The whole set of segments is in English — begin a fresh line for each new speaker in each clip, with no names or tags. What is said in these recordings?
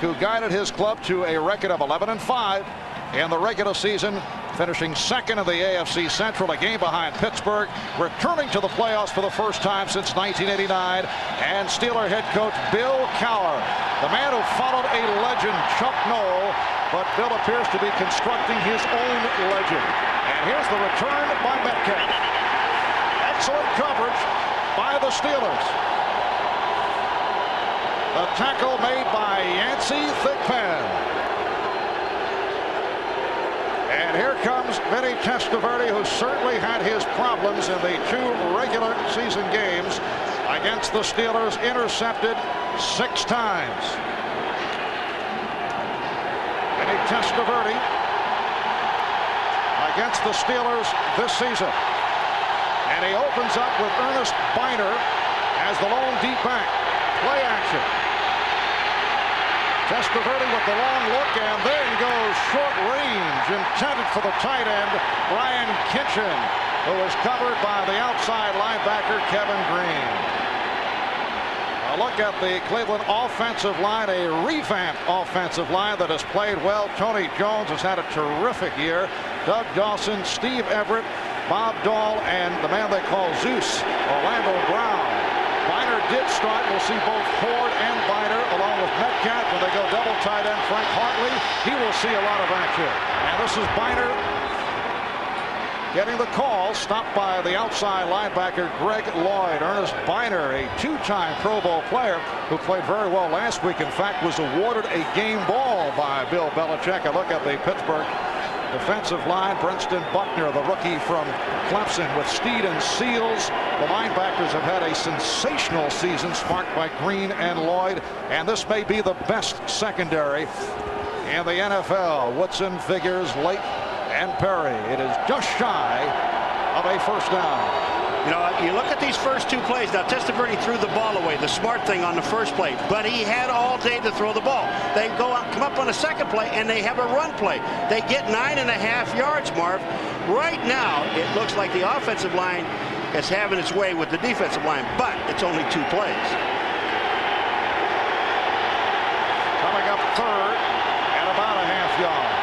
who guided his club to a record of 11-5 in the regular season, finishing second in the AFC Central, a game behind Pittsburgh, returning to the playoffs for the first time since 1989, and Steeler head coach Bill Cowher, the man who followed a legend, Chuck Noll, but Bill appears to be constructing his own legend. And here's the return by Metcalf. Excellent coverage by the Steelers. The tackle made by Yancey Thigpen. And here comes Vinny Testaverde, who certainly had his problems in the two regular season games against the Steelers, intercepted 6 times. Vinny Testaverde against the Steelers this season. And he opens up with Ernest Biner as the lone deep back. Play action. Testaverde with the long look, and then goes short range, intended for the tight end, Brian Kitchen, who is covered by the outside linebacker, Kevin Green. A look at the Cleveland offensive line, a revamped offensive line that has played well. Tony Jones has had a terrific year. Doug Dawson, Steve Everett, Bob Dahl, and the man they call Zeus, Orlando Brown. Biner did start. We'll see both Ford and Biner along with Metcalf when they go double tight end. Frank Hartley, he will see a lot of action. And this is Biner getting the call, stopped by the outside linebacker Greg Lloyd. Ernest Biner, a 2-time Pro Bowl player who played very well last week. In fact, was awarded a game ball by Bill Belichick. A look at the Pittsburgh defensive line. Brenston Buckner, the rookie from Clemson, with Steed and Seals. The linebackers have had a sensational season, sparked by Green and Lloyd, and this may be the best secondary in the NFL. Woodson, Figures, Lake, and Perry. It is just shy of a first down.
You know, you look at these first 2 plays. Now, Testaverde threw the ball away, the smart thing on the first play, but he had all day to throw the ball. They go out, come up on the second play, and they have a run play. They get 9.5 yards, Marv. Right now, it looks like the offensive line is having its way with the defensive line, but it's only 2 plays.
Coming up third and about a half yard.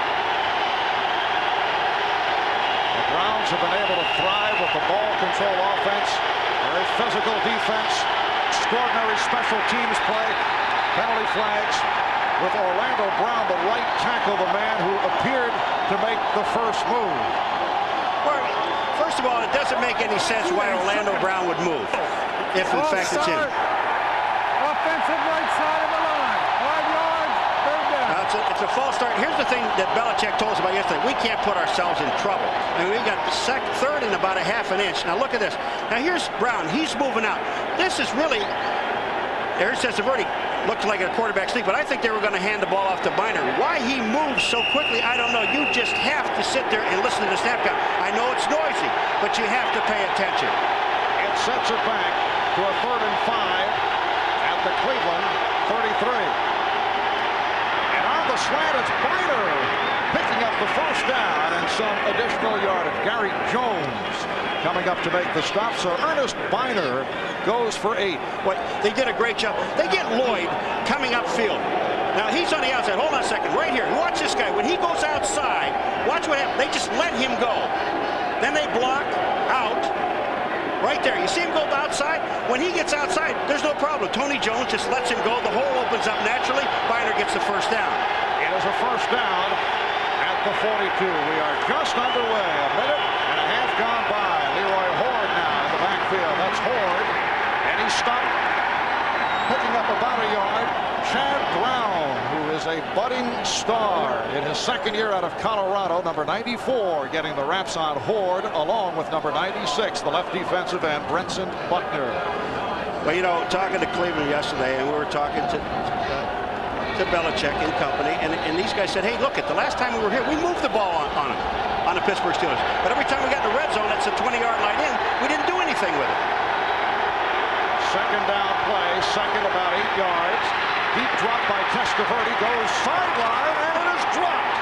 The Browns have been able to thrive with the ball control offense, very physical defense, extraordinary special teams play, penalty flags, with Orlando Brown, the right tackle, the man who appeared to make the first move.
Well, first of all, it doesn't make any sense why Orlando Brown would move, if in fact it's him.
Offensive right side of the line, 5 yards, third down.
It's a false start. Here's the thing that Belichick told us about yesterday. We can't put ourselves in trouble. I mean, we got third and about a half an inch. Now look at this. Now here's Brown. He's moving out. This is really, there's Testaverde. Looked like a quarterback sneak, but I think they were going to hand the ball off to Biner. Why he moves so quickly, I don't know. You just have to sit there and listen to the snap count. I know it's noisy, but you have to pay attention.
It sets it back to a 3rd and 5 at the Cleveland 33. And on the slant, it's Biner picking up the first down and some additional yardage. Gary Jones coming up to make the stop. So Ernest Biner goes for 8.
Well, they did a great job. They get Lloyd coming upfield. Now he's on the outside. Hold on a second. Right here. Watch this guy. When he goes outside, watch what happens. They just let him go. Then they block out. Right there. You see him go outside? When he gets outside, there's no problem. Tony Jones just lets him go. The hole opens up naturally. Biner gets the first down.
It is a first down at the 42. We are just underway. A minute and a half gone by. Leroy Horde now in the backfield. That's Horde. And he stopped, picking up about a yard. Chad Brown, who is a budding star in his second year out of Colorado. Number 94 getting the raps on Horde, along with number 96, the left defensive end, Brenston Buckner.
Well, you know, talking to Cleveland yesterday, and we were talking to Belichick and company, and these guys said, hey, look, at the last time we were here, we moved the ball on them, on the Pittsburgh Steelers. But every time we got in the red zone, that's a 20-yard line in, we didn't do anything with it.
Second down play, second about 8 yards. Deep drop by Testaverde, goes sideline, and it is dropped.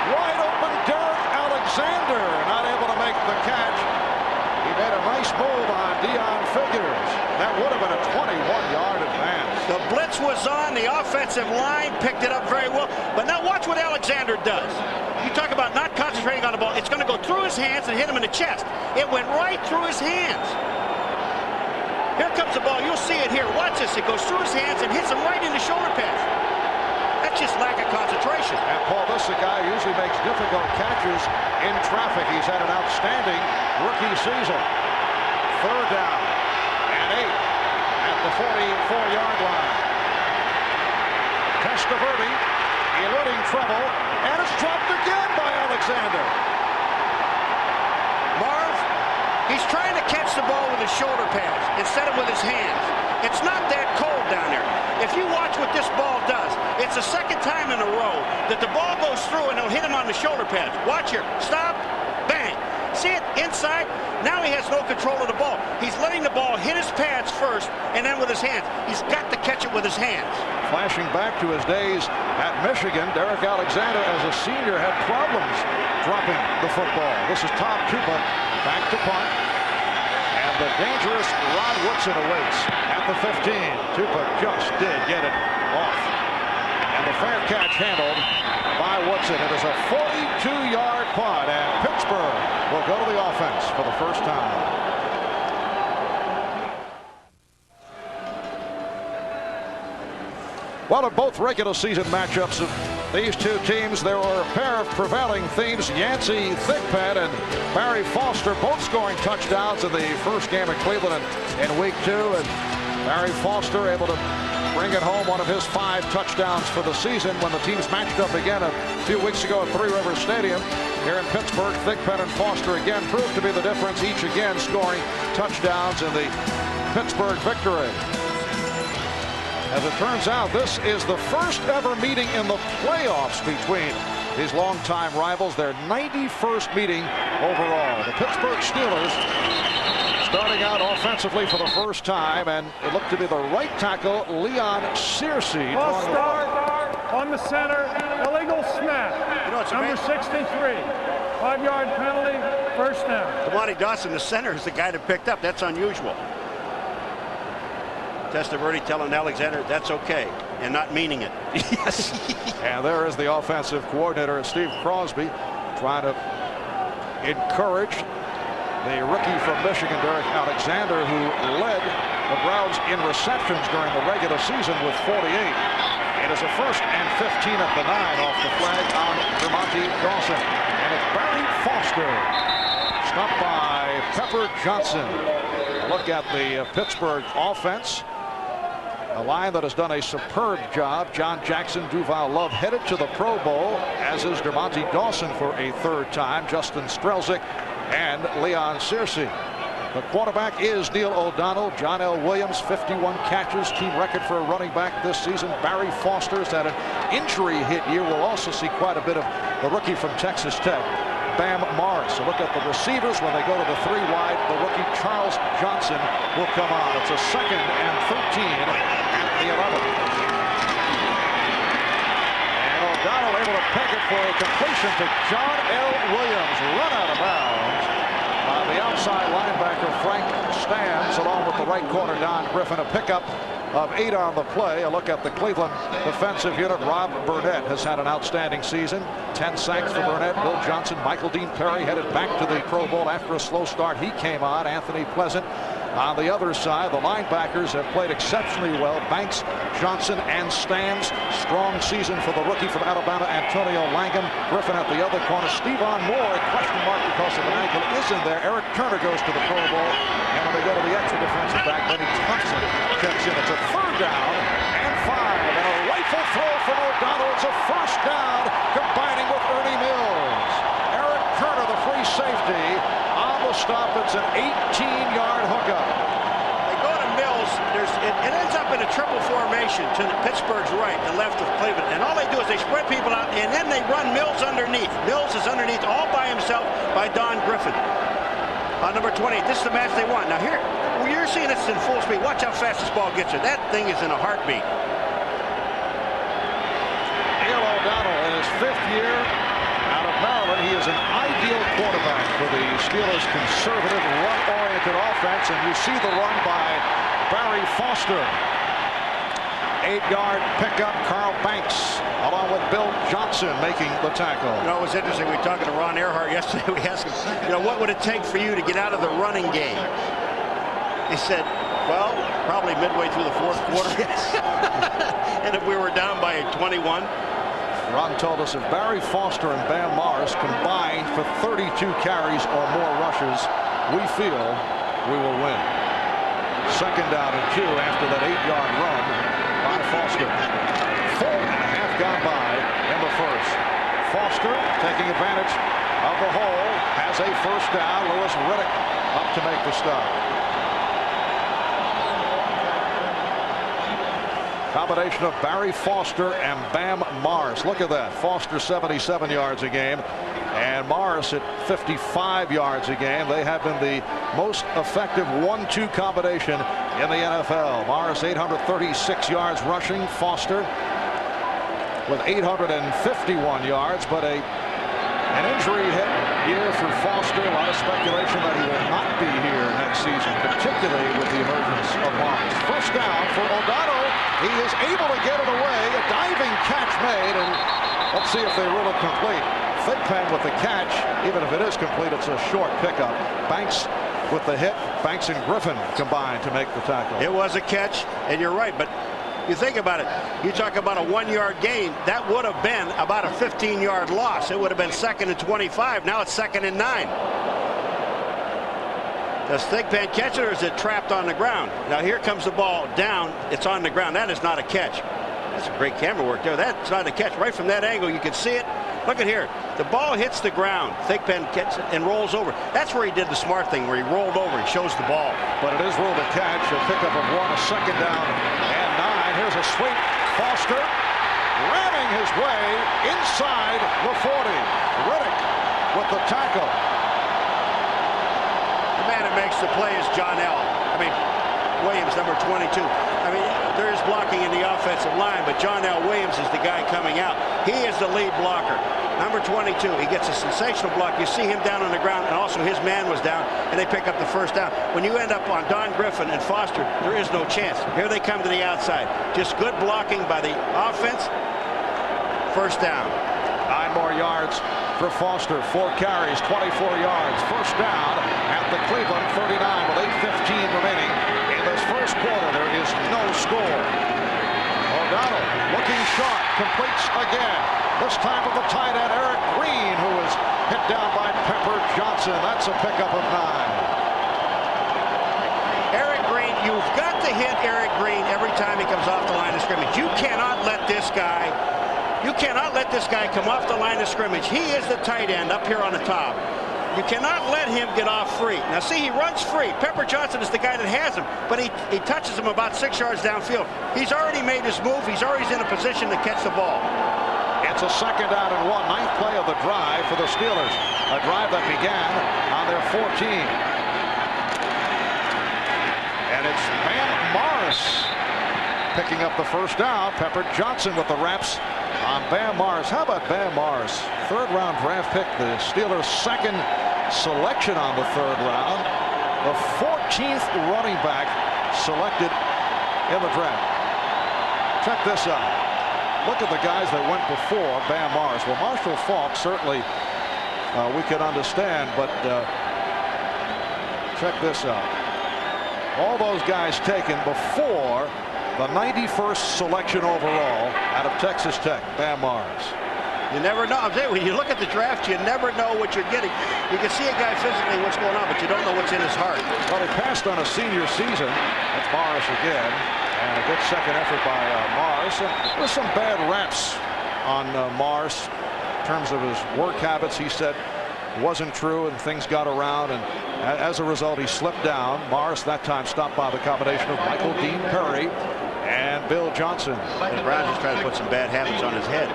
Wide open Derrick Alexander, not able to make the catch. He made a nice move on Deion Figures. That would have been a 21-yard advance.
The blitz was on. The offensive line picked it up very well. But now watch what Alexander does. You talk about not concentrating on the ball. It's going to go through his hands and hit him in the chest. It went right through his hands. Here comes the ball. You'll see it here. Watch this. It goes through his hands and hits him right in the shoulder pads. That's just lack of concentration.
And Paul, this is a guy who usually makes difficult catches in traffic. He's had an outstanding rookie season. Third down and 8 at the 44-yard line. Testaverde eluding trouble, and it's dropped again by Alexander.
Marv, he's trying to catch the ball with his shoulder pads instead of with his hands. It's not that cold down there. If you watch what this ball does, it's the second time in a row that the ball goes through and it'll hit him on the shoulder pads. Watch here. Stop. Bang. See it inside? Now he has no control of the ball. He's letting the ball hit his pads first and then with his hands. He's got to catch it with his hands.
Flashing back to his days at Michigan, Derrick Alexander as a senior had problems dropping the football. This is Tom Tupa back to punt. And the dangerous Rod Woodson awaits at the 15. Tupa just did get it off. And the fair catch handled by Woodson. It is a 42-yard punt, and Pittsburgh will go to the offense for the first time. Well, in both regular season matchups of these two teams, there were a pair of prevailing themes. Yancey Thigpen and Barry Foster both scoring touchdowns in the first game at Cleveland in week 2. And Barry Foster able to bring it home, one of his 5 touchdowns for the season when the teams matched up again a few weeks ago at Three Rivers Stadium. Here in Pittsburgh, Thigpen and Foster again proved to be the difference, each again scoring touchdowns in the Pittsburgh victory. As it turns out, this is the first ever meeting in the playoffs between these longtime rivals. Their 91st meeting overall. The Pittsburgh Steelers starting out offensively for the first time, and it looked to be the right tackle, Leon Searcy.
False start on the center, illegal snap.
You know, it's
number 63. 5-yard penalty, first down.
Damani Dawson, the center, is the guy that picked up. That's unusual. Testaverde telling Alexander that's okay and not meaning it.
Yes. And there is the offensive coordinator, Steve Crosby, trying to encourage the rookie from Michigan, Derrick Alexander, who led the Browns in receptions during the regular season with 48. It is a 1st and 15 at the 9 off the flag on Dermonte Dawson. And it's Barry Foster stopped by Pepper Johnson. Look at the Pittsburgh offense. A line that has done a superb job. John Jackson, Duval Love headed to the Pro Bowl, as is Dermonte Dawson for a 3rd time. Justin Strelzik and Leon Searcy. The quarterback is Neil O'Donnell. John L. Williams, 51 catches, team record for a running back this season. Barry Foster's had an injury hit year. We'll also see quite a bit of the rookie from Texas Tech, Bam Morris. So look at the receivers when they go to the 3 wide. The rookie Charles Johnson will come on. It's a 2nd and 13 at the 11. And O'Donnell able to peg it for a completion to John L. Williams. Run out of bounds by the outside linebacker Frank Stams, along with the right corner Don Griffin. A pickup of 8 on the play. A look at the Cleveland defensive unit. Rob Burnett has had an outstanding season. 10 sacks for Burnett. Bill Johnson, Michael Dean Perry headed back to the Pro Bowl after a slow start. He came on. Anthony Pleasant on the other side. The linebackers have played exceptionally well. Banks, Johnson, and Stams. Strong season for the rookie from Alabama, Antonio Langham. Griffin at the other corner. Stephon Moore, a question mark because of an ankle, is in there. Eric Turner goes to the Pro Bowl. And when they go to the extra defensive back, Vinny Testaverde checks in. It's a 3rd down and 5. And a rifle throw from O'Donnell. It's a 1st down, combining with Ernie Mills. Eric Turner, the free safety, on the stop. It's an 18-yard hookup.
They go to Mills. It ends up in a triple formation to the Pittsburgh's right, the left of Cleveland. And all they do is they spread people out, and then they run Mills underneath. Mills is underneath all by himself by Don Griffin. On number 28, this is the match they want. Now here, you're seeing this in full speed. Watch how fast this ball gets there. That thing is in a heartbeat.
Neil O'Donnell in his 5th year out of Maryland. He is an ideal quarterback for the Steelers' conservative, run-oriented offense, and you see the run by Barry Foster. 8-yard pickup. Carl Banks, along with Bill Johnson, making the tackle.
You know, it was interesting. We were talking to Ron Earhart yesterday. We asked him, you know, what would it take for you to get out of the running game? He said, well, probably midway through the fourth quarter. And if we were down by 21.
Ron told us if Barry Foster and Bam Morris combined for 32 carries or more rushes, we feel we will win. 2nd down and 2 after that 8-yard run by Foster. 4.5 gone by in the first. Foster taking advantage of the hole, has a first down. Louis Riddick up to make the stop. Combination of Barry Foster and Bam Morris. Look at that. Foster 77 yards a game and Morris at 55 yards a game. They have been the most effective 1-2 combination in the NFL. Morris 836 yards rushing. Foster with 851 yards, but an injury hit year for Foster. A lot of speculation that he will not be here next season, particularly with the emergence of Morris. First down for O'Donnell. He is able to get it away. A diving catch made, and let's see if they rule it complete. Thigpen with the catch. Even if it is complete, it's a short pickup. Banks with the hit. Banks and Griffin combined to make the tackle.
It was a catch, and you're right, but you think about it. You talk about a 1-yard gain. That would have been about a 15-yard loss. It would have been 2nd and 25. Now it's 2nd and 9. Does Thigpen catch it, or is it trapped on the ground? Now here comes the ball down. It's on the ground. That is not a catch. That's a great camera work there. That's not a catch. Right from that angle, you can see it. Look at here. The ball hits the ground. Thigpen gets it and rolls over. That's where he did the smart thing, where he rolled over and shows the ball.
But it is ruled a catch. A pickup of 1, a 2nd down and 9. Here's a sweep. Foster ramming his way inside the 40. Riddick with the tackle.
The man who makes the play is John L. Williams, number 22. There is blocking in the offensive line, but John L. Williams is the guy coming out. He is the lead blocker. Number 22. He gets a sensational block. You see him down on the ground, and also his man was down, and they pick up the first down. When you end up on Don Griffin and Foster, there is no chance. Here they come to the outside. Just good blocking by the offense. First down.
9 more yards for Foster. 4 carries, 24 yards. First down at the Cleveland 39 with 8:15 remaining. In this first quarter, there is no score. O'Donnell looking sharp, completes again. This time with the tight end, Eric Green, who was hit down by Pepper Johnson. That's a pickup of 9.
Eric Green, you've got to hit Eric Green every time he comes off the line of scrimmage. You cannot let this guy come off the line of scrimmage. He is the tight end up here on the top. You cannot let him get off free. Now see, he runs free. Pepper Johnson is the guy that has him, but he touches him about 6 yards downfield. He's already made his move. He's already in a position to catch the ball.
It's a 2nd down and 1. 9th play of the drive for the Steelers. A drive that began on their 14. And it's Bam Morris picking up the first down. Pepper Johnson with the wraps on Bam Morris. How about Bam Morris? 3rd-round draft pick. The Steelers' 2nd selection on the 3rd round. The 14th running back selected in the draft. Check this out. Look at the guys that went before Bam Morris. Well, Marshall Faulk certainly we can understand, but check this out. All those guys taken before the 91st selection overall out of Texas Tech, Bam Morris.
You never know. I'm saying, when you look at the draft, you never know what you're getting. You can see a guy physically what's going on, but you don't know what's in his heart.
Well, he passed on a senior season. That's Morris again. And a good second effort by Morris. There was some bad raps on Morris in terms of his work habits. He said it wasn't true, and things got around, and as a result, he slipped down. Morris that time stopped by the combination of Michael Dean Perry and Bill Johnson.
And Brown just trying to put some bad habits on his head.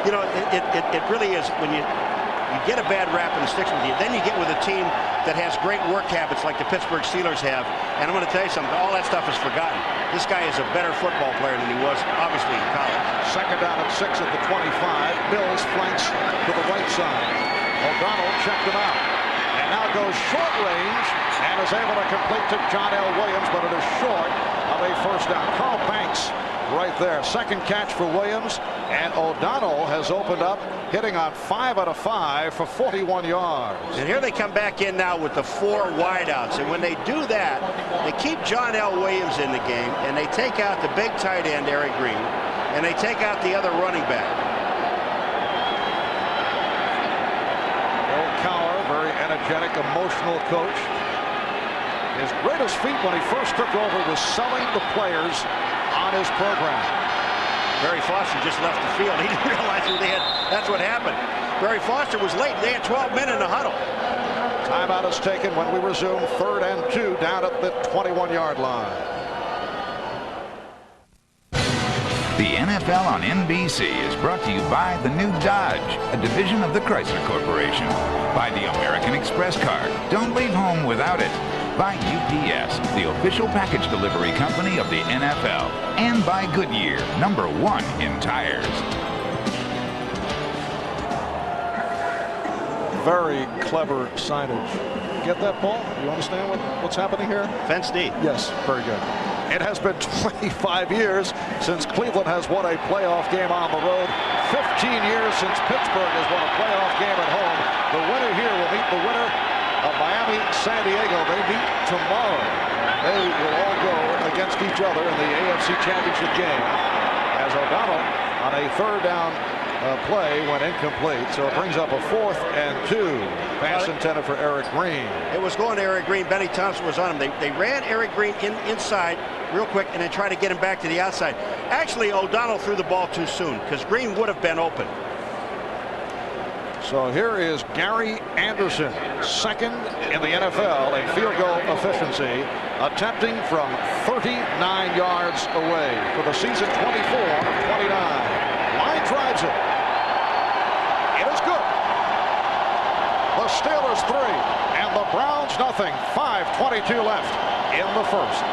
You know, it really is when you get a bad rap and it sticks with you. Then you get with a team that has great work habits like the Pittsburgh Steelers have. And I'm going to tell you something. All that stuff is forgotten. This guy is a better football player than he was, obviously, in college.
Second down and 6 at the 25. Bills flanks to the right side. O'Donnell checked him out. And now goes short range and is able to complete to John L. Williams, but it is short of a first down. Carl Banks right there. Second catch for Williams. And O'Donnell has opened up, hitting on 5 out of 5 for 41 yards.
And here they come back in now with the 4 wideouts. And when they do that, they keep John L. Williams in the game, and they take out the big tight end, Eric Green, and they take out the other running back.
Bill Cowher, very energetic, emotional coach. His greatest feat when he first took over was selling the players on his program.
Barry Foster just left the field. He didn't realize that's what happened. Barry Foster was late. They had 12 men in the huddle.
Timeout is taken when we resume 3rd and 2 down at the 21-yard line.
The NFL on NBC is brought to you by the new Dodge, a division of the Chrysler Corporation. By the American Express card. Don't leave home without it. By UPS, the official package delivery company of the NFL. And by Goodyear, #1 in tires.
Very clever signage. Get that, Paul? You understand what's happening here?
Fence D.
Yes, very good. It has been 25 years since Cleveland has won a playoff game on the road. 15 years since Pittsburgh has won a playoff game at home. The winner here will meet the winner of Miami, San Diego. They meet tomorrow. They will all go against each other in the AFC Championship game. As O'Donnell on a 3rd down play went incomplete, so it brings up a 4th and 2. Pass intended for Eric Green.
It was going to Eric Green. Benny Thompson was on him. They ran Eric Green inside real quick and then tried to get him back to the outside. Actually, O'Donnell threw the ball too soon because Green would have been open.
So here is Gary Anderson, 2nd in the NFL in field goal efficiency, attempting from 39 yards away for the season 24 of 29. Line drives it. It is good. The Steelers 3 and the Browns nothing. 5:22 left in the first.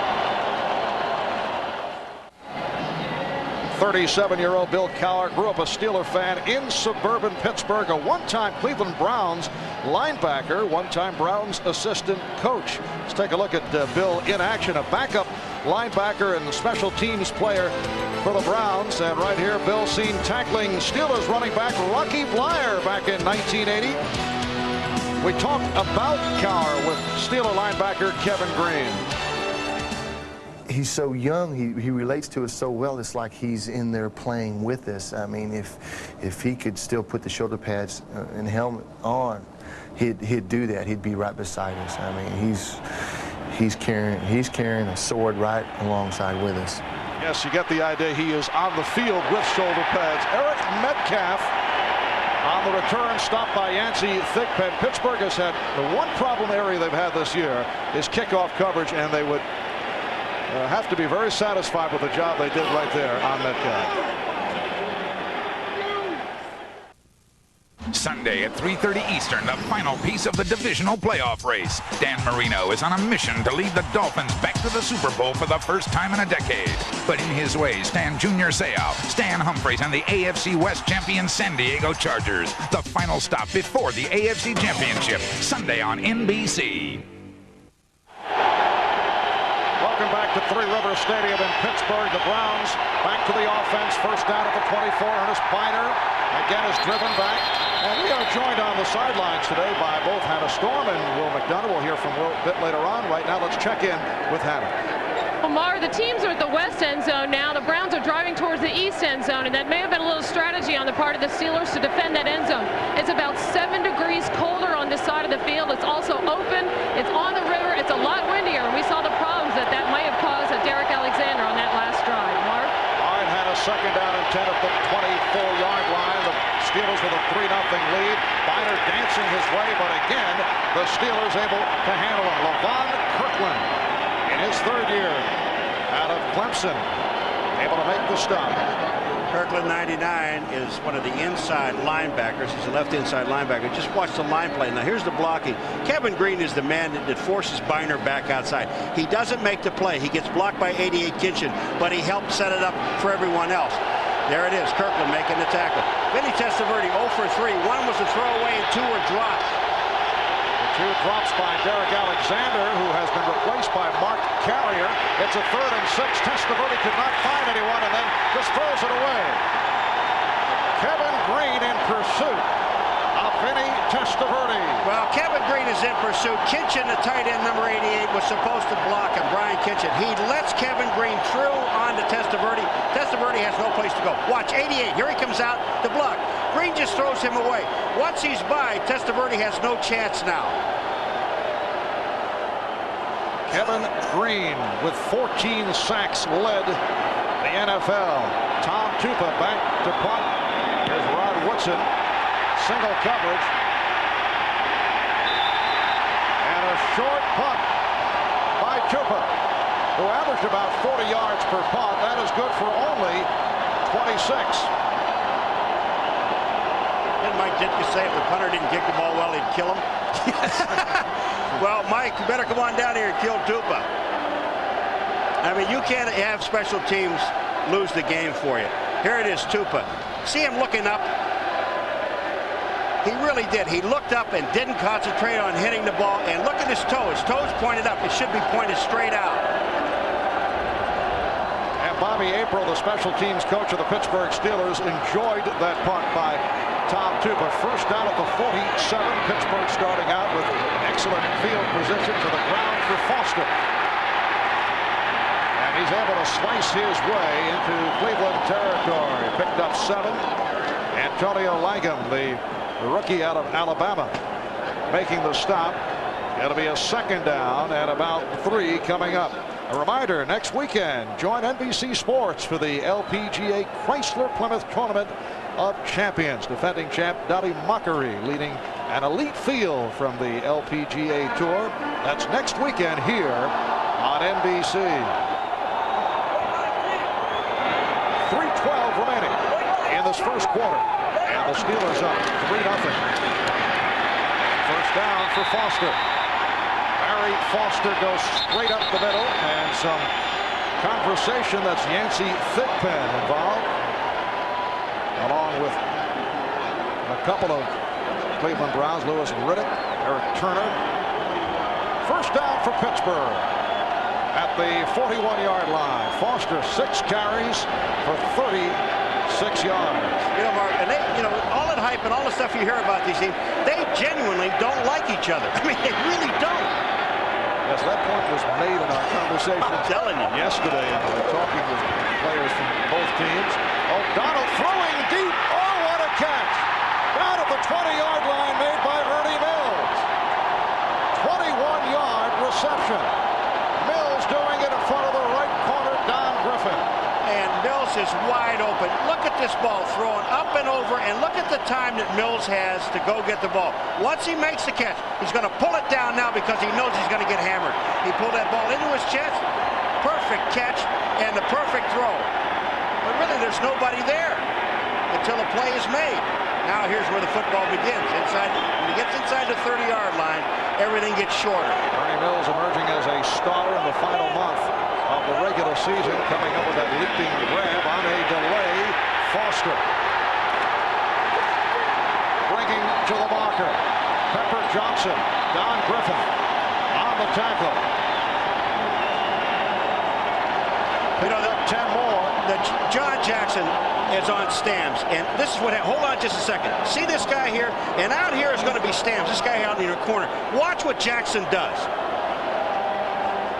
37-year-old Bill Cowher grew up a Steeler fan in suburban Pittsburgh, a one-time Cleveland Browns linebacker, one-time Browns assistant coach. Let's take a look at Bill in action, a backup linebacker and special teams player for the Browns. And right here, Bill seen tackling Steelers running back Lucky Blyer back in 1980. We talked about Cowher with Steeler linebacker Kevin Green.
He's so young, he relates to us so well. It's like he's in there playing with us. I mean, if he could still put the shoulder pads and helmet on, he'd do that. He'd be right beside us. I mean, he's carrying a sword right alongside with us.
Yes, you get the idea. He is on the field with shoulder pads. Eric Metcalf on the return, stopped by Yancey Thigpen. Pittsburgh has had the one problem area they've had this year is kickoff coverage, and they would have to be very satisfied with the job they did right there on Metcalf.
Sunday at 3:30 Eastern, the final piece of the divisional playoff race. Dan Marino is on a mission to lead the Dolphins back to the Super Bowl for the first time in a decade. But in his way stand Junior Seau, Stan Humphries, and the AFC West champion San Diego Chargers. The final stop before the AFC Championship, Sunday on NBC.
Welcome back to Three Rivers Stadium in Pittsburgh. The Browns back to the offense. First down at the 24. Ernest Biner again is driven back. And we are joined on the sidelines today by both Hannah Storm and Will McDonough. We'll hear from Will a bit later on. Right now, let's check in with Hannah.
Well, Mar, the teams are at the west end zone now. The Browns are driving towards the east end zone, and that may have been a little strategy on the part of the Steelers to defend that end zone. It's about 7 degrees colder on this side of the field. It's also open. It's on the river. It's a lot windier, and we saw the problems that might have caused Derrick Alexander on that last drive. Mark?
All right, Hannah, second down and 10 at the 24-yard line. The Steelers with a 3-0 lead. Biner dancing his way, but again, the Steelers able to handle him. Levon Kirkland in his 3rd year out of Clemson, able to make the stop.
Kirkland, 99, is one of the inside linebackers. He's a left inside linebacker. Just watch the line play. Now here's the blocking. Kevin Green is the man that forces Biner back outside. He doesn't make the play. He gets blocked by 88 Kitchen, but he helps set it up for everyone else. There it is. Kirkland making the tackle. Vinny Testaverde 0 for 3. One was a throwaway and 2 were dropped.
The 2 drops by Derrick Alexander, who has been replaced by Mark Carrier. It's a 3rd and 6. Testaverde could not find anyone and then just throws it away. Kevin Green in pursuit of Vinny Testaverde.
Well, Kevin Green is in pursuit. Kitchen, the tight end, number 88, was supposed to block him. Brian Kitchen. He lets Kevin Green through on to Testaverde. Testaverde has no place to go. Watch, 88. Here he comes out to block. Green just throws him away. Once he's by, Testaverde has no chance now.
Kevin Green with 14 sacks led the NFL. Tom Tupa back to punt. Here's Rod Woodson. Single coverage. And a short punt by Tupa, who averaged about 40 yards per punt. That is good for only 26.
Didn't Mike Ditka say if the punter didn't kick the ball well, he'd kill him? Well, Mike, you better come on down here and kill Tupa. I mean, you can't have special teams lose the game for you. Here it is, Tupa. See him looking up? He really did. He looked up and didn't concentrate on hitting the ball. And look at his toe. His toe's pointed up. It should be pointed straight out.
And Bobby April, the special teams coach of the Pittsburgh Steelers, enjoyed that punt by Tom Tupa. First down at the 47. Pittsburgh starting out with excellent field position to the ground for Foster. And he's able to slice his way into Cleveland territory. Picked up 7. Antonio Langham, the rookie out of Alabama, making the stop. It'll be a 2nd down and about 3 coming up. A reminder, next weekend, join NBC Sports for the LPGA Chrysler Plymouth Tournament of Champions. Defending champ Dottie Mockery leading an elite field from the LPGA Tour. That's next weekend here on NBC. 3:12 remaining in this first quarter. And the Steelers up 3-0. First down for Foster. Barry Foster goes straight up the middle, and some conversation. That's Yancey Thigpen involved, along with a couple of Cleveland Browns, Lewis Riddick, Eric Turner. First down for Pittsburgh at the 41-yard line. Foster 6 carries for 36 yards.
You know, Mark, and they, all that hype and all the stuff you hear about these teams, they genuinely don't like each other. I mean, they really don't.
Yes, that point was made in our conversation.
I'm telling you.
Yesterday, and we were talking with players from both teams. O'Donnell throwing deep. Oh, what a catch! Down at the 20-yard line made by Ernie Mills. 21-yard reception. Mills doing it in front of the right corner, Don Griffin.
And Mills is wide open. Look at this ball thrown up and over, and look at the time that Mills has to go get the ball. Once he makes the catch, he's going to pull it down now because he knows he's going to get hammered. He pulled that ball into his chest. Perfect catch and the perfect throw. But really, there's nobody there until the play is made. Now here's where the football begins. When he gets inside the 30-yard line, everything gets shorter.
Ernie Mills emerging as a star in the final month of the regular season, coming up with that leaping grab on a delay. Foster bringing to the marker. Pepper Johnson, Don Griffin on the tackle.
You know,
10 more.
John Jackson is on Stamps, and this is what. Hold on just a second. See this guy here, and out here is going to be Stamps. This guy out in the corner. Watch what Jackson does.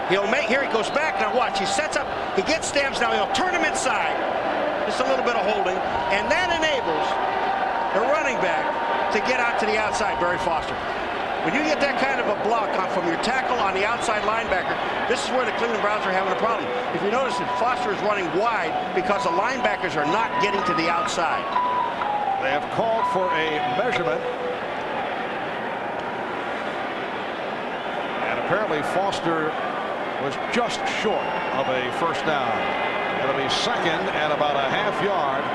He'll make, here he goes back, now watch, he sets up, he gets Stamps, now he'll turn him inside. Just a little bit of holding, and that enables the running back to get out to the outside, Barry Foster. When you get that kind of a block from your tackle on the outside linebacker, this is where the Cleveland Browns are having a problem. If you notice that Foster is running wide because the linebackers are not getting to the outside.
They have called for a measurement. And apparently Foster was just short of a first down. It'll be 2nd and about a half yard,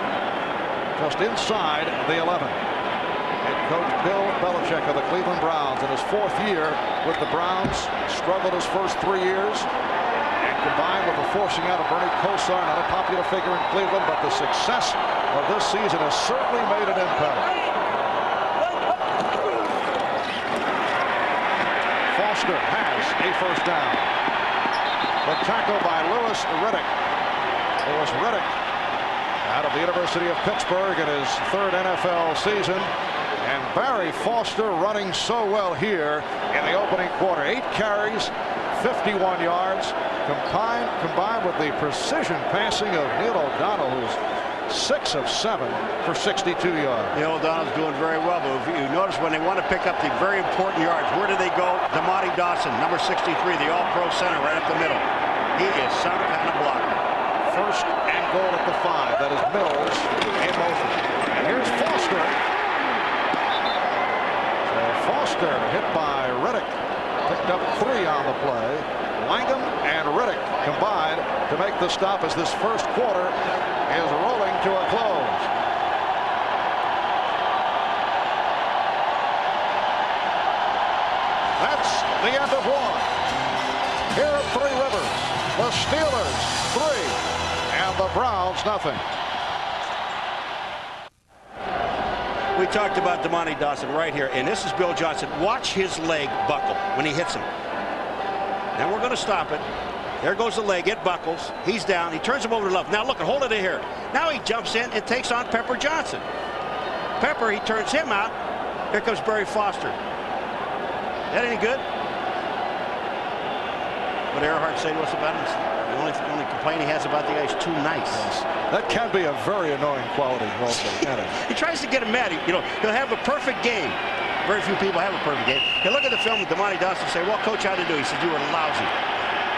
just inside the 11. Head coach Bill Belichick of the Cleveland Browns in his 4th year with the Browns, struggled his first 3 years, and combined with the forcing out of Bernie Kosar, not a popular figure in Cleveland, but the success of this season has certainly made an impact. Foster has a first down. The tackle by Riddick. Riddick out of the University of Pittsburgh in his third NFL season. And Barry Foster running so well here in the opening quarter. 8 carries, 51 yards, combined with the precision passing of Neil O'Donnell, who's 6 of 7 for 62 yards.
Neil O'Donnell's doing very well, but if you notice when they want to pick up the very important yards, where do they go? Damani Dawson, number 63, the all-pro center right up the middle. He is some kind of blocker.
First and goal at the 5. That is Mills in motion. And here's Foster. Foster hit by Riddick, picked up 3 on the play. Langham and Riddick combined to make the stop as this first quarter is rolling to a close. That's the end of one. Here at Three Rivers, the Steelers 3 and the Browns nothing.
We talked about Damani Dawson right here, and this is Bill Johnson. Watch his leg buckle when he hits him. Then we're going to stop it. There goes the leg. It buckles. He's down. He turns him over to left. Now look, hold it in here. Now he jumps in and takes on Pepper Johnson. Pepper, he turns him out. Here comes Barry Foster. That any good? What Earhart say to us about him? The only complaint he has about the guy is too nice.
Yes. That can be a very annoying quality also.
He tries to get him mad. He'll have a perfect game. Very few people have a perfect game. He'll look at the film with Damani Dawson and say, well, coach, how'd you do? He said, you were lousy.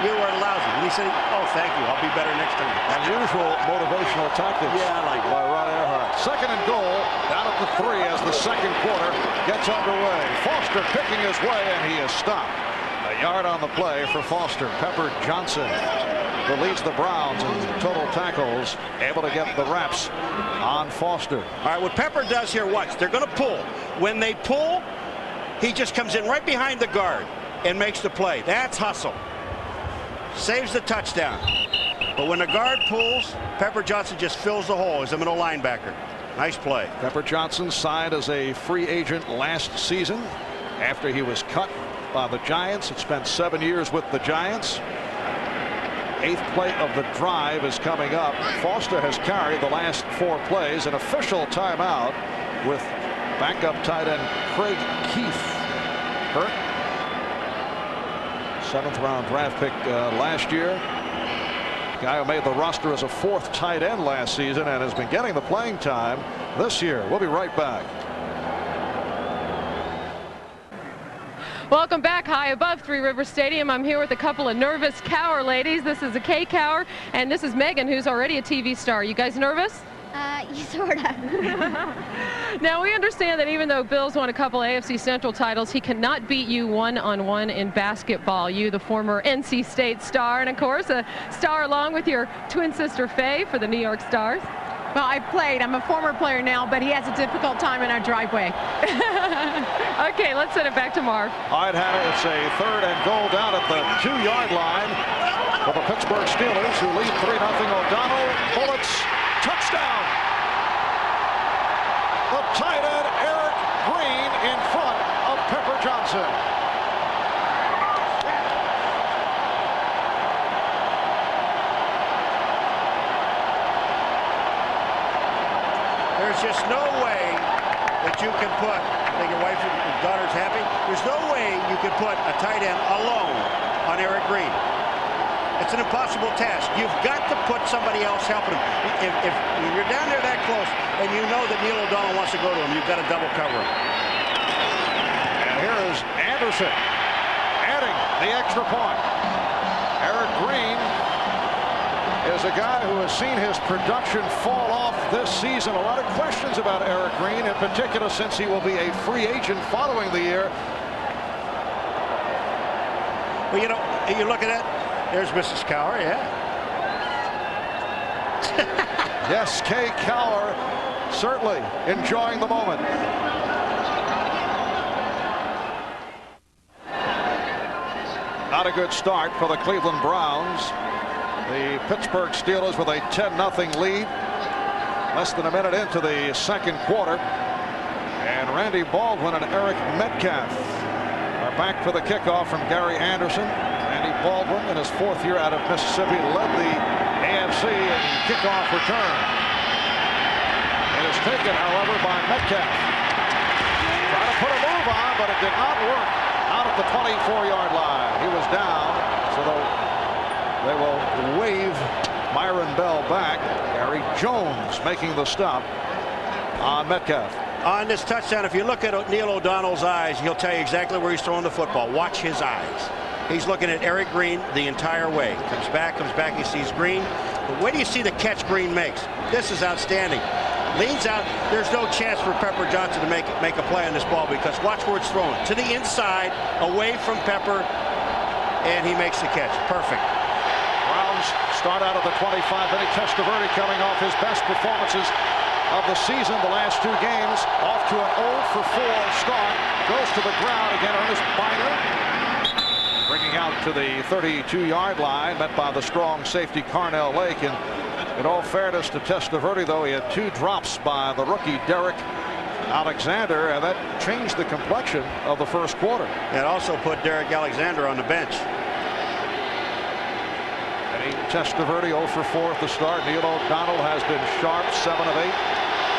You were lousy. And he said, oh, thank you. I'll be better next time.
Unusual motivational tactics.
Yeah, I like it.
By Ron Earhart. Second and goal, down at the 3 as the second quarter gets underway. Foster picking his way, and he is stopped. A yard on the play for Foster. Pepper Johnson, who leads the Browns in total tackles, able to get the reps on Foster.
All right, what Pepper does here, watch. They're going to pull. When they pull, he just comes in right behind the guard and makes the play. That's hustle. Saves the touchdown. But when the guard pulls, Pepper Johnson just fills the hole as a middle linebacker. Nice play.
Pepper Johnson signed as a free agent last season after he was cut by the Giants. Had spent 7 years with the Giants. 8th play of the drive is coming up. Foster has carried the last 4 plays. An official timeout with backup tight end Craig Keith hurt. 7th round draft pick last year. Guy who made the roster as a 4th tight end last season and has been getting the playing time this year. We'll be right back.
Welcome back high above Three Rivers Stadium. I'm here with a couple of nervous Cower ladies. This is a Kay Cower, and this is Megan, who's already a TV star. You guys nervous?
Sort of.
Now, we understand that even though Bill's won a couple AFC Central titles, he cannot beat you one-on-one in basketball. You, the former NC State star, and of course, a star along with your twin sister Faye for the New York Stars.
Well, I've played. I'm a former player now, but he has a difficult time in our driveway.
Okay, let's send it back to Marv.
All right, Hannah, it's a 3rd and goal down at the 2-yard line for the Pittsburgh Steelers, who lead 3-0. O'Donnell, bullets, touchdown. The tight end, Eric Green, in front of Pepper Johnson.
There's just no way that you can put, I think your wife and daughter's happy, there's no way you can put a tight end alone on Eric Green. It's an impossible task. You've got to put somebody else helping him. If you're down there that close and you know that Neil O'Donnell wants to go to him, you've got to double cover him.
And here is Anderson adding the extra point. Eric Green is a guy who has seen his production fall off this season. A lot of questions about Eric Green, in particular since he will be a free agent following the year.
Well, you know, you look at it. There's Mrs. Cower, yeah.
Yes, Kay Cower certainly enjoying the moment. Not a good start for the Cleveland Browns. The Pittsburgh Steelers with a 10-0 lead. Less than a minute into the second quarter. And Randy Baldwin and Eric Metcalf are back for the kickoff from Gary Anderson. Randy Baldwin, in his 4th year out of Mississippi, led the AFC in kickoff return. It is taken, however, by Metcalf. Trying to put a move on, but it did not work. Out at the 24-yard line. He was down, so they will wave Myron Bell back. Gary Jones making the stop on Metcalf.
On this touchdown, if you look at Neil O'Donnell's eyes, he'll tell you exactly where he's throwing the football. Watch his eyes. He's looking at Eric Green the entire way. Comes back, he sees Green. But where do you see the catch Green makes? This is outstanding. Leans out. There's no chance for Pepper Johnson to make a play on this ball, because watch where it's thrown. To the inside, away from Pepper, and he makes the catch. Perfect.
Browns start out of the 25. Vinny Testaverde coming off his best performances of the season, the last 2 games, off to an 0-for-4 start. Goes to the ground again. Ernest Biner bringing out to the 32-yard line, met by the strong safety Carnell Lake. And in all fairness to Testaverde, though, he had 2 drops by the rookie Derrick Alexander, and that changed the complexion of the first quarter.
It also put Derrick Alexander on the bench.
Testaverde 0-for-4 at the start. Neil O'Donnell has been sharp, 7 of 8.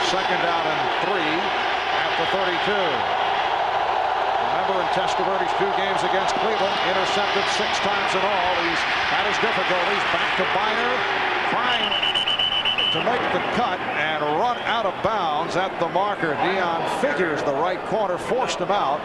Second down and 3 at the 32. Remember, in Testaverde's 2 games against Cleveland, intercepted 6 times in all. He's had his difficulties. Back to Biner, trying to make the cut and run out of bounds at the marker. Deion Figures, the right corner, forced him out.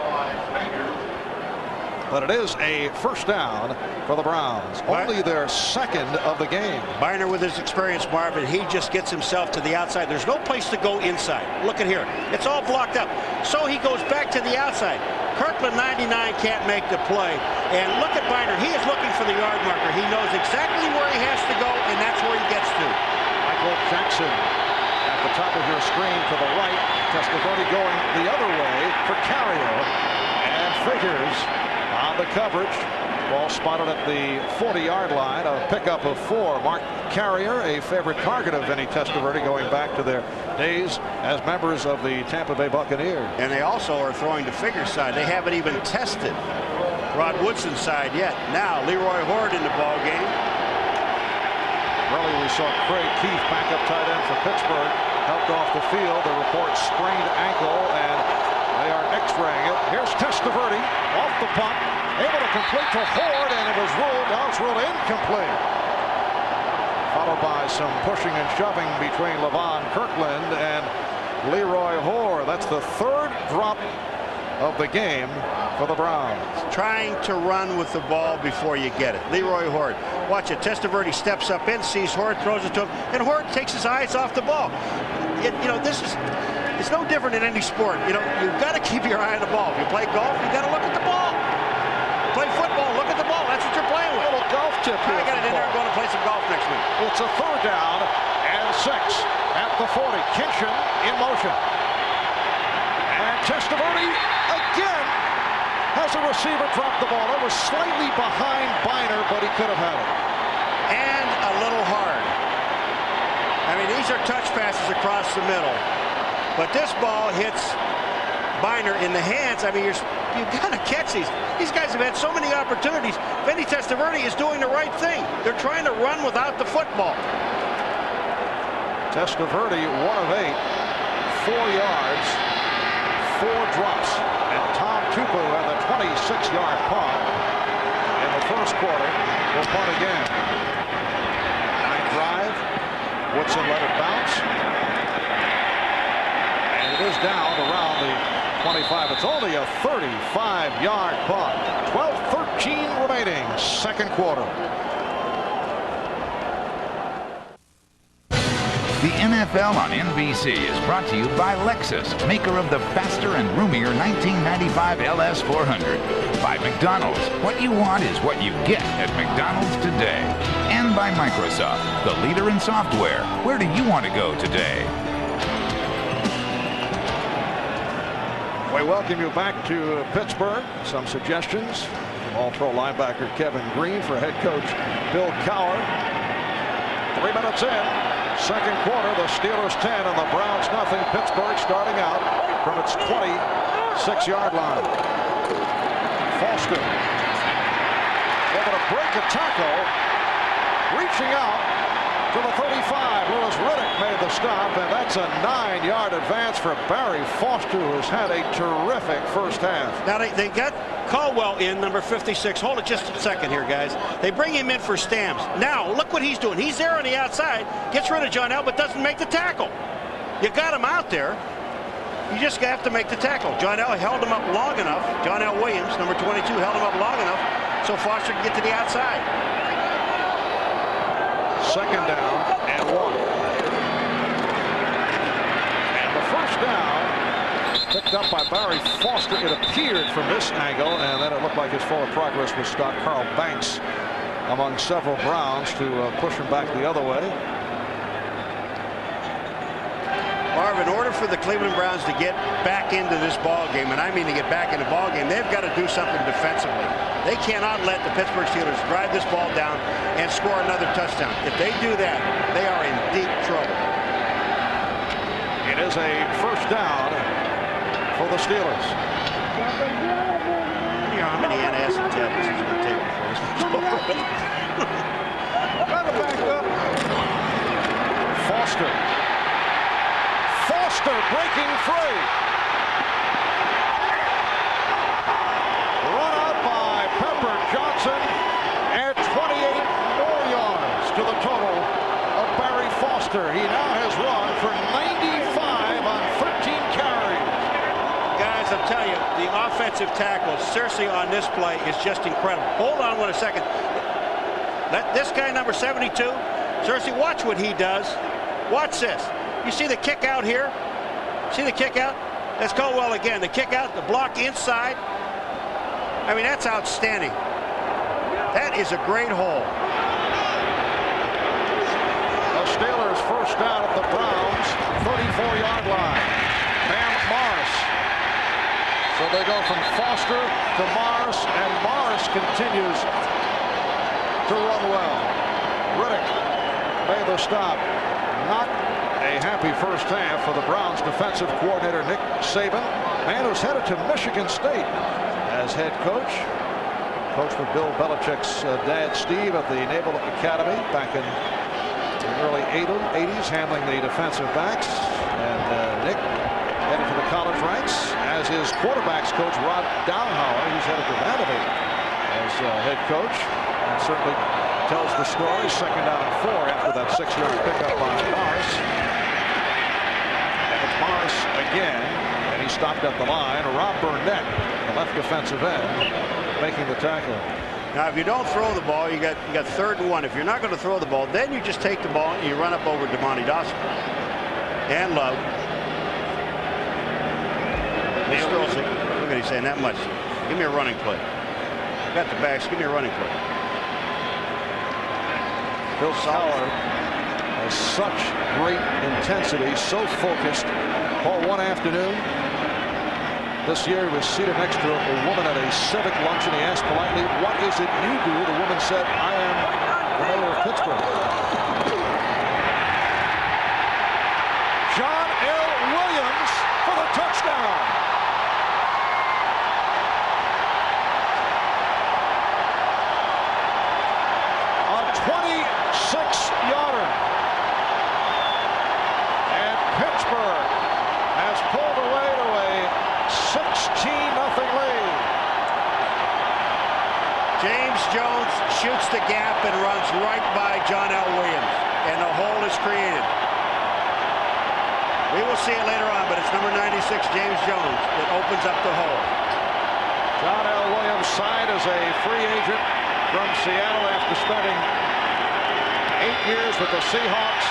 But it is a first down for the Browns. Only their 2nd of the game.
Biner, with his experience, Marvin, he just gets himself to the outside. There's no place to go inside. Look at here. It's all blocked up. So he goes back to the outside. Kirkland 99 can't make the play. And look at Biner. He is looking for the yard marker. He knows exactly where he has to go, and that's where he gets to.
Michael Jackson at the top of your screen to the right. Testaverde going the other way for Carrier. And Figures on the coverage. Ball spotted at the 40-yard line. A pickup of 4. Mark Carrier, a favorite target of Vinny Testaverde, going back to their days as members of the Tampa Bay Buccaneers.
And they also are throwing to Figures' side. They haven't even tested Rod Woodson's side yet. Now Leroy Horde in the ball game.
Earlier we saw Craig Keith, backup tight end for Pittsburgh, helped off the field. The report sprained ankle, and they are x-raying it. Here's Testaverde off the punt, able to complete to Horde, and it was ruled incomplete. Followed by some pushing and shoving between Levon Kirkland and Leroy Horde. That's the 3rd drop of the game for the Browns.
Trying to run with the ball before you get it. Leroy Horde. Watch it. Testaverde steps up in, sees Horde, throws it to him, and Horde takes his eyes off the ball. It's no different in any sport. You've got to keep your eye on the ball. If you play golf, you've got to look at the ball. Play football, look at the ball. That's what you're playing with.
A little golf tip here.
I got it in there. Going to play some golf next week.
It's a 3rd down and 6 at the 40. Kinchin in motion. And Testaverde again has a receiver drop the ball. It was slightly behind Biner, but he could have had it.
And a little hard. I mean, these are touch passes across the middle. But this ball hits Biner in the hands. I mean, you've got to catch these. These guys have had so many opportunities. Vinny Testaverde is doing the right thing. They're trying to run without the football.
Testaverde, 1 of 8, 4 yards, 4 drops. And Tom Tupu had a 26-yard punt in the first quarter. Will punt again. 9th drive. Woodson let it bounce. And it is down around the 25. It's only a 35-yard punt. 12-13 remaining, second quarter.
The NFL on NBC is brought to you by Lexus, maker of the faster and roomier 1995 LS 400. By McDonald's, what you want is what you get at McDonald's today. And by Microsoft, the leader in software. Where do you want to go today?
We welcome you back to Pittsburgh. Some suggestions. All-Pro linebacker Kevin Green for head coach Bill Cowher. 3 minutes in, second quarter, the Steelers 10 and the Browns nothing. Pittsburgh starting out from its 26-yard line. Foster able to break a tackle, reaching out to the 35. Louis Riddick made the stop, and that's a 9-yard advance for Barry Foster, who has had a terrific first half.
Now they got Caldwell in, number 56. Hold it just a second here, guys. They bring him in for Stamps. Now look what he's doing. He's there on the outside, gets rid of John L, but doesn't make the tackle. You got him out there. You just have to make the tackle. John L held him up long enough. John L. Williams, number 22, held him up long enough so Foster can get to the outside.
Second down and 1. And the first down picked up by Barry Foster. It appeared from this angle, and then it looked like his forward progress would stop Carl Banks among several Browns to push him back the other way.
Marv, in order for the Cleveland Browns to get back into this ball game, and I mean to get back in the ball game, they've got to do something defensively. They cannot let the Pittsburgh Steelers drive this ball down and score another touchdown. If they do that, they are in deep trouble.
It is a first down for the Steelers.
You know how many antacid tablets he's going to take before this one's over.
Got it back up. Foster breaking free. Run out by Pepper Johnson, and 28 more yards to the total of Barry Foster. He now has run for 95 on 13 carries.
Guys, I'm telling you, the offensive tackle, seriously, on this play is just incredible. Hold on one second. This guy, number 72, seriously, watch what he does. Watch this. You see the kick out here? See the kick out? That's Caldwell again. The kick out, the block inside. I mean, that's outstanding. That is a great hole.
The Steelers first down at the Browns 34-yard line. Bam Morris. So they go from Foster to Morris, and Morris continues to run well. Riddick made the stop. Not a happy first half for the Browns defensive coordinator Nick Saban, man who's headed to Michigan State as head coach. Coach with Bill Belichick's dad Steve at the Naval Academy back in the early 80s, handling the defensive backs. And Nick headed to the college ranks as his quarterbacks coach Rod Downhauer. He's headed to Vanderbilt as head coach, and certainly tells the story. Second down and 4 after that 6-yard pickup by Morris. And it's Morris again, and he stopped at the line. Rob Burnett, the left defensive end, making the tackle.
Now, if you don't throw the ball, you got 3rd and 1. If you're not going to throw the ball, then you just take the ball and you run up over Demonte Dawson and Love. He throws it. Look at he's saying that much. Give me a running play. Got the backs. Give me a running play.
Bill Cowher has such great intensity, so focused. Paul, one afternoon this year, he was seated next to a woman at a civic luncheon. He asked politely, "What is it you do?" The woman said, "I am the mayor of Pittsburgh." John L. Williams for the touchdown. A 26-yarder. And Pittsburgh has pulled away to a 16-0 lead.
James Jones shoots the gap and runs right by John L. Williams, and the hole is created. We will see it later on, but it's number 96, James Jones, that opens up the hole.
John L. Williams signed as a free agent from Seattle after spending 8 years with the Seahawks.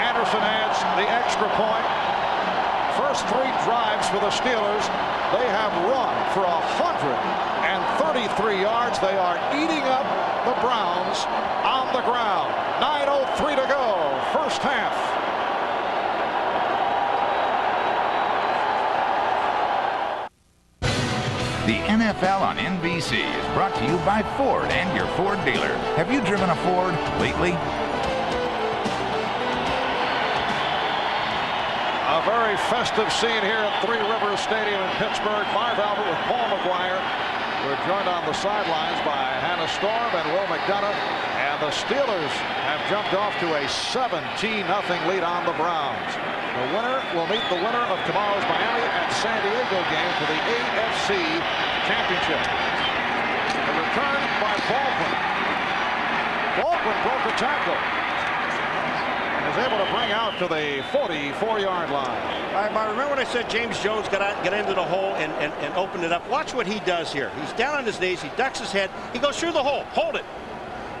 Anderson adds the extra point. First 3 drives for the Steelers, they have run for 133 yards. They are eating up the Browns on the ground. 9:03 to go, first half.
The NFL on NBC is brought to you by Ford and your Ford dealer. Have you driven a Ford lately?
A very festive scene here at Three Rivers Stadium in Pittsburgh. Marv Albert with Paul McGuire. We're joined on the sidelines by Hannah Storm and Will McDonough. And the Steelers have jumped off to a 17-0 lead on the Browns. The winner will meet the winner of tomorrow's Miami and San Diego game for the AFC Championship. The return by Baldwin. Baldwin broke the tackle. Is able to bring out to the 44-yard line.
All right, remember when I said James Jones got into the hole and opened it up? Watch what he does here. He's down on his knees. He ducks his head. He goes through the hole. Hold it.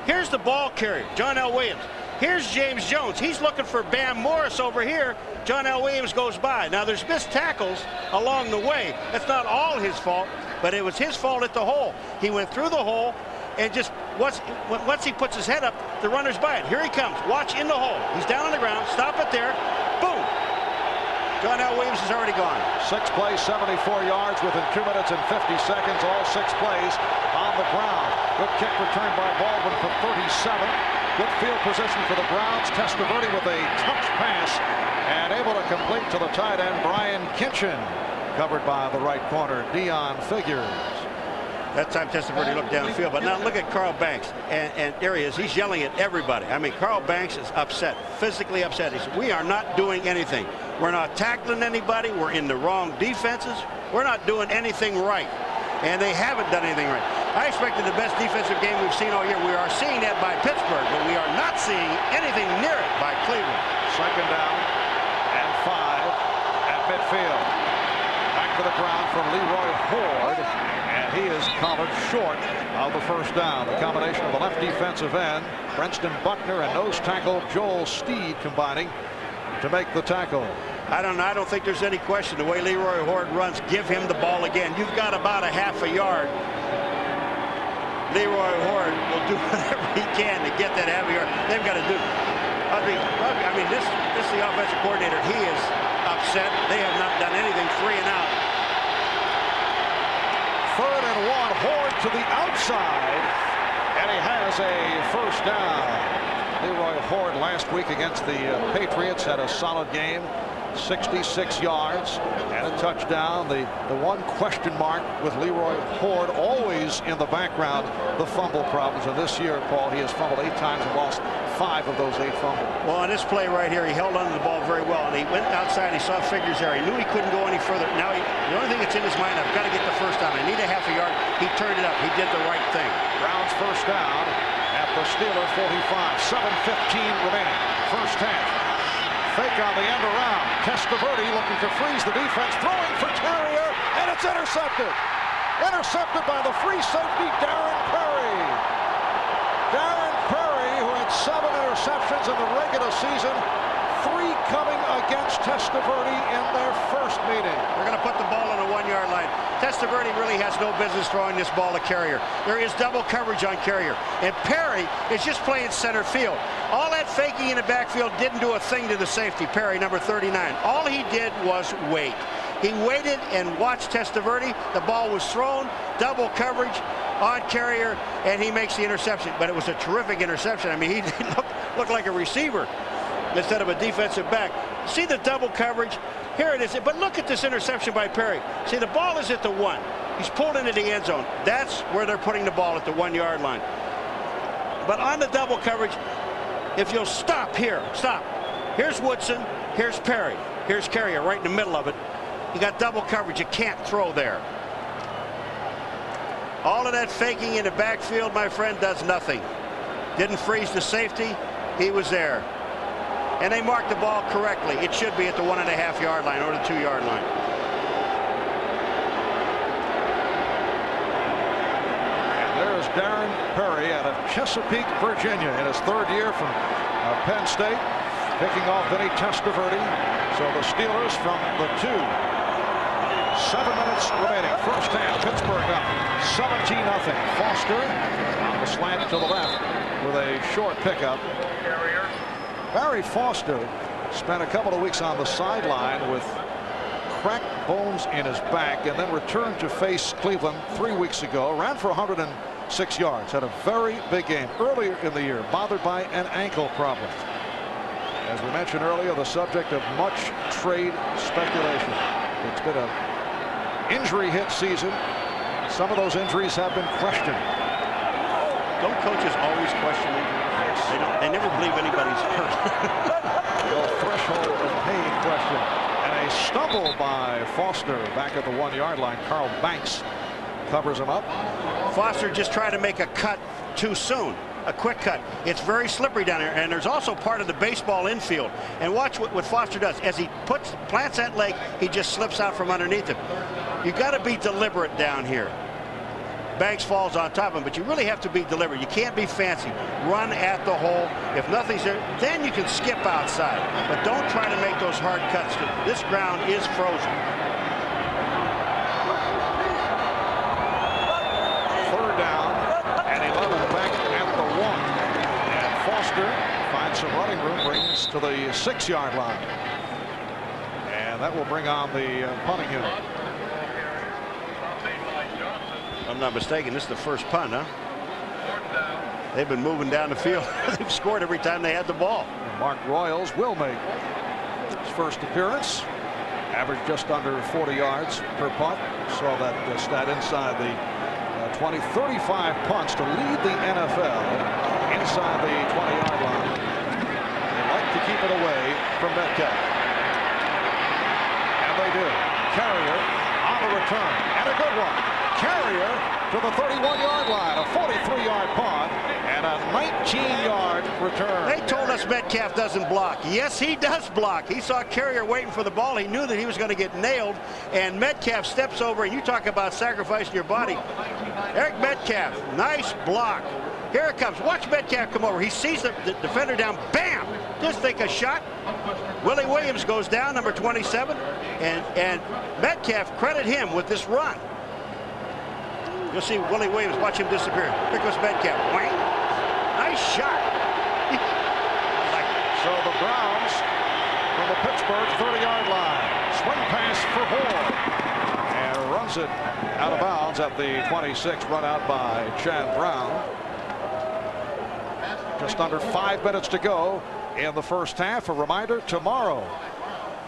Here's the ball carrier, John L. Williams. Here's James Jones. He's looking for Bam Morris over here. John L. Williams goes by. Now, there's missed tackles along the way. That's not all his fault, but it was his fault at the hole. He went through the hole. And just once he puts his head up, the runner's by it. Here he comes. Watch in the hole. He's down on the ground. Stop it there. Boom. John L. Williams is already gone.
6 plays, 74 yards within 2 minutes and 50 seconds. All 6 plays on the ground. Good kick returned by Baldwin for 37. Good field position for the Browns. Testaverde with a touch pass and able to complete to the tight end, Brian Kinchin. Covered by the right corner, Dion Figures.
That time Testaverde looked downfield, but now look at Carl Banks, and there he is. He's yelling at everybody. I mean, Carl Banks is upset, physically upset. He said, we are not doing anything. We're not tackling anybody. We're in the wrong defenses. We're not doing anything right, and they haven't done anything right. I expected the best defensive game we've seen all year. We are seeing that by Pittsburgh, but we are not seeing anything near it by Cleveland.
Second down and 5 at midfield. Back to the ground from Leroy Ford. And he is collared short of the first down. The combination of the left defensive end, Brenston Buckner, and nose tackle Joel Steed combining to make the tackle.
I don't think there's any question. The way Leroy Ford runs, give him the ball again. You've got about a half a yard. Leroy Ford will do whatever he can to get that half a yard. They've got to do. I mean, this is the offensive coordinator. He is upset. They have not done anything. 3 and out.
3rd and 1, Ford to the outside, and he has a first down. Leroy Ford last week against the Patriots had a solid game, 66 yards and a touchdown. The one question mark with Leroy Ford always in the background, the fumble problems. And this year, Paul, he has fumbled 8 times and lost 5 of those 8 fumbles.
Well, on this play right here, he held onto the ball very well, and he went outside. He saw Figures there. He knew he couldn't go any further. Now, the only thing that's in his mind, I've got to get the first down. I need a half a yard. He turned it up. He did the right thing.
Browns first down at the Steeler 45. 7:15 remaining. First half. Fake on the end around. Testaverde looking to freeze the defense. Throwing for Terrier, and it's intercepted. Intercepted by the free safety, Darren Perry. Darren Perry, who had 7 interceptions in the regular season, 3 coming against Testaverde in their first meeting.
They're going to put the ball on the 1-yard line. Testaverde really has no business throwing this ball to Carrier. There is double coverage on Carrier, and Perry is just playing center field. All that faking in the backfield didn't do a thing to the safety, Perry, number 39. All he did was wait. He waited and watched Testaverde. The ball was thrown, double coverage on Carrier, and he makes the interception. But it was a terrific interception. I mean, he looked like a receiver instead of a defensive back. See the double coverage? Here it is. But look at this interception by Perry. See, the ball is at the 1. He's pulled into the end zone. That's where they're putting the ball, at the 1-yard line. But on the double coverage, if you'll stop here, stop. Here's Woodson. Here's Perry. Here's Carrier right in the middle of it. You got double coverage. You can't throw there. All of that faking in the backfield, my friend, does nothing. Didn't freeze the safety. He was there. And they marked the ball correctly. It should be at the 1.5-yard line or the 2-yard line.
And there's Darren Perry out of Chesapeake, Virginia, in his 3rd year from Penn State, picking off Vinny Testaverde. So the Steelers from the 2. 7 minutes remaining. First half. Pittsburgh up 17-0. Foster on the slant to the left with a short pickup. Barry Foster spent a couple of weeks on the sideline with cracked bones in his back and then returned to face Cleveland 3 weeks ago. Ran for 106 yards. Had a very big game earlier in the year, bothered by an ankle problem. As we mentioned earlier, the subject of much trade speculation. It's been an injury-hit season. Some of those injuries have been questioned.
Don't coaches always question injuries? They never believe anybody's hurt.
The old threshold of pain question. And a stumble by Foster back at the 1-yard line. Carl Banks covers him up.
Foster just tried to make a cut too soon. A quick cut. It's very slippery down here, and there's also part of the baseball infield. And watch what Foster does. As he plants that leg, he just slips out from underneath him. You got to be deliberate down here. Banks falls on top of him, but you really have to be deliberate. You can't be fancy. Run at the hole. If nothing's there, then you can skip outside. But don't try to make those hard cuts. This ground is frozen.
Third down and 11 back at the 1. And Foster finds some running room, brings to the 6-yard line. And that will bring on the punting unit.
If I'm not mistaken, this is the first punt, huh? They've been moving down the field. They've scored every time they had the ball.
And Mark Royals will make his first appearance. Averaged just under 40 yards per punt. Saw that stat inside the 20, 35 punts to lead the NFL inside the 20-yard line. They like to keep it away from Metcalf. And they do. Carrier on the return. And a good one. Carrier to the 31-yard line, a 43-yard punt, and a 19-yard return.
They told us Metcalf doesn't block. Yes, he does block. He saw Carrier waiting for the ball. He knew that he was going to get nailed, and Metcalf steps over, and you talk about sacrificing your body. Eric Metcalf, nice block. Here it comes. Watch Metcalf come over. He sees the defender down. Bam! Just think a shot. Willie Williams goes down, number 27, and Metcalf, credit him with this run. You'll see Willie Williams, watch him disappear. Here goes Metcalf. Whang. Nice shot.
So the Browns from the Pittsburgh 30-yard line. Swing pass for Hoare. And runs it out of bounds at the 26, run out by Chad Brown. Just under 5 minutes to go in the first half. A reminder, tomorrow,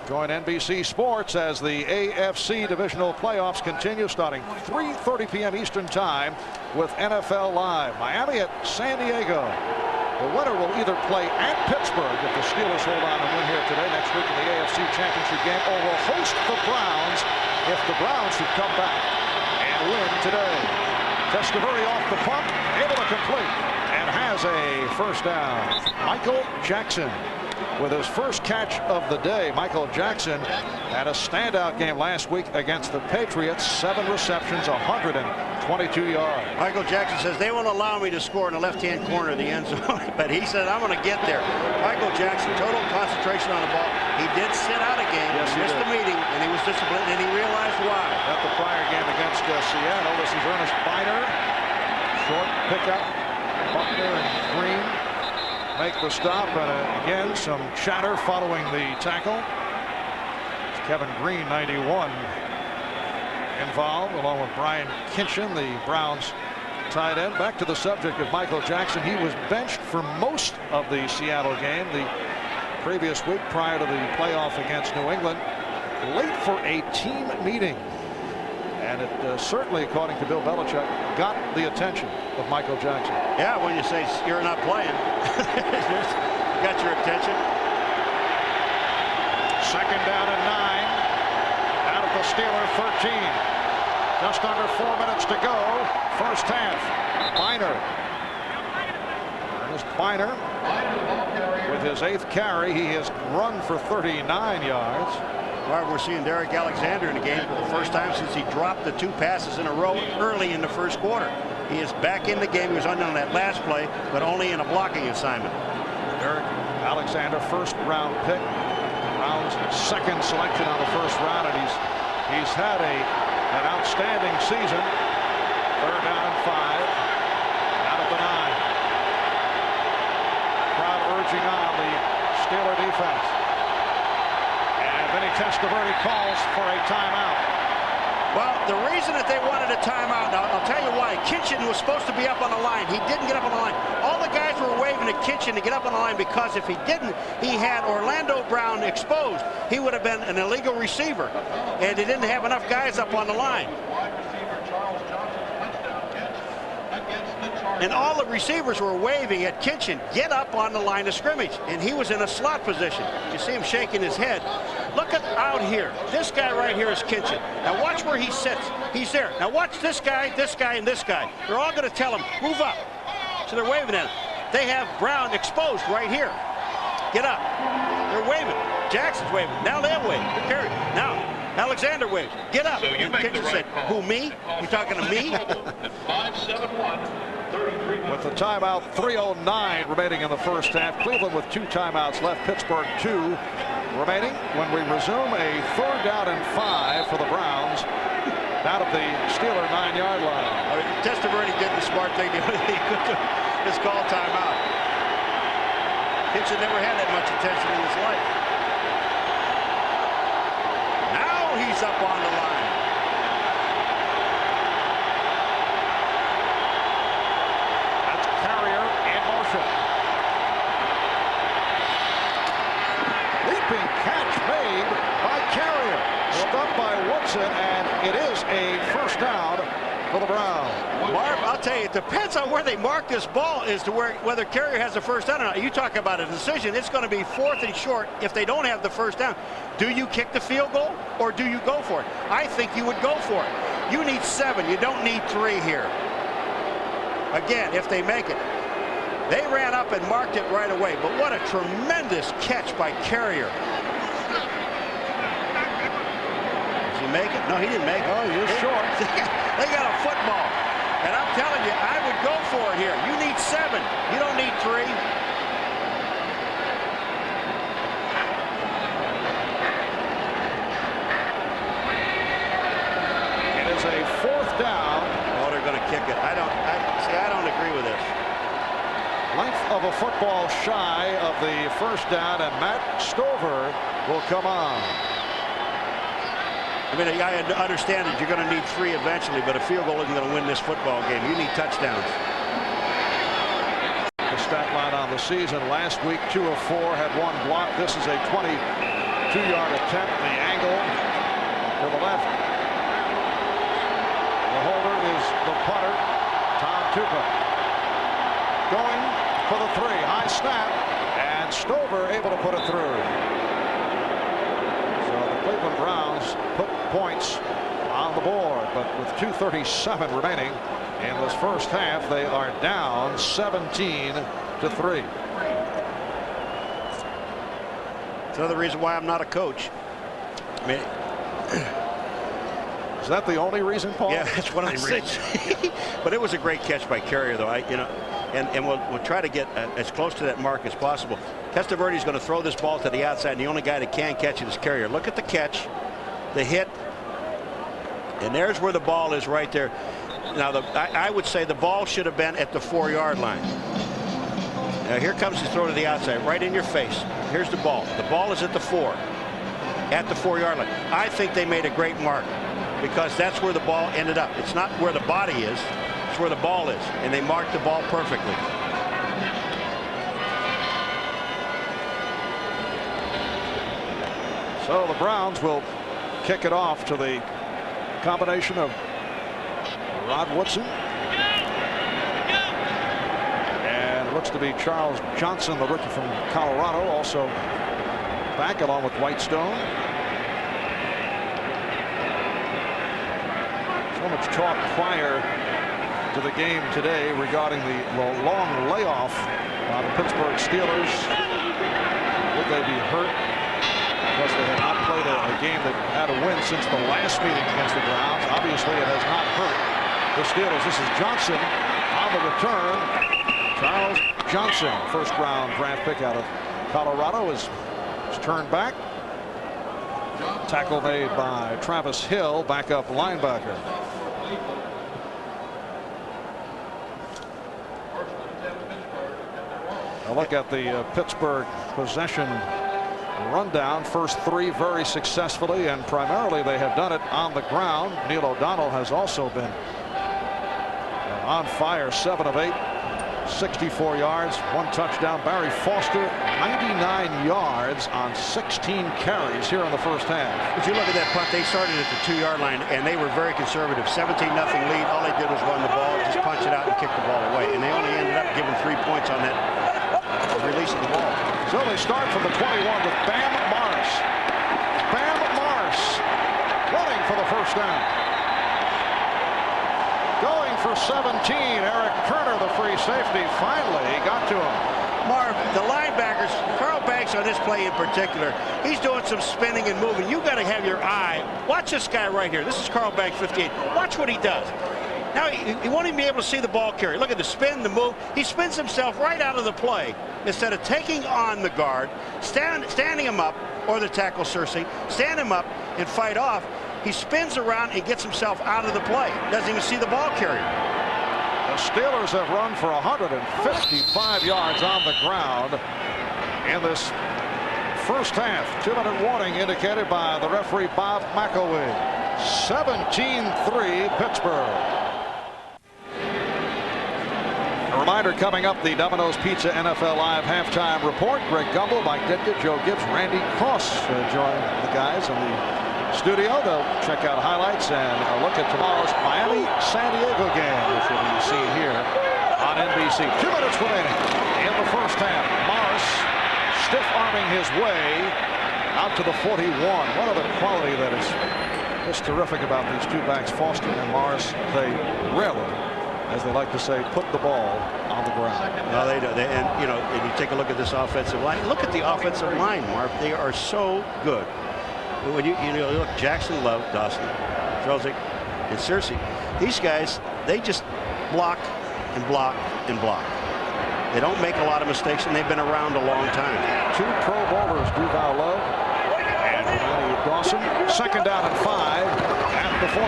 join NBC Sports as the AFC Divisional Playoffs continue starting 3:30 p.m. Eastern Time with NFL Live. Miami at San Diego. The winner will either play at Pittsburgh if the Steelers hold on and win here today next week in the AFC Championship game, or will host the Browns if the Browns should come back and win today. Testaverde off the punt, able to complete, and has a first down. Michael Jackson with his first catch of the day. Michael Jackson had a standout game last week against the Patriots. 7 receptions, 122 yards.
Michael Jackson says they won't allow me to score in the left-hand corner of the end zone, but he said I'm going to get there. Michael Jackson, total concentration on the ball. He did sit out a game,
yes,
he missed the meeting, and he was disciplined, and he realized why.
At the prior game against Seattle, this is Ernest Biner. Short pickup. Buckner and Green make the stop, and again some chatter following the tackle. It's Kevin Green, 91, involved, along with Brian Kinchin, the Browns tight end. Back to the subject of Michael Jackson. He was benched for most of the Seattle game the previous week prior to the playoff against New England, late for a team meeting. And it certainly, according to Bill Belichick, got the attention of Michael Jackson.
Yeah, when you say you're not playing, got your attention.
Second down and 9 out of the Steeler 13. Just under 4 minutes to go. First half. Biner. Ernest Biner with his 8th carry. He has run for 39 yards.
Well, we're seeing Derrick Alexander in the game for the first time since he dropped the 2 passes in a row early in the first quarter. He is back in the game. He was on that last play, but only in a blocking assignment.
Derrick Alexander, first-round pick. Browns' second selection on the first round, and he's had an outstanding season. Third down and 5 out of the 9. Crowd urging on the Steeler defense. And Vinny Testaverde calls for a timeout.
Well, the reason that they wanted a timeout, now I'll tell you why. Kitchen was supposed to be up on the line. He didn't get up on the line. All the guys were waving at Kitchen to get up on the line because if he didn't, he had Orlando Brown exposed. He would have been an illegal receiver, and they didn't have enough guys up on the line. And all the receivers were waving at Kitchen, get up on the line of scrimmage. And he was in a slot position. You see him shaking his head. Look at out here. This guy right here is Kitchen. Now watch where he sits. He's there. Now watch this guy, and this guy. They're all going to tell him, move up. So they're waving at him. They have Brown exposed right here. Get up. They're waving. Jackson's waving. Now they'll wave. Perry. Now Alexander waves. Get up. So and Kitchen said, who, me? You talking to me?
5-7-1. With the timeout, 3:09 remaining in the first half. Cleveland with 2 timeouts left. Pittsburgh 2 remaining. When we resume, a 3rd down and 5 for the Browns out of the Steeler 9-yard line.
Testaverde did the smart thing. He could just call timeout. Kitchen never had that much attention in his life. Now he's up on the line.
Leaping catch made by Carrier. Stumped by Woodson, and it is a first down for the Browns.
Marv, I'll tell you, it depends on where they mark this ball as to whether Carrier has the first down or not. You talk about a decision. It's going to be 4th and short if they don't have the first down. Do you kick the field goal or do you go for it? I think you would go for it. You need 7. You don't need 3 here. Again, if they make it. They ran up and marked it right away, but what a tremendous catch by Carrier. Does he make it? No, he didn't make it.
Oh, you're short.
They got a football, and I'm telling you, I would go for it here. You need 7. You don't need 3.
It is a 4th down.
Oh, they're going to kick it. I don't agree with this.
Length of a football shy of the first down, and Matt Stover will come on.
I mean, I understand that you're going to need 3 eventually, but a field goal isn't going to win this football game. You need touchdowns.
The stat line on the season last week, 2 of 4, had 1 block. This is a 22-yard attempt. The angle to the left. The holder is the punter, Tom Tupa. Going for the 3, high snap, and Stover able to put it through. So the Cleveland Browns put points on the board, but with 2:37 remaining in this first half, they are down 17-3.
It's another reason why I'm not a coach. I mean,
is that the only reason, Paul?
Yeah, that's one of the reasons. But it was a great catch by Carrier, though. And we'll try to get as close to that mark as possible. Testaverde is going to throw this ball to the outside, and the only guy that can catch it is Carrier. Look at the catch, the hit, and there's where the ball is right there. Now, I would say the ball should have been at the 4-yard line. Now, here comes the throw to the outside, right in your face. Here's the ball. The ball is at the 4, at the 4-yard line. I think they made a great mark because that's where the ball ended up. It's not where the body is. Where the ball is, and they marked the ball perfectly.
So the Browns will kick it off to the combination of Rod Woodson and it looks to be Charles Johnson, the rookie from Colorado, also back along with Whitestone. So much talk prior to the game today regarding the long layoff by the Pittsburgh Steelers. Would they be hurt because they had not played a game that had a win since the last meeting against the Browns? Obviously, it has not hurt the Steelers. This is Johnson on the return. Charles Johnson, first-round draft pick out of Colorado, is turned back. Tackle made by Travis Hill, backup linebacker. A look at the Pittsburgh possession rundown. First 3 very successfully, and primarily they have done it on the ground. Neil O'Donnell has also been on fire. 7 of 8, 64 yards, 1 touchdown. Barry Foster, 99 yards on 16 carries here in the first half.
If you look at that punt, they started at the 2-yard line, and they were very conservative. 17-0 lead. All they did was run the ball, just punch it out and kick the ball away. And they only ended up giving 3 points on that release of the ball.
So they start from the 21 with Bam Morris. Bam Morris running for the first down. Going for 17, Eric Kerner, the free safety, finally got to him.
Marv, the linebackers, Carl Banks on this play in particular, he's doing some spinning and moving. You got to have your eye. Watch this guy right here. This is Carl Banks, 58. Watch what he does. Now, he won't even be able to see the ball carry. Look at the spin, the move. He spins himself right out of the play. Instead of taking on the guard, standing him up, or the tackle, Cersei, stand him up and fight off, he spins around and gets himself out of the play. Doesn't even see the ball carrier.
The Steelers have run for 155 yards on the ground in this first half. 2-minute warning indicated by the referee Bob McElwee. 17-3 Pittsburgh. A reminder coming up, the Domino's Pizza NFL Live halftime report. Greg Gumbel, Mike Ditka, Joe Gibbs, Randy Cross join the guys in the studio. They'll check out highlights and a look at tomorrow's Miami-San Diego game, which will be seen here on NBC. 2 minutes remaining in the first half. Morris stiff-arming his way out to the 41. One other quality that is just terrific about these two backs, Foster and Morris, they rarely, as they like to say, put the ball on the ground.
No, they don't. And you know, if you take a look at this offensive line, look at the offensive line, Marv. They are so good. When you look, Jackson, Love, Dawson, Trelzick, and Cersei, these guys, they just block and block and block. They don't make a lot of mistakes, and they've been around a long time.
2 Pro Bowlers, Duval Lowe and Dawson. Second down and 5 at the 43.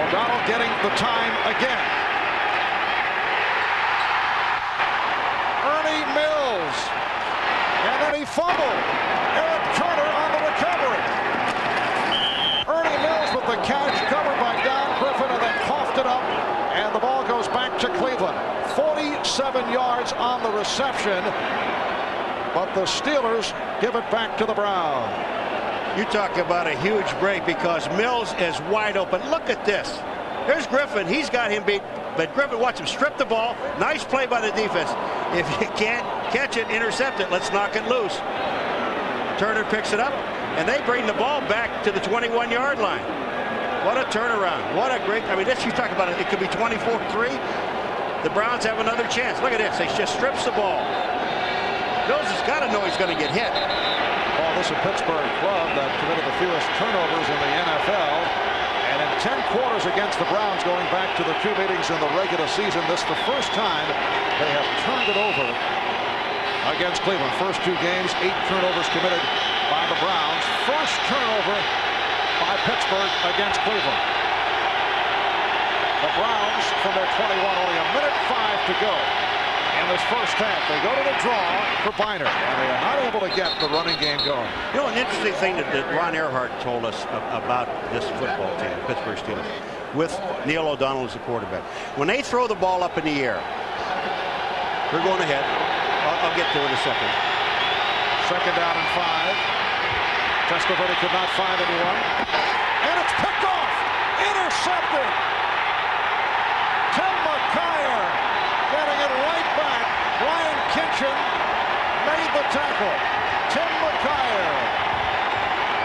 O'Donnell getting the time again. Ernie Mills. And then he fumbled. Eric Turner on the recovery. Ernie Mills with the catch, covered by Don Griffin, and then coughed it up. And the ball goes back to Cleveland. 47 yards on the reception. But the Steelers give it back to the Browns.
You talk about a huge break because Mills is wide open. Look at this. There's Griffin. He's got him beat. But Griffin, watch him strip the ball. Nice play by the defense. If you can't catch it, intercept it. Let's knock it loose. Turner picks it up, and they bring the ball back to the 21-yard line. What a turnaround. What a great. I mean, this, you talk about it. It could be 24-3. The Browns have another chance. Look at this. He just strips the ball. Mills has got to know he's going to get hit.
Well, this is a Pittsburgh club that committed the fewest turnovers in the NFL. And in 10 quarters against the Browns going back to the 2 meetings in the regular season, this is the first time they have turned it over against Cleveland. First 2 games, 8 turnovers committed by the Browns. First turnover by Pittsburgh against Cleveland. The Browns from their 21, only a minute 5 to go. In this first half, they go to the draw for Biner, and they are not able to get the running game going.
You know, an interesting thing that Ron Earhart told us about this football team, Pittsburgh Steelers, with Neil O'Donnell as the quarterback. When they throw the ball up in the air, they're going ahead. I'll get to it in a second.
Second down and 5. Testaverde could not find anyone. And it's picked off. Intercepted. Tim McKyer getting it right back. Ryan Kitchen made the tackle. Tim McKyer.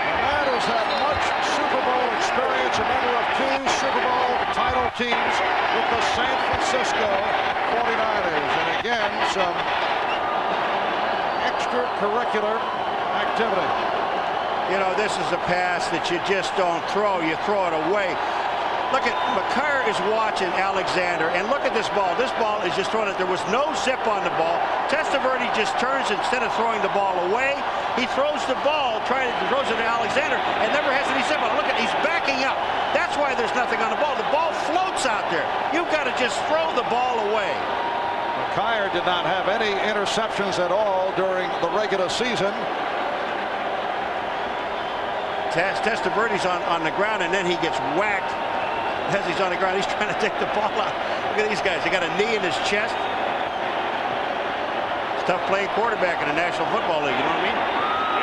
The man has had much Super Bowl experience, a member of 2 Super Bowl title teams with the San Francisco 49ers. And again, some extracurricular activity.
You know, this is a pass that you just don't throw. You throw it away. Look at McKyer is watching Alexander, and look at this ball. This ball is just thrown. There was no zip on the ball. Testaverde just turns instead of throwing the ball away. He throws the ball, throws it to Alexander, and never has any zip on it. Look at, he's backing up. That's why there's nothing on the ball. The ball floats out there. You've got to just throw the ball away.
McKyer did not have any interceptions at all during the regular season.
Testaverde's on the ground, and then he gets whacked as he's on the ground. He's trying to take the ball out. Look at these guys. They got a knee in his chest. It's tough playing quarterback in the National Football League. You know what I mean?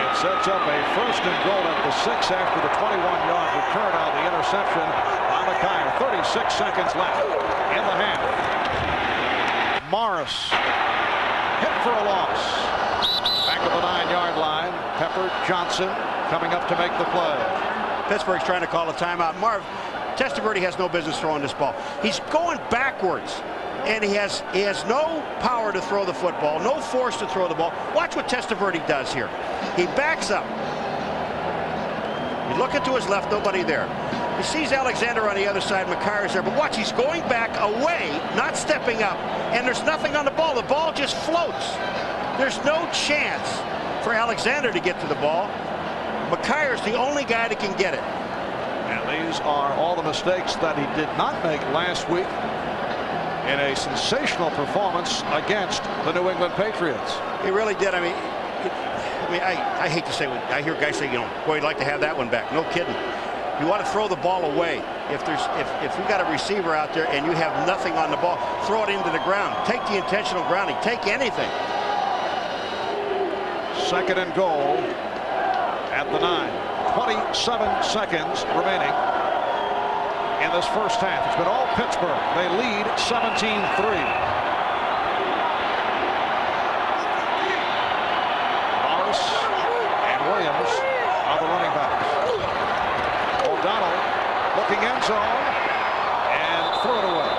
It sets up a 1st and goal at the 6 after the 21-yard return on the interception by McKyer. 36 seconds left in the half. Morris hit for a loss. Back to the 9-yard line. Pepper, Johnson coming up to make the play.
Pittsburgh's trying to call a timeout. Testaverde has no business throwing this ball. He's going backwards, and he has no power to throw the football, no force to throw the ball. Watch what Testaverde does here. He backs up. He's looking to his left, nobody there. He sees Alexander on the other side, McKyer's there, but watch, he's going back away, not stepping up, and there's nothing on the ball. The ball just floats. There's no chance for Alexander to get to the ball. McKyer's the only guy that can get it.
And these are all the mistakes that he did not make last week in a sensational performance against the New England Patriots.
He really did. I hate to say what I hear guys say, you know, boy, you'd like to have that one back. No kidding. You want to throw the ball away. If you got a receiver out there and you have nothing on the ball, throw it into the ground. Take the intentional grounding. Take anything.
2nd and goal at the 9. 27 seconds remaining in this first half. It's been all Pittsburgh. They lead 17-3. Morris and Williams are the running backs. O'Donnell looking end zone and threw it away.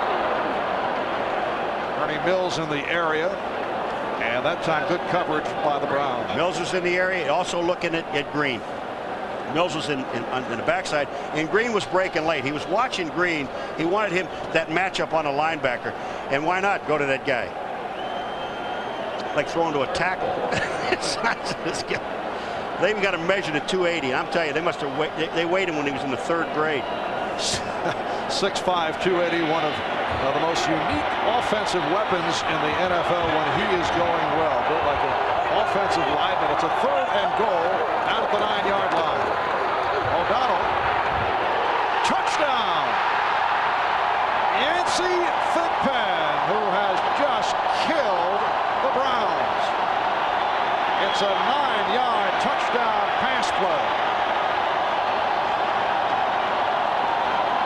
Ernie Mills in the area. And that time good coverage by the Browns.
Mills was in the area, also looking at Green. Mills was on the backside, and Green was breaking late. He was watching Green. He wanted him that matchup on a linebacker. And why not go to that guy? Like throwing to a tackle. It's not this guy. They even got him measured at 280. And I'm telling you, they must have they weighed him when he was in the 3rd grade.
6'5", 280, one of the most unique offensive weapons in the NFL when he is going well. Built like an offensive lineman. It's a 3rd and goal out at the 9-yard line. O'Donnell, touchdown. Yancey Thigpen, who has just killed the Browns. It's a 9-yard touchdown pass play.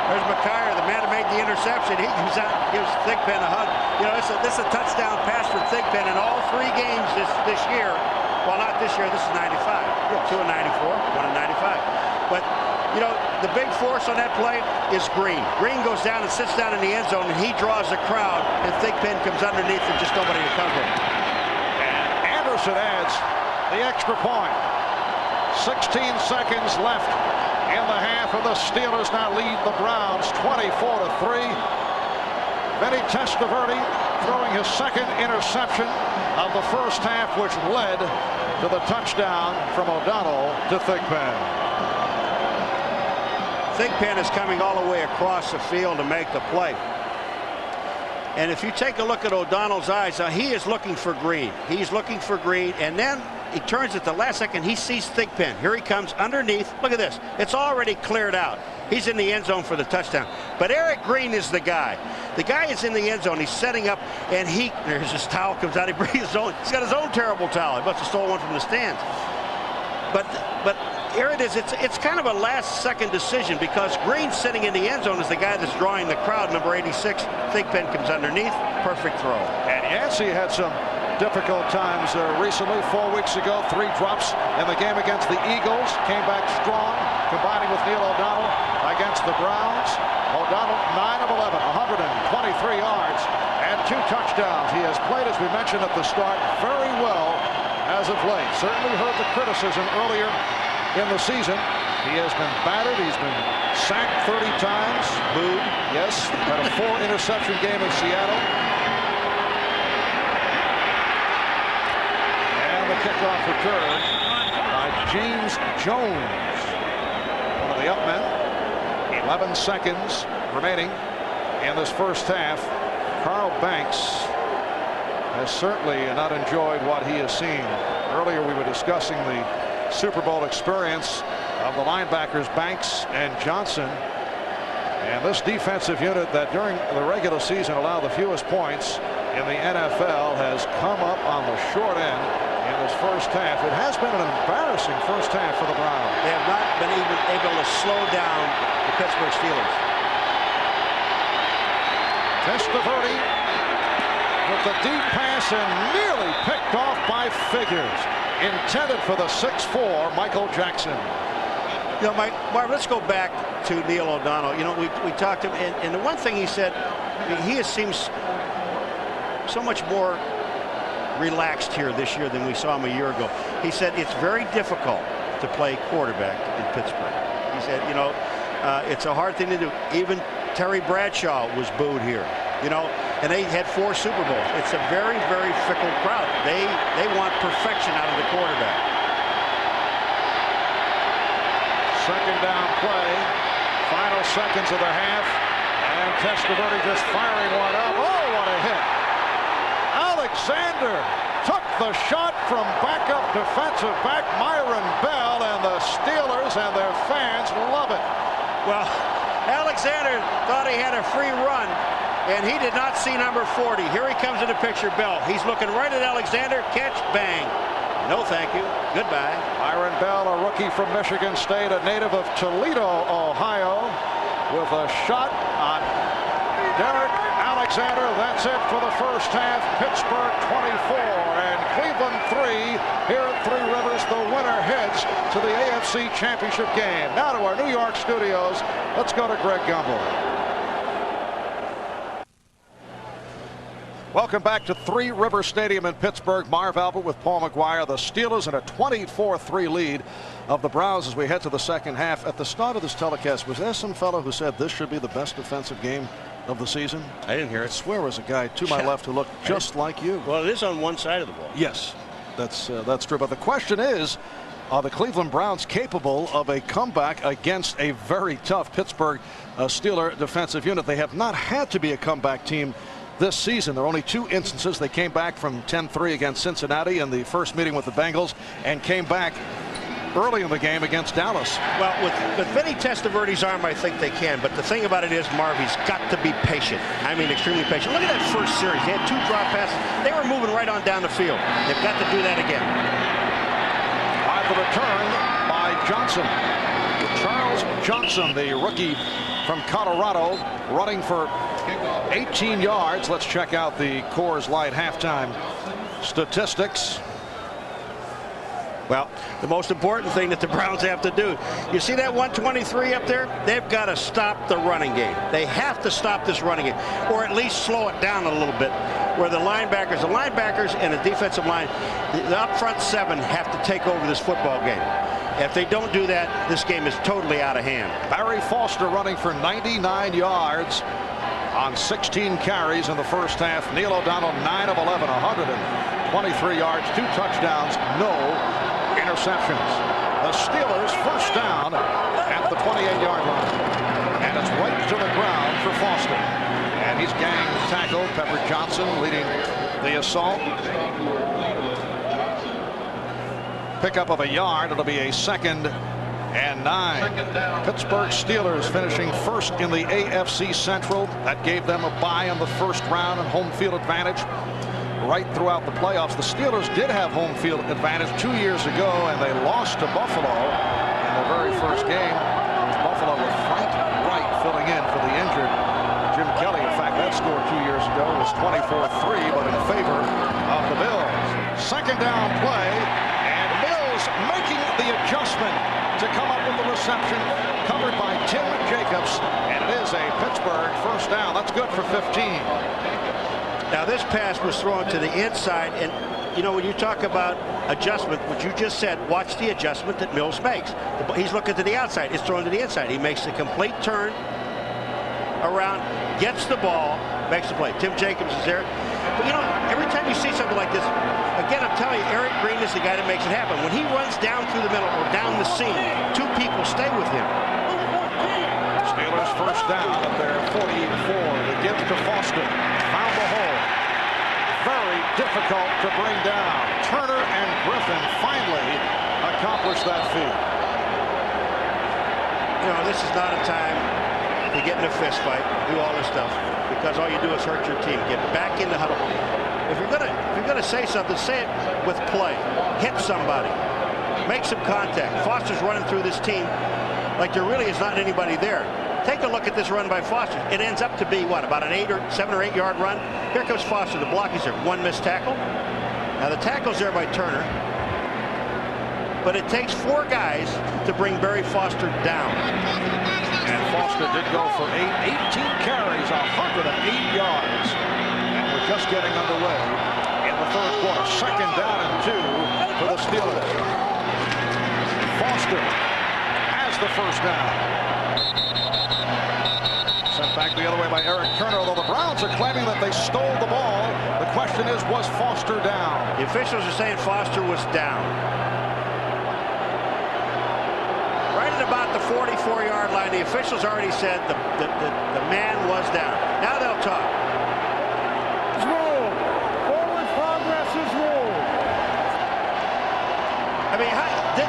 There's McKyer, the man who made the interception. He gives Thigpen a hug. You know, this is a touchdown pass for Thigpen in all 3 games this year. Well, not this year. This is 95. 2 in 94, 1 in 95. But, you know, the big force on that play is Green. Green goes down and sits down in the end zone, and he draws the crowd, and Thigpen comes underneath and just nobody to cover him.
And Anderson adds the extra point. 16 seconds left in the half, and the Steelers now lead the Browns 24-3. Vinny Testaverde throwing his 2nd interception of the first half, which led to the touchdown from O'Donnell to Thigpen.
Thigpen is coming all the way across the field to make the play. And if you take a look at O'Donnell's eyes, he is looking for Green. He's looking for Green, and then he turns at the last second. He sees Thigpen. Here he comes underneath. Look at this. It's already cleared out. He's in the end zone for the touchdown. But Eric Green is the guy. The guy is in the end zone. He's setting up, and there's his towel comes out. He brings his own. He's got his own terrible towel. He must have stolen one from the stands. But here it is. It's kind of a last-second decision because Green sitting in the end zone is the guy that's drawing the crowd. Number 86. Thigpen comes underneath. Perfect throw.
And Yancey had some difficult times recently. 4 weeks ago, 3 drops in the game against the Eagles. Came back strong, combining with Neil O'Donnell against the Browns. O'Donnell 9 of 11, 123 yards and 2 touchdowns. He has played, as we mentioned at the start, very well as of late. Certainly heard the criticism earlier in the season. He has been battered. He's been sacked 30 times. Booed. Yes. Had a 4-interception game in Seattle. And the kickoff return by James Jones. One of the up men. 11 seconds remaining in this first half. Carl Banks has certainly not enjoyed what he has seen. Earlier we were discussing the Super Bowl experience of the linebackers Banks and Johnson. And this defensive unit that during the regular season allowed the fewest points in the NFL has come up on the short end in this first half. It has been an embarrassing first half for the Browns.
They have not been even able to slow down the Pittsburgh Steelers.
Testaverde with the deep pass and nearly picked off by Figures. Intended for the 6'4" Michael Jackson.
You know, Marv, let's go back to Neil O'Donnell. You know, we talked to him, and the one thing he said, he seems so much more relaxed here this year than we saw him a year ago. He said it's very difficult to play quarterback in Pittsburgh. He said, you know, it's a hard thing to do. Even Terry Bradshaw was booed here, you know, and they had 4 Super Bowls. It's a very, very fickle crowd. They want perfection out of the quarterback.
Second down play, final seconds of the half, and Testaverde just firing one up. Oh, what a hit. Alexander took the shot from backup defensive back Myron Bell, and the Steelers and their fans love it.
Well, Alexander thought he had a free run, and he did not see number 40. Here he comes in the picture, Bell. He's looking right at Alexander. Catch, bang. No, thank you. Goodbye.
Myron Bell, a rookie from Michigan State, a native of Toledo, Ohio, with a shot on Derrick Alexander. That's it for the first half. Pittsburgh 24 and Cleveland 3 here at Three Rivers. The winner heads to the AFC Championship game. Now to our New York studios. Let's go to Greg Gumbel. Welcome back to Three River Stadium in Pittsburgh. Marv Albert with Paul McGuire. The Steelers in a 24-3 lead of the Browns as we head to the second half. At the start of this telecast, was there some fellow who said this should be the best defensive game of the season?
I didn't hear it.
I swear was a guy to my left who looked just like you.
Well, it is on one side of the ball.
Yes, that's true. But the question is, are the Cleveland Browns capable of a comeback against a very tough Pittsburgh Steeler defensive unit? They have not had to be a comeback team this season. There are only 2 instances. They came back from 10-3 against Cincinnati in the first meeting with the Bengals and came back early in the game against Dallas.
Well, with Vinny Testaverde's arm, I think they can. But the thing about it is, Marv, he's got to be patient. I mean, extremely patient. Look at that first series. They had 2 drop passes. They were moving right on down the field. They've got to do that again.
By the return by Johnson. Charles Johnson, the rookie from Colorado, running for 18 yards. Let's check out the Coors Light halftime statistics.
Well, the most important thing that the Browns have to do, you see that 123 up there? They've got to stop the running game. They have to stop this running game, or at least slow it down a little bit, where the linebackers and the defensive line, the up front 7 have to take over this football game. If they don't do that, this game is totally out of hand.
Barry Foster running for 99 yards on 16 carries in the first half. Neil O'Donnell 9 of 11, 123 yards, 2 touchdowns, no interceptions. The Steelers first down at the 28-yard line, and it's right to the ground for Foster, and he's gang tackled. Pepper Johnson leading the assault. Pickup of a yard. It'll be a 2nd and 9. Pittsburgh Steelers finishing first in the AFC Central. That gave them a bye in the first round and home field advantage right throughout the playoffs. The Steelers did have home field advantage 2 years ago, and they lost to Buffalo in the very first game. It was Buffalo with Frank Wright filling in for the injured Jim Kelly. In fact, that score 2 years ago was 24-3, but in favor of the Bills. Second down play, and Mills making the adjustment to come up with the reception, covered by Tim Jacobs, and it is a Pittsburgh first down. That's good for 15.
Now, this pass was thrown to the inside, and you know, when you talk about adjustment, what you just said, watch the adjustment that Mills makes. He's looking to the outside. It's thrown to the inside. He makes the complete turn around, gets the ball, makes the play. Tim Jacobs is there. But you know, every time you see something like this, again, I'm telling you, Eric Green is the guy that makes it happen. When he runs down through the middle or down the seam, 2 people stay with him.
Steelers first down at their 44. The give to Foster. Found the hole. Very difficult to bring down. Turner and Griffin finally accomplished that feat.
you know, this is not a time to get in a fist fight, do all this stuff, because all you do is hurt your team. Get back in the huddle. If you're gonna say something, say it with play. Hit somebody. Make some contact. Foster's running through this team like there really is not anybody there. Take a look at this run by Foster. It ends up to be, what, about an 7 or 8 yard run? Here comes Foster. The block is there. One missed tackle. Now the tackle's there by Turner. But it takes 4 guys to bring Barry Foster down.
And Foster did go for 18 carries, 108 yards. And we're just getting underway in the third quarter. 2nd down and 2 for the Steelers. Foster has the first down. Sent back the other way by Eric Turner, although the Browns are claiming that they stole the ball. The question is, was Foster down?
The officials are saying Foster was down. Right at about the 44-yard line, the officials already said the man was down. Now they'll talk.
It's ruled. Forward progress is ruled.
I mean,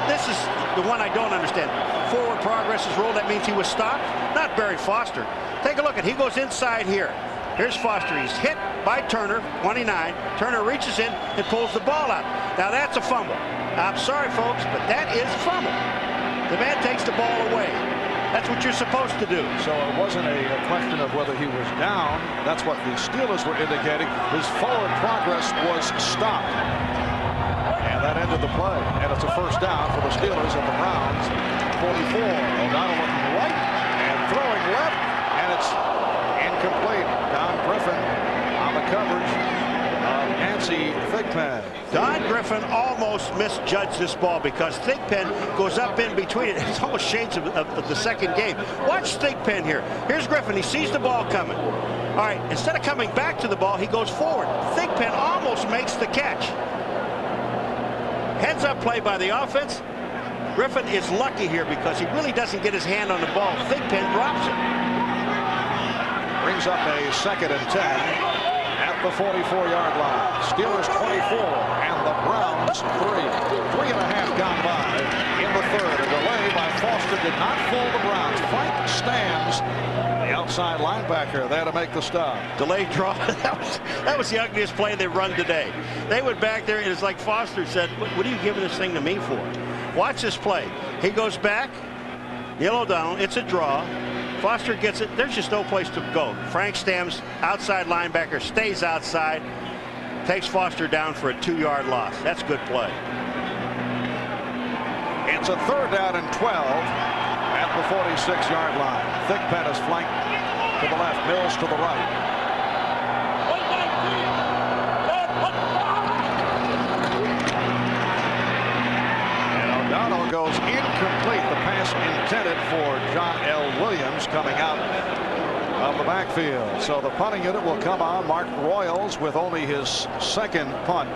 this is the one I don't understand. Forward progress is ruled. That means he was stopped? Not Barry Foster. Take a look at, he goes inside here. Here's Foster. He's hit by Turner, 29. Turner reaches in and pulls the ball out. Now that's a fumble. I'm sorry, folks, but that is a fumble. The man takes the ball away. That's what you're supposed to do.
So it wasn't a question of whether he was down. That's what the Steelers were indicating. His forward progress was stopped. And that ended the play. And it's a first down for the Steelers at the Browns. 44. O'Donnell looking right and throwing left. And it's incomplete. Don Griffin on the coverage of Nancy Thigpen.
Don Griffin almost misjudged this ball because Thigpen goes up in between it. It's almost shades of the second game. Watch Thigpen here. Here's Griffin. He sees the ball coming. All right, instead of coming back to the ball, he goes forward. Thigpen almost makes the catch. Heads up play by the offense. Griffin is lucky here because he really doesn't get his hand on the ball. Thigpen drops it.
Brings up a 2nd and 10 at the 44-yard line. Steelers 24 and the Browns 3. 3.5 gone by in the third. A delay by Foster did not fool the Browns. Frank stands, the outside linebacker, there to make the stop.
Delayed draw. That was the ugliest play they've run today. They went back there, and it's like Foster said, what are you giving this thing to me for? Watch this play. He goes back, yellow down, it's a draw. Foster gets it. There's just no place to go. Frank Stamms, outside linebacker, stays outside, takes Foster down for a 2-yard loss. That's good play.
It's a 3rd down and 12 at the 46-yard line. Thigpen is flanked to the left, Mills to the right. Goes incomplete. The pass intended for John L. Williams coming out of the backfield. So the punting unit will come on. Mark Royals with only his 2nd punt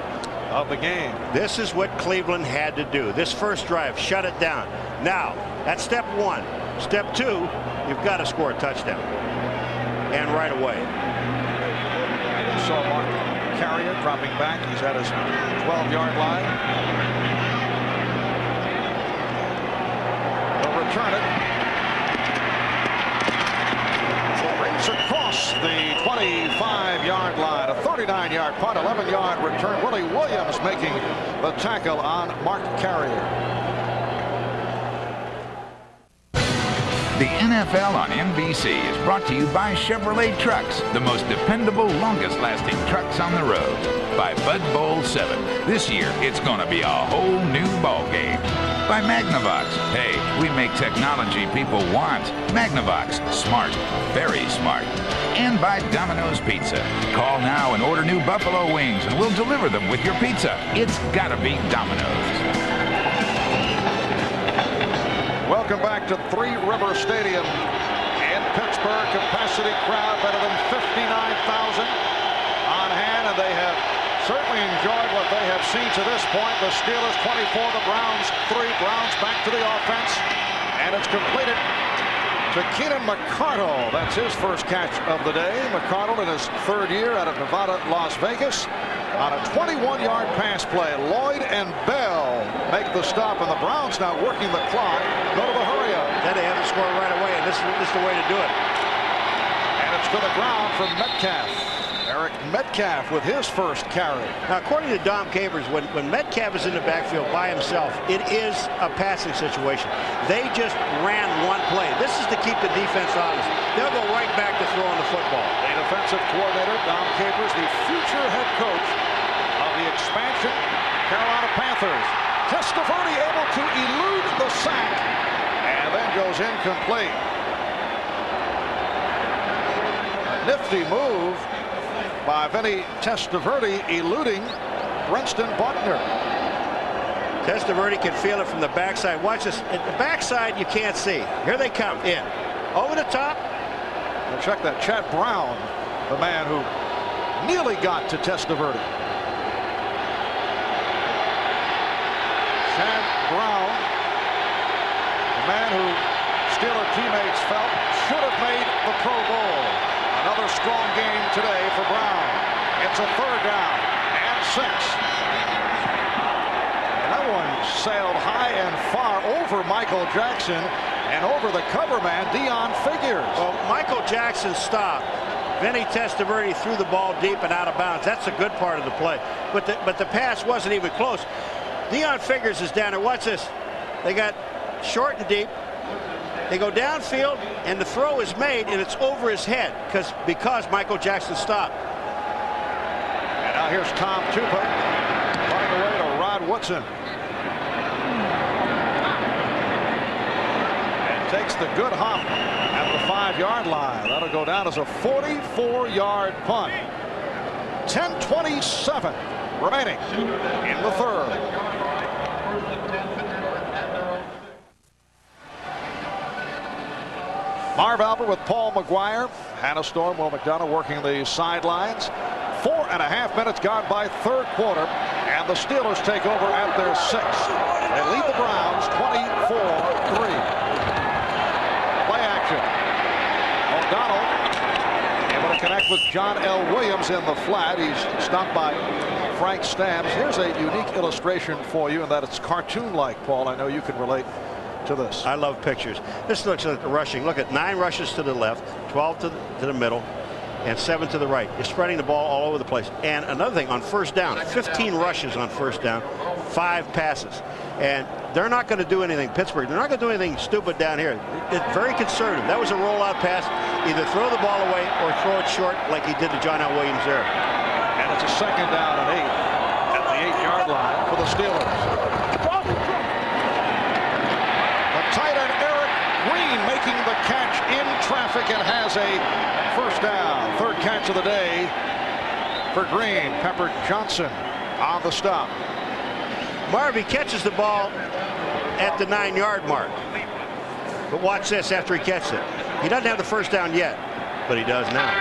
of the game.
This is what Cleveland had to do. This first drive, shut it down. Now, that's step 1. Step 2, you've got to score a touchdown. And right away.
You saw Mark Carrier dropping back. He's at his 12-yard line. Return it. Brings across the 25-yard line. A 39-yard punt, 11-yard return. Willie Williams making the tackle on Mark Carrier.
The NFL on NBC is brought to you by Chevrolet Trucks, the most dependable, longest-lasting trucks on the road. By Bud Bowl 7. This year, it's going to be a whole new ball game. By Magnavox. Hey, we make technology people want. Magnavox. Smart. Very smart. And by Domino's Pizza. Call now and order new buffalo wings, and we'll deliver them with your pizza. It's gotta be Domino's.
Welcome back to Three River Stadium in Pittsburgh. Capacity crowd better than 59,000 on hand, and they have certainly enjoyed what they have seen to this point. The Steelers 24, the Browns 3. Browns back to the offense, and it's completed to Keenan McCardle. That's his first catch of the day. McCardle in his 3rd year out of Nevada, Las Vegas, on a 21-yard pass play. Lloyd and Bell make the stop, and the Browns now working the clock. Go to the hurry-up.
Then they haven't score right away, and this is the way to do it.
And it's to the ground from Metcalf. Derrick Metcalf with his first carry.
Now, according to Dom Capers, when Metcalf is in the backfield by himself, it is a passing situation. They just ran one play. This is to keep the defense honest. They'll go right back to throwing the football.
The defensive coordinator, Dom Capers, the future head coach of the expansion Carolina Panthers. Testaverde able to elude the sack and then goes incomplete. A nifty move by Vinny Testaverde, eluding Brenston Buckner.
Testaverde can feel it from the backside. Watch this. At the backside, you can't see. Here they come in. Over the top.
And check that. Chad Brown, the man who nearly got to Testaverde. Chad Brown, the man who Steeler teammates felt should have made the Pro Bowl. Another strong game today for Brown. It's a 3rd down and 6. And that one sailed high and far over Michael Jackson and over the cover man, Deon Figures.
Well, Michael Jackson stopped. Vinny Testaverde threw the ball deep and out of bounds. That's a good part of the play. But the pass wasn't even close. Deon Figures is down there. Watch this. They got short and deep. They go downfield, and the throw is made, and it's over his head because Michael Jackson stopped.
And now here's Tom Tupa running away to Rod Woodson. And takes the good hop at the 5-yard line. That'll go down as a 44-yard punt. 10:27 remaining in the 3rd. Marv Albert with Paul McGuire. Hannah Storm, Will McDonough working the sidelines. 4.5 minutes gone by 3rd quarter, and the Steelers take over at their 6th. They lead the Browns 24-3. Play action. O'Donnell able to connect with John L. Williams in the flat. He's stopped by Frank Stamps. Here's a unique illustration for you, and that it's cartoon-like, Paul. I know you can relate to this.
I love pictures. This looks at the rushing. Look at 9 rushes to the left, 12 to the middle, and 7 to the right. You're spreading the ball all over the place. And another thing, on 1st down, 15 rushes on 1st down, 5 passes. And they're not going to do anything, Pittsburgh. They're not going to do anything stupid down here. It's very conservative. That was a rollout pass. Either throw the ball away or throw it short like he did to John L. Williams there.
And it's a 2nd down and 8 at the 8-yard line for the Steelers. Tight end Eric Green making the catch in traffic and has a 1st down. 3rd catch of the day for Green. Pepper Johnson on the stop.
Marvy catches the ball at the 9-yard mark. But watch this after he catches it. He doesn't have the 1st down yet, but he does now.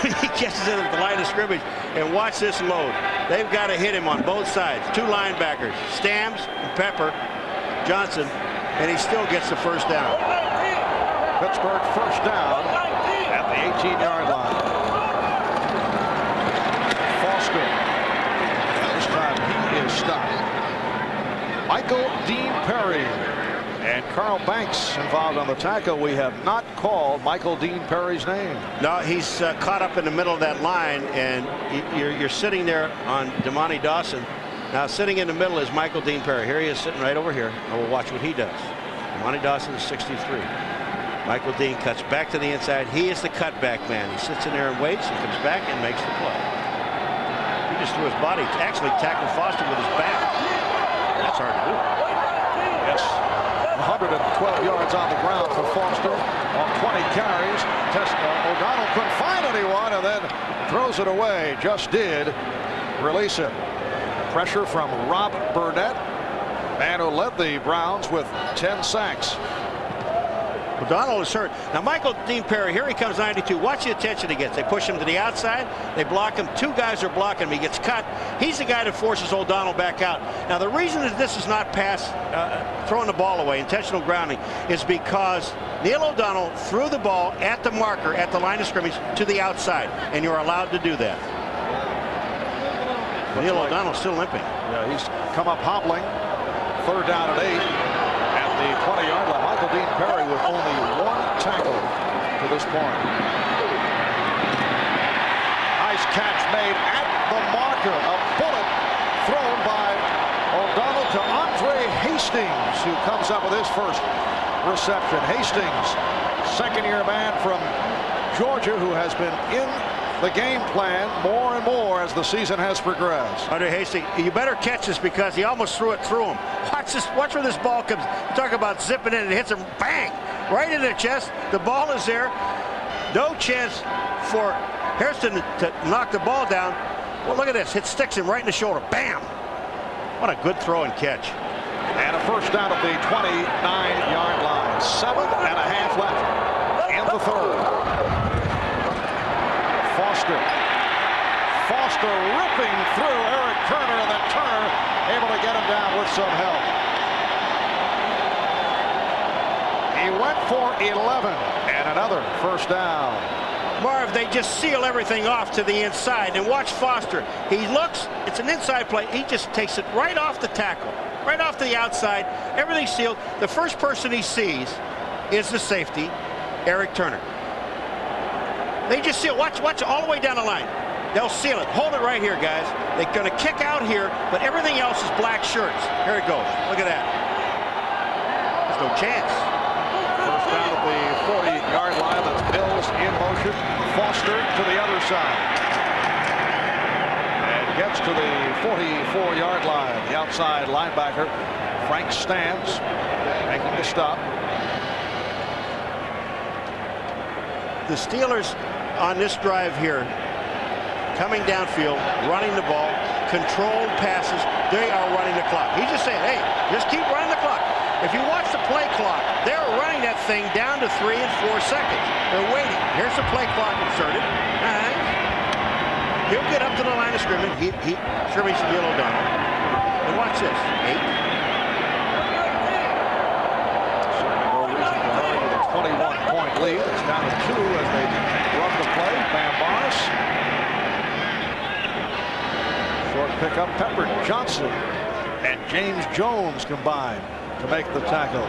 He catches it at the line of scrimmage, and watch this load. They've got to hit him on both sides. 2 linebackers, Stamps and Pepper Johnson. And he still gets the 1st down.
Pittsburgh 1st down at the 18-yard line. Foster. This time he is stopped. Michael Dean Perry and Carl Banks involved on the tackle. We have not called Michael Dean Perry's name.
No, he's caught up in the middle of that line, and you're sitting there on Damani Dawson. Now, sitting in the middle is Michael Dean Perry. Here he is sitting right over here, and we'll watch what he does. Damani Dawson is 63. Michael Dean cuts back to the inside. He is the cutback man. He sits in there and waits and comes back and makes the play. He just threw his body. Actually tackled Foster with his back. That's hard to do.
Yes. 112 yards on the ground for Foster on 20 carries. O'Donnell couldn't find anyone and then throws it away. Just did release it. Pressure from Rob Burnett, man who led the Browns with 10 sacks.
O'Donnell is hurt. Now Michael Dean Perry, here he comes, 92. Watch the attention he gets. They push him to the outside. They block him. 2 guys are blocking him. He gets cut. He's the guy that forces O'Donnell back out. Now the reason that this is not throwing the ball away, intentional grounding, is because Neil O'Donnell threw the ball at the marker at the line of scrimmage to the outside, and you're allowed to do that. Neil O'Donnell's still limping.
Yeah, he's come up hobbling. 3rd down and 8 at the 20-yard line. Michael Dean Perry with this point. Nice catch made at the marker. A bullet thrown by O'Donnell to Andre Hastings, who comes up with his first reception. Hastings, second-year man from Georgia, who has been in the game plan more and more as the season has progressed.
Andre Hastings, you better catch this because he almost threw it through him. Watch this. Watch where this ball comes. Talk about zipping in. It hits him, bang, right in the chest. The ball is there. No chance for Hairston to knock the ball down. Well, look at this. It sticks him right in the shoulder. Bam. What a good throw and catch.
And a first down at the 29-yard line. 7.5 left in the third. Foster ripping through Eric Turner, and then Turner able to get him down with some help. He went for 11 and another first down.
Marv, they just seal everything off to the inside. And watch Foster. He looks, it's an inside play. He just takes it right off the tackle, right off to the outside. Everything's sealed. The first person he sees is the safety, Eric Turner. They just seal. Watch all the way down the line. They'll seal it. Hold it right here, guys. They're going to kick out here, but everything else is black shirts. Here it goes. Look at that. There's no chance.
First down at the 40-yard line. That's Mills in motion. Foster to the other side. And gets to the 44-yard line. The outside linebacker, Frank stands, making the stop.
The Steelers on this drive here, coming downfield, running the ball, controlled passes. They are running the clock. He's just saying, hey, just keep running the clock. If you watch the play clock, they're running that thing down to 3 and 4 seconds. They're waiting. Here's the play clock inserted. He'll get up to the line of scrimmage. He Sherman should be a little done. And watch this. 8.
No reason to hurry with a 21-point lead. It's down to 2 as they run the play. Bam Morris. Short pickup. Pepper Johnson and James Jones combined to make the tackle.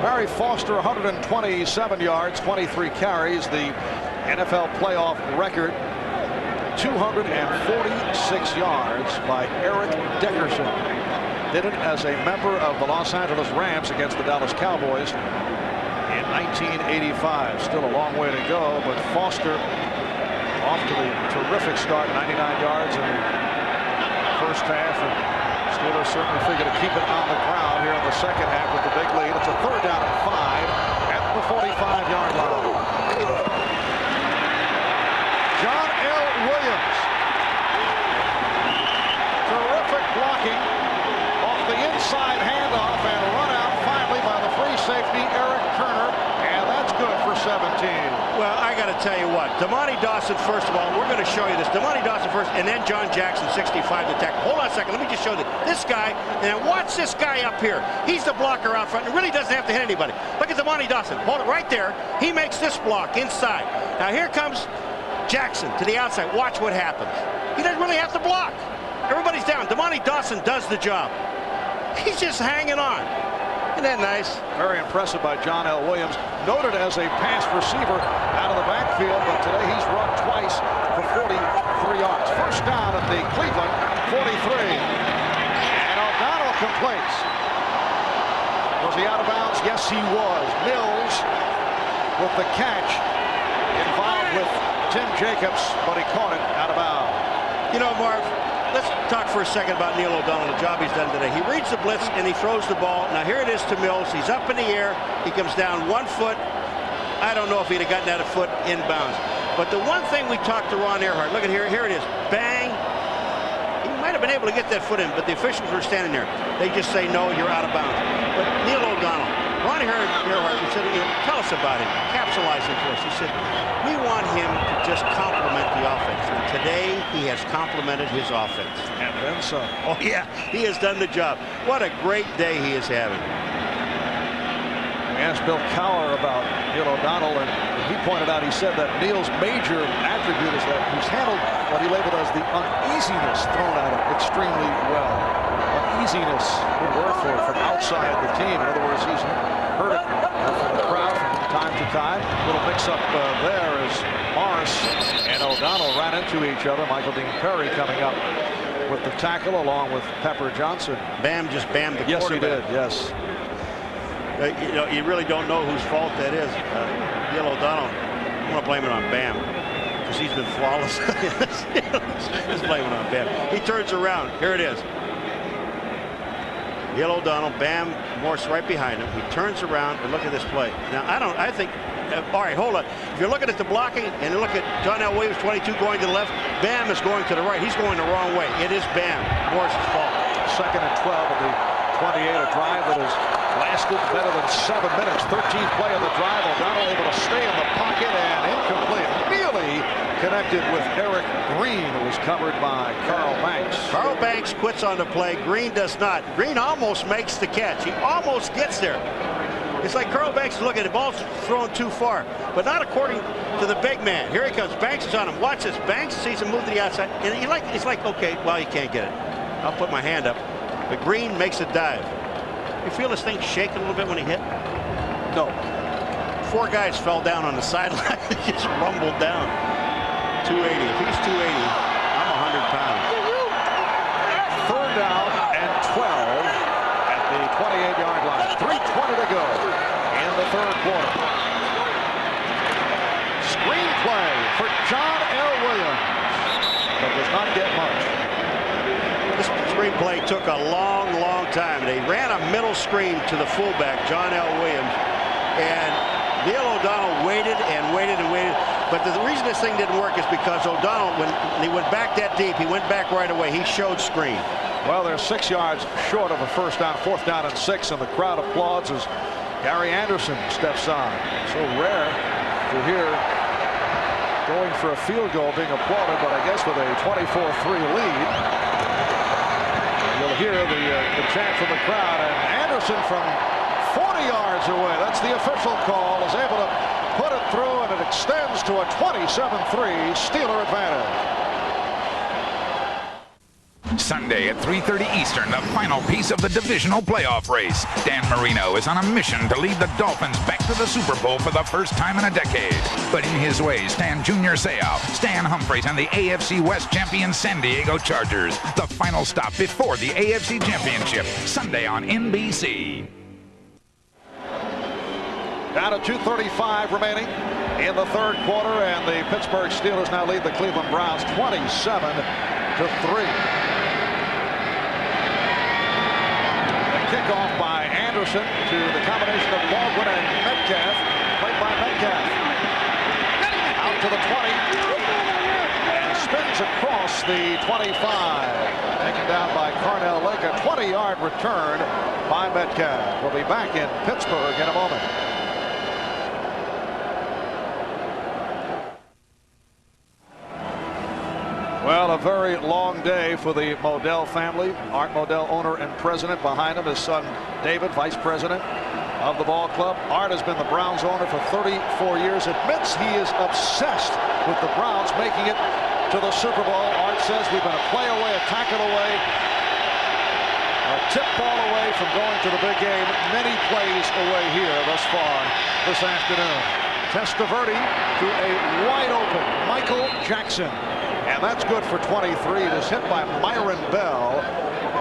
Barry Foster, 127 yards, 23 carries, the NFL playoff record. 246 yards by Eric Dickerson. Did it as a member of the Los Angeles Rams against the Dallas Cowboys in 1985. Still a long way to go, but Foster off to the terrific start, 99 yards in the first half. And Steelers certainly figure to keep it on the ground here in the second half with the big lead. It's a third down and 5 at the 45-yard line. John L. Williams. Terrific blocking off the inside handoff and run out finally by the free safety Eric Turner, and that's good for 17.
Well, I got to tell you what, Damani Dawson, first of all, we're going to show you this. Damani Dawson first, and then John Jackson, 65 to tackle. Hold on a second, let me just show you this guy, and watch this guy up here. He's the blocker out front. It really doesn't have to hit anybody. Look at Damani Dawson. Hold it right there. He makes this block inside. Now here comes Jackson to the outside. Watch what happens. He doesn't really have to block. Everybody's down. Damani Dawson does the job. He's just hanging on. Isn't that nice?
Very impressive by John L. Williams. Noted as a pass receiver out of the backfield, but today he's run twice for 43 yards. First down at the Cleveland 43. And O'Donnell completes. Was he out of bounds? Yes, he was. Mills with the catch. Involved with Tim Jacobs, but he caught it out of bounds.
You know, Marv, let's talk for a second about Neil O'Donnell, the job he's done today. He reads the blitz and he throws the ball. Now here it is to Mills. He's up in the air. He comes down 1 foot. I don't know if he'd have gotten that a foot inbounds. But the one thing we talked to Ron Earhart, look at here. Here it is. Bang. He might have been able to get that foot in, but the officials were standing there. They just say, no, you're out of bounds. But Neil O'Donnell, Ron Earhart, he said, tell us about him. Capsulize him for us. He said, we want him to just complement the offense. And today, he has complemented his offense.
And then some.
Oh, yeah. He has done the job. What a great day he is having.
We asked Bill Cowher about Neil O'Donnell, and he pointed out, he said that Neil's major attribute is that he's handled what he labeled as the uneasiness thrown at him extremely well. Uneasiness, good word for it, from outside the team. In other words, he's heard it from the crowd from time to halftime. A little mix-up there as Morris and O'Donnell ran into each other. Michael Dean Perry coming up with the tackle along with Pepper Johnson.
Bam just bammed the
Yes,
quarterback.
he did. Yes.
You know, you really don't know whose fault that is. Gil O'Donnell, I'm going to blame it on Bam because he's been flawless. Just blame it on Bam. He turns around. Here it is. Gil O'Donnell, Bam, Morse right behind him. He turns around and look at this play. Now, I think, all right, hold on. If you're looking at the blocking and you look at John L. Williams, 22, going to the left, Bam is going to the right. He's going the wrong way. It is Bam. Morse's fault.
2nd and 12 of the 28, a drive that has lasted better than 7 minutes. 13th play of the drive. O'Donnell able to stay in the pocket and incomplete. Nearly connected with Eric Green, who was covered by Carl Banks.
Carl Banks quits on the play. Green does not. Green almost makes the catch. He almost gets there. It's like Carl Banks is looking at the ball's thrown too far, but not according to the big man. Here he comes. Banks is on him. Watch this. Banks sees him move to the outside, and he's like, okay, well, you can't get it. I'll put my hand up. But Green makes a dive. You feel this thing shake a little bit when he hit? No. 4 guys fell down on the sideline. He just rumbled down. 280. If he's 280, I'm 100 pounds.
3rd down and 12 at the 28-yard line. 3:20 to go in the 3rd quarter. Screenplay for John L. Williams, but does not get much.
This screenplay took a long time. They ran a middle screen to the fullback, John L. Williams, and Gil O'Donnell waited and waited and waited. But the reason this thing didn't work is because O'Donnell, when he went back that deep, he went back right away. He showed screen.
Well, they're 6 yards short of a 1st down, 4th down and 6, and the crowd applauds as Gary Anderson steps on. So rare to hear going for a field goal being applauded, but I guess with a 24-3 lead, you'll hear the chant from the crowd. And Anderson from 40 yards away, that's the official call, is able to put it through, and it extends to a 27-3 Steeler advantage.
Sunday at 3:30 Eastern, the final piece of the divisional playoff race. Dan Marino is on a mission to lead the Dolphins back to the Super Bowl for the first time in a decade. But in his way stand Junior Seau, Stan Humphries, and the AFC West champion San Diego Chargers. The final stop before the AFC Championship, Sunday on NBC.
Down to 2:35 remaining in the 3rd quarter, and the Pittsburgh Steelers now lead the Cleveland Browns 27-3. Kickoff by Anderson to the combination of Baldwin and Metcalf, played by Metcalf. Out to the 20 and spins across the 25. Taken down by Carnell Lake. A 20-yard return by Metcalf. We'll be back in Pittsburgh in a moment. Well, a very long day for the Modell family. Art Modell, owner and president. Behind him, his son David, vice president of the ball club. Art has been the Browns owner for 34 years. Admits he is obsessed with the Browns making it to the Super Bowl. Art says we've been a play away, a tackle away, a tip ball away from going to the big game. Many plays away here thus far this afternoon. Testaverde to a wide open Michael Jackson. And that's good for 23. It is hit by Myron Bell,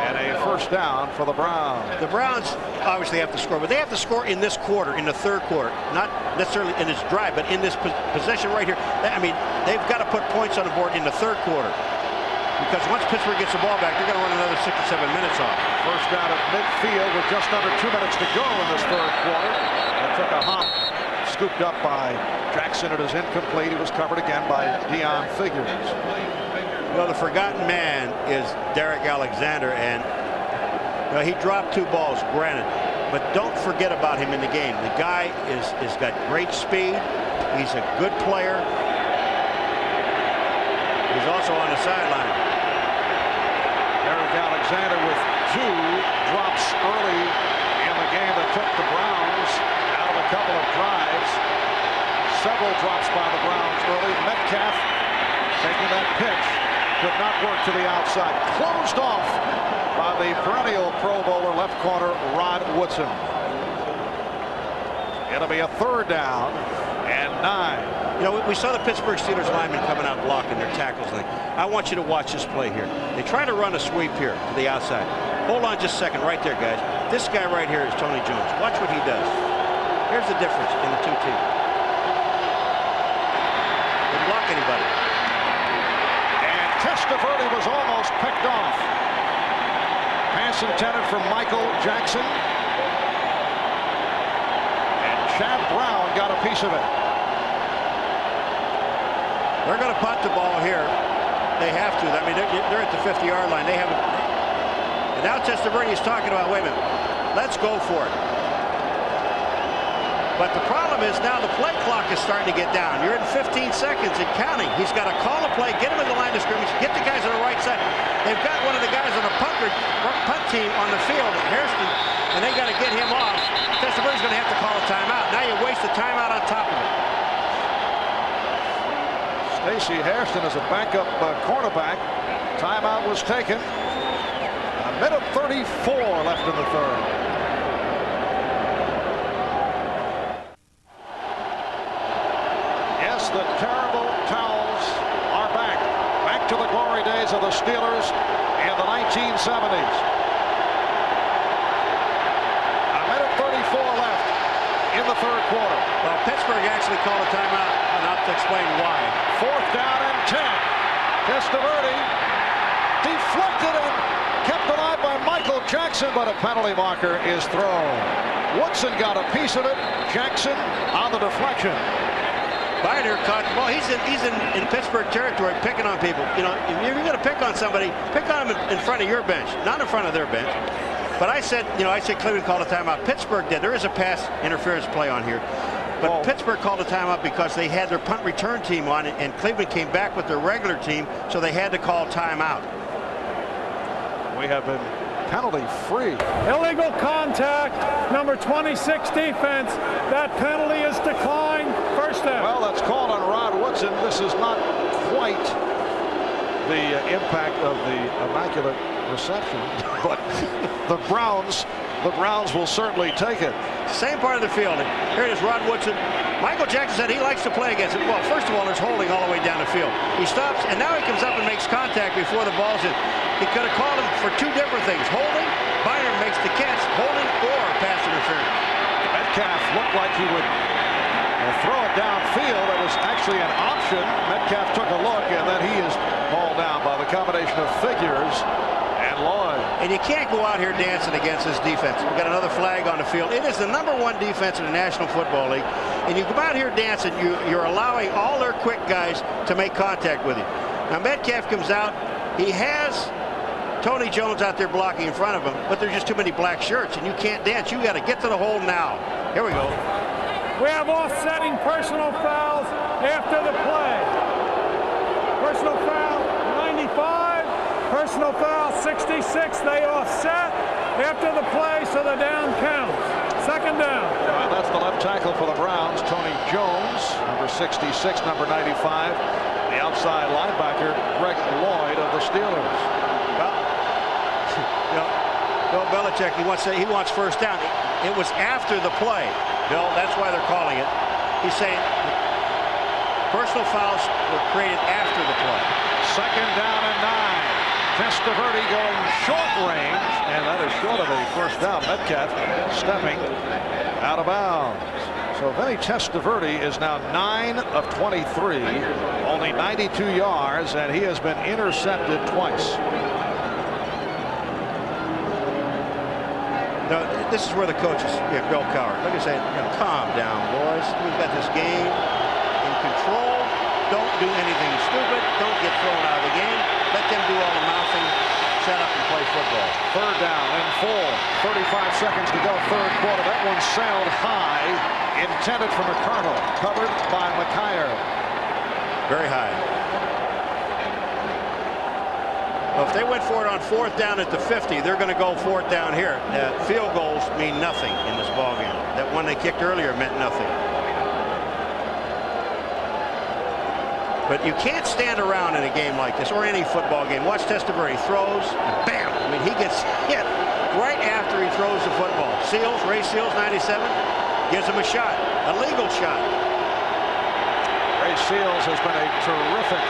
and a 1st down for the Browns.
The Browns obviously have to score, but they have to score in this quarter, in the 3rd quarter, not necessarily in this drive, but in this possession right here. I mean, they've got to put points on the board in the 3rd quarter, because once Pittsburgh gets the ball back, they're going to run another 6 or 7 minutes off.
1st down at midfield with just under 2 minutes to go in this 3rd quarter. It took a hop, scooped up by Jackson. It is incomplete. He was covered again by Deion Figures.
Well, the forgotten man is Derrick Alexander, and he dropped 2 balls, granted, but don't forget about him in the game. The guy is got great speed. He's a good player. He's also on the sideline.
Derrick Alexander with 2 drops early in the game that took the Browns out of a couple of drives. Several drops by the Browns early. Metcalf taking that pitch. Could not work to the outside. Closed off by the perennial Pro Bowler left corner Rod Woodson. It'll be a 3rd down and 9.
You know, we saw the Pittsburgh Steelers linemen coming out blocking their tackles. I want you to watch this play here. They try to run a sweep here to the outside. Hold on just a second right there, guys. This guy right here is Tony Jones. Watch what he does. Here's the difference in the two teams. Didn't block anybody.
And Testaverde was almost picked off. Pass intended for Michael Jackson. And Chad Brown got a piece of it.
They're going to punt the ball here. They have to. I mean, they're at the 50-yard line. They haven't. And now Testaverde is talking about, wait a minute, let's go for it. But the problem is now the play clock is starting to get down. You're in 15 seconds and counting. He's got to call a play, get him in the line of scrimmage, get the guys on the right side. They've got one of the guys on the punt team on the field, Hairston, and they got to get him off. Testaverde's going to have to call a timeout. Now you waste the timeout on top of it.
Stacey Hairston is a backup cornerback. Timeout was taken. A minute 34 left in the 3rd. Yes, the terrible towels are back. Back to the glory days of the Steelers in the 1970s. A minute 34 left in the 3rd quarter.
Well, Pittsburgh actually called a timeout, and I'll have to explain why.
4th down and 10. Testaverde deflected and kept alive by Michael Jackson, but a penalty marker is thrown. Woodson got a piece of it. Jackson on the deflection.
Binder caught the ball. He's in Pittsburgh territory picking on people. You know, if you're going to pick on somebody, pick on them in front of your bench, not in front of their bench. But I said Cleveland called a timeout. Pittsburgh did. There is a pass interference play on here. But Pittsburgh called a timeout because they had their punt return team on it, and Cleveland came back with their regular team, so they had to call timeout.
We have been penalty free.
Illegal contact, number 26 defense. That penalty is declined. 1st down.
Well, that's called on Rod Woodson. This is not quite the impact of the immaculate reception, but the Browns will certainly take it.
Same part of the field. Here it is, Rod Woodson. Michael Jackson said he likes to play against it. Well, first of all, there's holding all the way down the field. He stops, and now he comes up and makes contact before the ball's in. He could have called him for 2 different things. Holding, Byron makes the catch, holding, or pass interference.
Metcalf looked like he would throw it downfield. It was actually an option. Metcalf took a look, and then he is hauled down by the combination of Figures and Lloyd.
And you can't go out here dancing against this defense. We've got another flag on the field. It is the #1 defense in the National Football League. And you come out here dancing, you're allowing all their quick guys to make contact with you. Now Metcalf comes out. He has Tony Jones out there blocking in front of him, but there's just too many black shirts, and you can't dance. You got to get to the hole now. Here we go.
We have offsetting personal fouls after the play. Personal foul 95, personal foul 66. They offset after the play, so the down counts. 2nd down.
Well, that's the left tackle for the Browns, Tony Jones, number 66, number 95. The outside linebacker, Greg Lloyd of the Steelers.
Well, Bill Belichick, he wants 1st down. It was after the play, Bill. That's why they're calling it. He's saying personal fouls were created after the play.
2nd down and 9. Testaverde going short range, and that is short of a 1st down. Metcalf stepping out of bounds. So Vinny Testaverde is now 9 of 23, only 92 yards, and he has been intercepted twice.
Now, this is where the coaches, Bill Cowher, like I said, calm down, boys. We've got this game in control. Don't do anything stupid. Don't get thrown out of the game. Let them do all the mouthing. Shut up and play football.
3rd down and 4. 35 seconds to go, 3rd quarter. That one sailed high, intended for McCardle, covered by McKyer.
Very high. Well, if they went for it on 4th down at the 50, they're going to go 4th down here. Field goals mean nothing in this ballgame. That one they kicked earlier meant nothing. But you can't stand around in a game like this, or any football game. Watch Testaverde. He throws, and bam! I mean, he gets hit right after he throws the football. Ray Seals, 97. Gives him a shot, a legal shot.
Ray Seals has been a terrific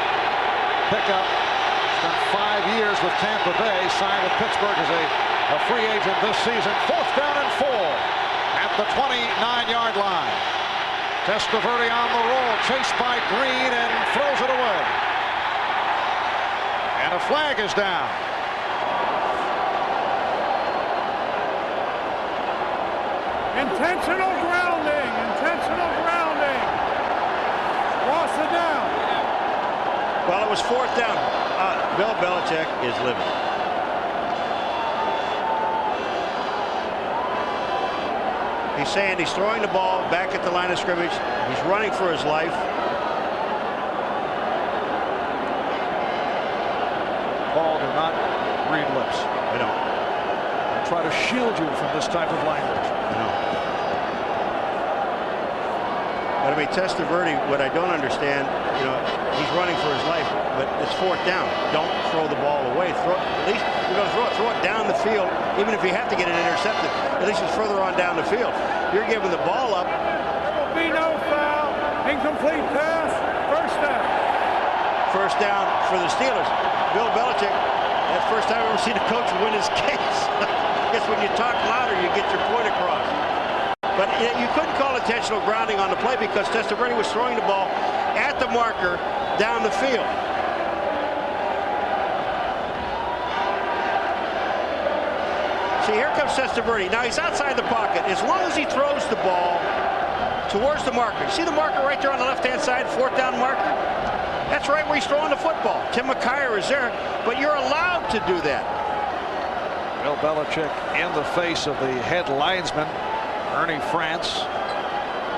pickup. Spent 5 years with Tampa Bay, signed with Pittsburgh as a free agent this season. 4th down and 4 at the 29-yard line. Testaverde on the roll, chased by Green, and throws it away. And a flag is down.
Intentional grounding. Intentional grounding. Loss of down.
Well, it was 4th down. Bill Belichick is living. He's saying he's throwing the ball back at the line of scrimmage. He's running for his life.
Paul, do not read lips.
I don't.
I try to shield you from this type of language.
I know. But I mean, Testaverde, what I don't understand, you know, he's running for his life, but it's 4th down. Don't throw the ball away. Throw it, at least you're going to throw it down the field. Even if you have to get it intercepted, at least it's further on down the field. You're giving the ball up.
There will be no foul. Incomplete pass. 1st down.
1st down for the Steelers. Bill Belichick, that's the first time I've ever seen a coach win his case. I guess when you talk louder, you get your point across. But you couldn't call intentional grounding on the play because Testaverde was throwing the ball at the marker down the field. See, here comes Testaverde. Now he's outside the pocket. As long as he throws the ball towards the marker. See the marker right there on the left-hand side, 4th down marker? That's right where he's throwing the football. Tim McKyer is there, but you're allowed to do that.
Bill Belichick in the face of the head linesman, Ernie France.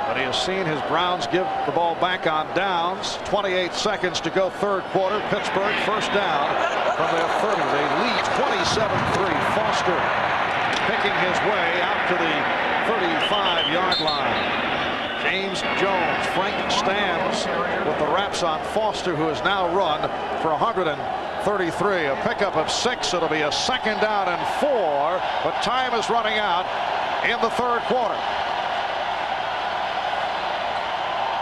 But he has seen his Browns give the ball back on downs. 28 seconds to go, 3rd quarter. Pittsburgh 1st down from their 30. They lead 27-3. Foster picking his way out to the 35-yard line. James Jones, Frank Stams with the wraps on Foster, who has now run for 133. A pickup of 6. It'll be a 2nd down and 4, but time is running out in the 3rd quarter.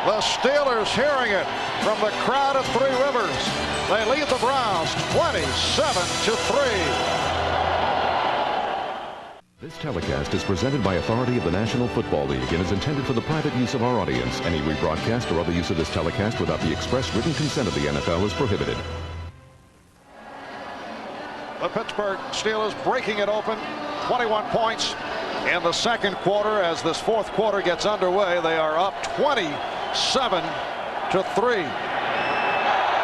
The Steelers hearing it from the crowd of Three Rivers. They lead the Browns 27-3.
This telecast is presented by authority of the National Football League and is intended for the private use of our audience. Any rebroadcast or other use of this telecast without the express written consent of the NFL is prohibited.
The Pittsburgh Steelers breaking it open. 21 points in the 2nd quarter. As this 4th quarter gets underway, they are up 27-3.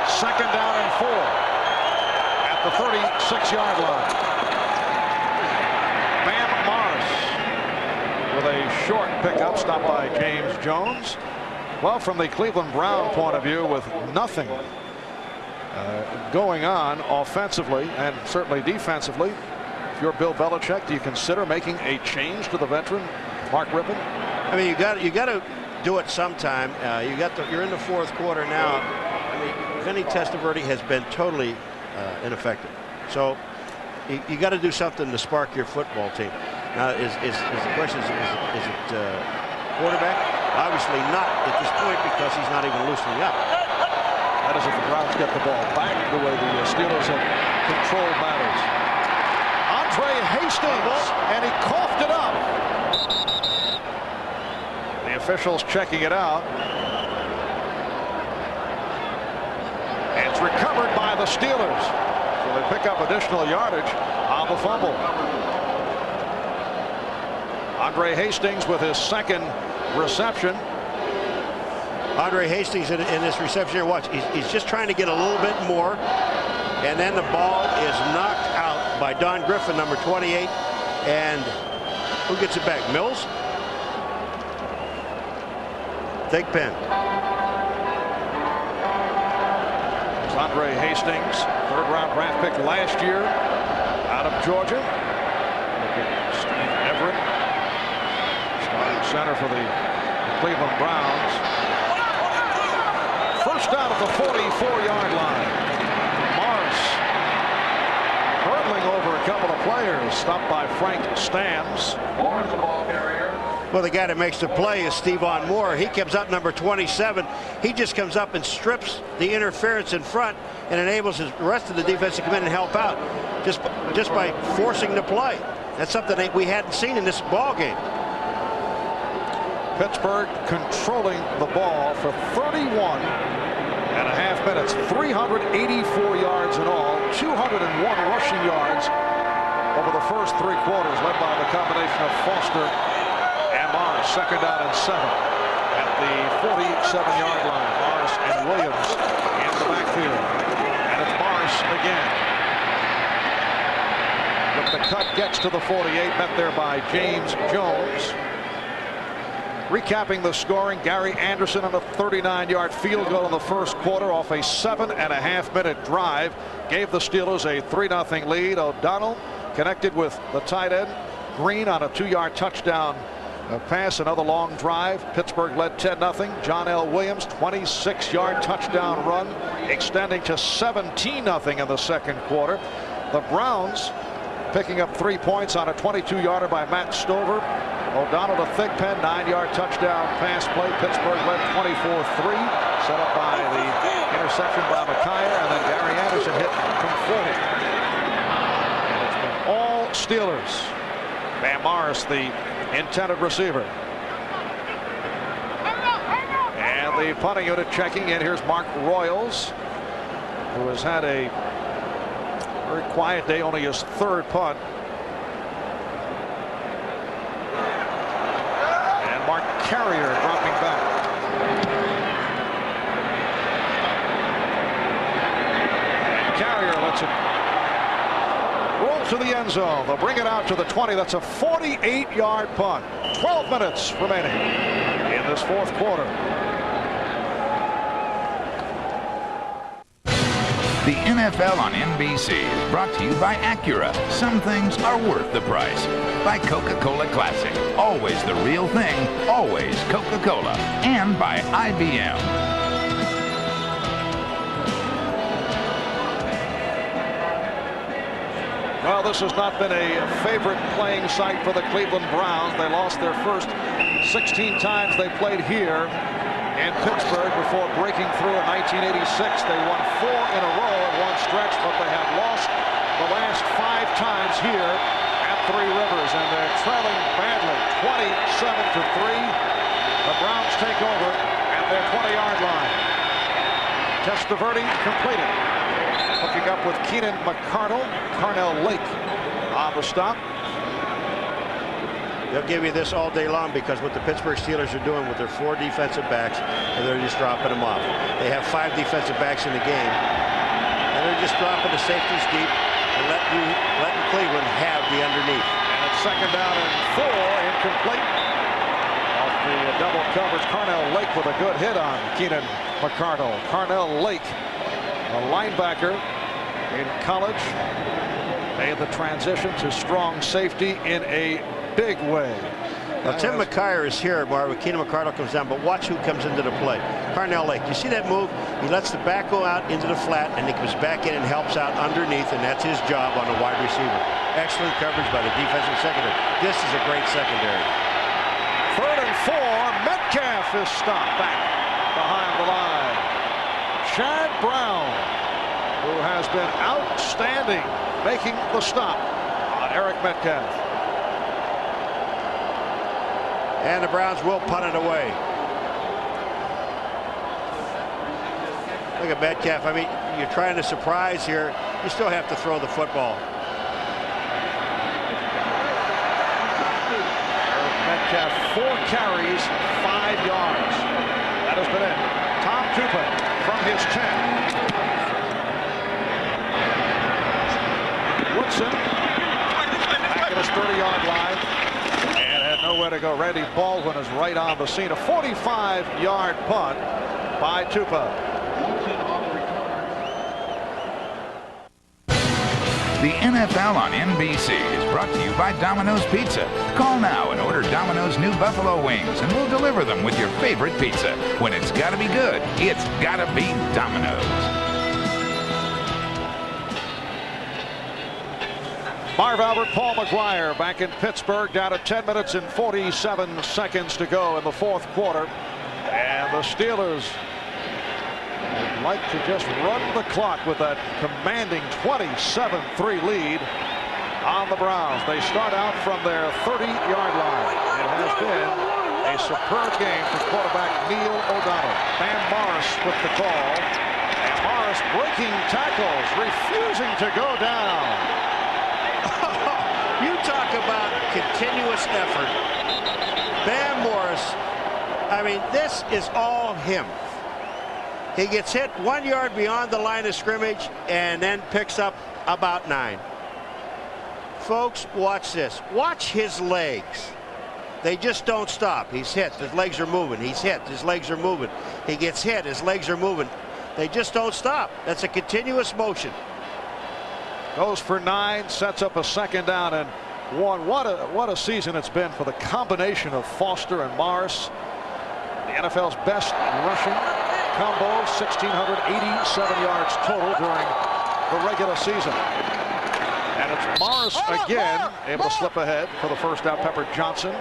2nd down and 4 at the 36-yard line. Bam Morris with a short pickup, stopped by James Jones. Well, from the Cleveland Brown point of view, with nothing going on offensively and certainly defensively, if you're Bill Belichick, do you consider making a change to the veteran Mark Rippon?
I mean, you got to do it sometime. You're in the 4th quarter now. I mean, Vinny Testaverde has been totally ineffective. So you got to do something to spark your football team. Now, is the question, is it quarterback? Obviously not at this point because he's not even loosening up.
That is if the Browns get the ball back the way the Steelers have controlled matters. Andre Hastings, and he coughed it up. The officials checking it out. It's recovered by the Steelers. So they pick up additional yardage on the fumble. Andre Hastings with his 2nd reception.
Andre Hastings in this reception here, watch, he's just trying to get a little bit more, and then the ball is knocked out by Don Griffin, number 28, and who gets it back? Mills? Take pen.
It's Andre Hastings, 3rd-round draft pick last year out of Georgia. Steve Everett, starting center for the Cleveland Browns. 1st down at the 44-yard line. Morris hurdling over a couple of players, stopped by Frank Stams.
Morris, the ball carrier.
Well, the guy that makes the play is Stephon Moore. He comes up number 27. He just comes up and strips the interference in front and enables the rest of the defense to come in and help out just by forcing the play. That's something that we hadn't seen in this ball game.
Pittsburgh controlling the ball for 31.5 minutes. 384 yards in all, 201 rushing yards over the first 3 quarters, led by the combination of Foster and Morris. Second down and 7 at the 47-yard line. Morris and Williams in the backfield. And it's Morris again. But the cut gets to the 48, met there by James Jones. Recapping the scoring, Gary Anderson on a 39-yard field goal in the first quarter off a 7.5-minute drive. Gave the Steelers a 3-0 lead. O'Donnell connected with the tight end. Green on a 2-yard touchdown pass, another long drive. Pittsburgh led 10-0. John L. Williams, 26-yard touchdown run, extending to 17-0 in the second quarter. The Browns picking up 3 points on a 22-yarder by Matt Stover. O'Donnell to Thigpen, 9-yard touchdown pass play. Pittsburgh led 24-3, set up by the interception by McKyer, and then Gary Anderson hit from 40. And it's been all Steelers. Van Morris, the intended receiver. And the punting unit checking in. Here's Mark Royals, who has had a very quiet day, only his 3rd punt. Mark Carrier dropping back. And Carrier lets it roll to the end zone. They'll bring it out to the 20. That's a 48-yard punt. 12 minutes remaining in this fourth quarter.
The NFL on NBC is brought to you by Acura. Some things are worth the price. By Coca-Cola Classic. Always the real thing. Always Coca-Cola. And by IBM.
Well, this has not been a favorite playing site for the Cleveland Browns. They lost their first 16 times they played here in Pittsburgh before breaking through in 1986. They won 4 in a row at one stretch, but they have lost the last 5 times here at Three Rivers, and they're trailing badly, 27-3. The Browns take over at their 20-yard line. Testaverde completed. Hooking up with Keenan McCardle. Carnell Lake on the stop.
They'll give you this all day long because what the Pittsburgh Steelers are doing with their 4 defensive backs, and they're just dropping them off. They have 5 defensive backs in the game, and they're just dropping the safeties deep and letting Cleveland have the underneath.
And it's second down and 4, incomplete. Off the double coverage, Carnell Lake with a good hit on Keenan McCardle. Carnell Lake, a linebacker in college, made the transition to strong safety in a big way.
Now, Tim McKyer is here, Marvin. Keenan McCardle comes down, but watch who comes into the play. Carnell Lake. You see that move? He lets the back go out into the flat, and he comes back in and helps out underneath, and that's his job on the wide receiver. Excellent coverage by the defensive secondary. This is a great secondary.
3rd and 4. Metcalf is stopped back behind the line. Chad Brown, who has been outstanding, making the stop on Eric Metcalf.
And the Browns will punt it away. Look at Metcalf. I mean, you're trying to surprise here. You still have to throw the football.
Metcalf, 4 carries, 5 yards. That has been it. Tom Tupa from his 10. Woodson back at his 30-yard line. Nowhere to go. Randy Baldwin is right on the scene. A 45-yard punt by Tupa.
The NFL on NBC is brought to you by Domino's Pizza. Call now and order Domino's new buffalo wings, and we'll deliver them with your favorite pizza. When it's got to be good, it's got to be Domino's.
Marv Albert, Paul McGuire back in Pittsburgh, down to 10 minutes and 47 seconds to go in the fourth quarter. And the Steelers would like to just run the clock with that commanding 27-3 lead on the Browns. They start out from their 30-yard line. It has been a superb game for quarterback Neil O'Donnell. Bam Morris with the call. And Morris breaking tackles, refusing to go down.
You talk about continuous effort. Bam Morris, I mean, this is all him. He gets hit 1 yard beyond the line of scrimmage and then picks up about 9. Folks, watch this. Watch his legs. They just don't stop. He's hit. His legs are moving. He's hit. His legs are moving. He gets hit. His legs are moving. They just don't stop. That's a continuous motion.
Goes for 9, sets up a second down and 1. What a season it's been for the combination of Foster and Morris. The NFL's best rushing combo, 1,687 yards total during the regular season. And it's Morris again able to slip ahead for the first down. Pepper Johnson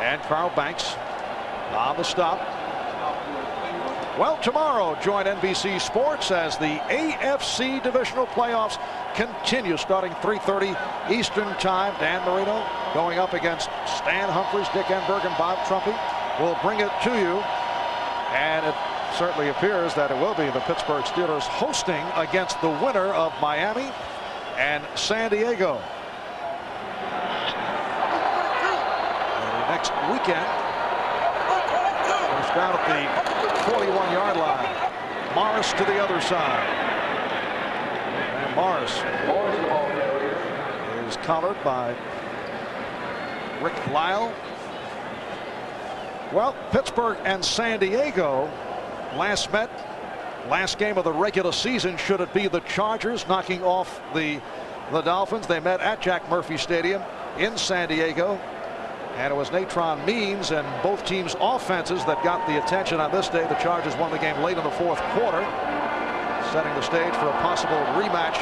and Carl Banks on the stop. Well, tomorrow join NBC Sports as the AFC Divisional Playoffs continue, starting 3:30 Eastern Time. Dan Marino going up against Stan Humphries, Dick Enberg, and Bob Trumpy. We'll bring it to you, and it certainly appears that it will be the Pittsburgh Steelers hosting against the winner of Miami and San Diego. And next weekend, first down at the 41-yard line. Morris to the other side. And Morris is collared by Rick Lyle. Well, Pittsburgh and San Diego last met. Last game of the regular season, should it be the Chargers knocking off the Dolphins. They met at Jack Murphy Stadium in San Diego. And it was Natron Means and both teams' offenses that got the attention on this day. The Chargers won the game late in the fourth quarter, setting the stage for a possible rematch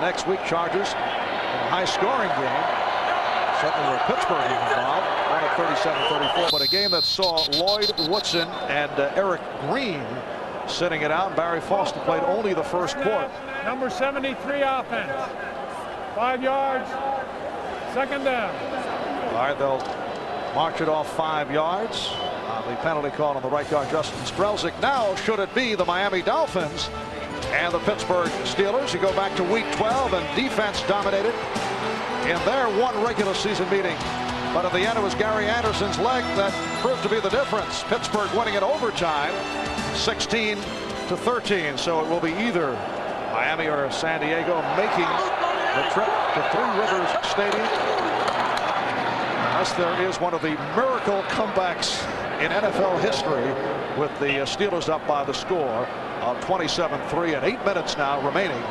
next week. Chargers in a high-scoring game, certainly where Pittsburgh is involved, won at 37-34, but a game that saw Lloyd Woodson and Eric Green sitting it out. Barry Foster played only the first quarter.
Number 73 offense. 5 yards. Second down.
All right, they'll march it off 5 yards. The penalty call on the right guard, Justin Strelzik. Now, should it be the Miami Dolphins and the Pittsburgh Steelers? You go back to week 12, and defense dominated in their one regular season meeting. But at the end, it was Gary Anderson's leg that proved to be the difference. Pittsburgh winning in overtime, 16-13. So it will be either Miami or San Diego making the trip to Three Rivers Stadium. Unless there is one of the miracle comebacks in NFL history with the Steelers up by the score of 27-3 and 8 minutes now remaining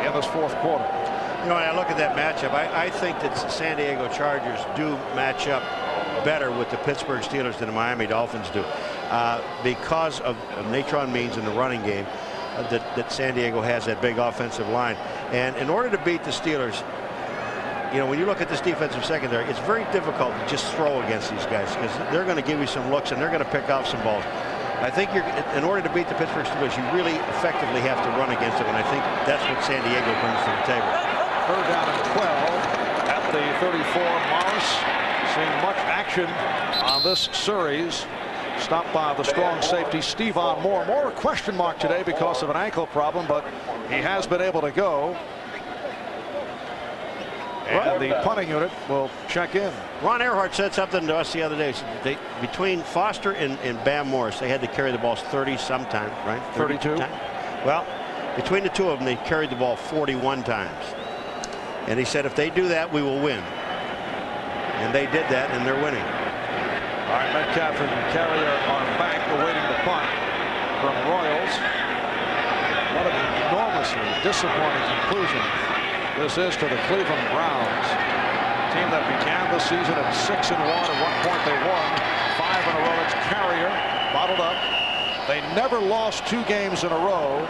in this fourth quarter.
You know, when I look at that matchup, I think that the San Diego Chargers do match up better with the Pittsburgh Steelers than the Miami Dolphins do, because of Natron Means in the running game. That San Diego has that big offensive line, and in order to beat the Steelers, you know, when you look at this defensive secondary, it's very difficult to just throw against these guys because they're going to give you some looks and they're going to pick off some balls. I think in order to beat the Pittsburgh Steelers, you really effectively have to run against them, and I think that's what San Diego brings to the table.
Third down and 12 at the 34. Morris seeing much action on this series. Stopped by the strong safety Stephon Moore. More a question mark today because of an ankle problem, but he has been able to go. And the punting unit will check in.
Ron Earhart said something to us the other day. Between Foster and Bam Morris, they had to carry the ball 30 sometimes, right?
32.
Well, between the two of them, they carried the ball 41 times. And he said, if they do that, we will win. And they did that, and they're winning.
All right, Metcalf and Carrier on back, awaiting the punt from Royals. What an enormously disappointing conclusion this is to the Cleveland Browns, a team that began the season at 6-1. At one point they won 5 in a row. It's Carrier bottled up. They never lost 2 games in a row.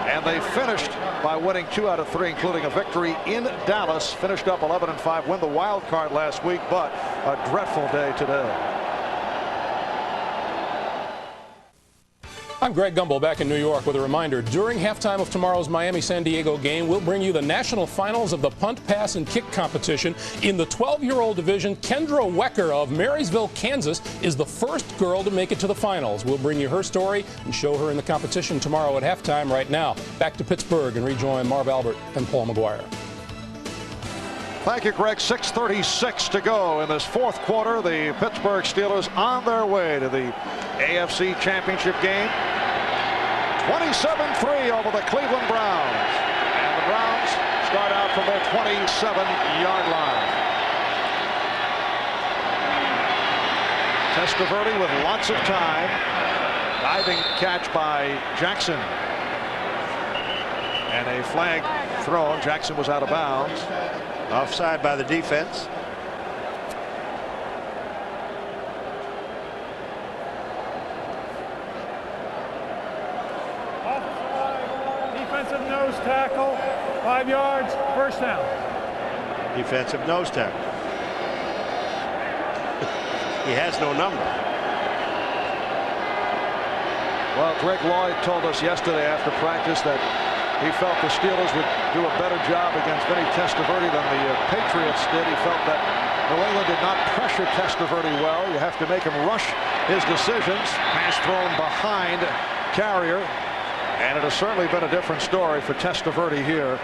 And they finished by winning 2 out of 3, including a victory in Dallas. Finished up 11-5, won the wild card last week, but a dreadful day today.
I'm Greg Gumbel back in New York with a reminder. During halftime of tomorrow's Miami-San Diego game, we'll bring you the national finals of the punt, pass, and kick competition. In the 12-year-old division, Kendra Wecker of Marysville, Kansas, is the first girl to make it to the finals. We'll bring you her story and show her in the competition tomorrow at halftime. Right now, back to Pittsburgh and rejoin Marv Albert and Paul McGuire.
Thank you, Greg. 6:36 to go in this fourth quarter. The Pittsburgh Steelers on their way to the AFC Championship game. 27-3 over the Cleveland Browns. And the Browns start out from their 27-yard line. Testaverde with lots of time. Diving catch by Jackson. And a flag thrown. Jackson was out of bounds.
Offside by the defense.
Defensive nose tackle, 5 yards, first down.
Defensive nose tackle. He has no number.
Well, Greg Lloyd told us yesterday after practice that he felt the Steelers would do a better job against Vinny Testaverde than the Patriots did. He felt that New England did not pressure Testaverde well. You have to make him rush his decisions. Pass thrown behind Carrier. And it has certainly been a different story for Testaverde here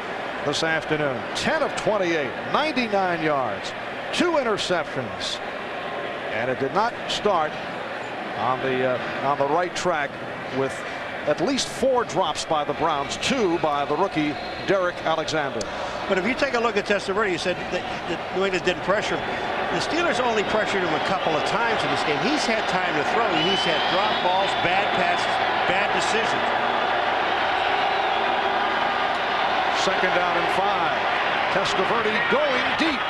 this afternoon. 10 of 28, 99 yards, 2 interceptions. And it did not start on the right track with at least 4 drops by the Browns, 2 by the rookie Derrick Alexander.
But if you take a look at Testaverde, you said that New England didn't pressure him. The Steelers only pressured him a couple of times in this game. He's had time to throw, and he's had drop balls, bad passes, bad decisions.
Second down and 5. Testaverde going deep.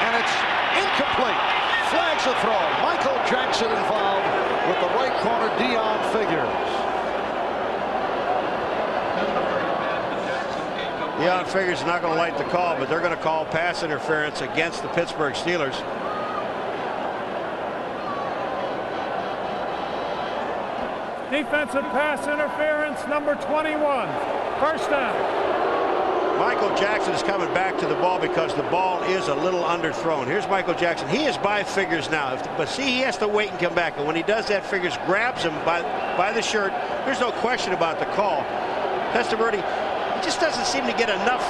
And it's incomplete. Flags are thrown. Michael Jackson involved with the right corner, Dion Figures.
Dion Figures is not going to like the call, but they're going to call pass interference against the Pittsburgh Steelers.
Defensive pass interference, number 21. First down.
Michael Jackson is coming back to the ball because the ball is a little underthrown. Here's Michael Jackson. He is by Figures now. But see, he has to wait and come back. And when he does that, Figures grabs him by the shirt. There's no question about the call. Testaverde, he just doesn't seem to get enough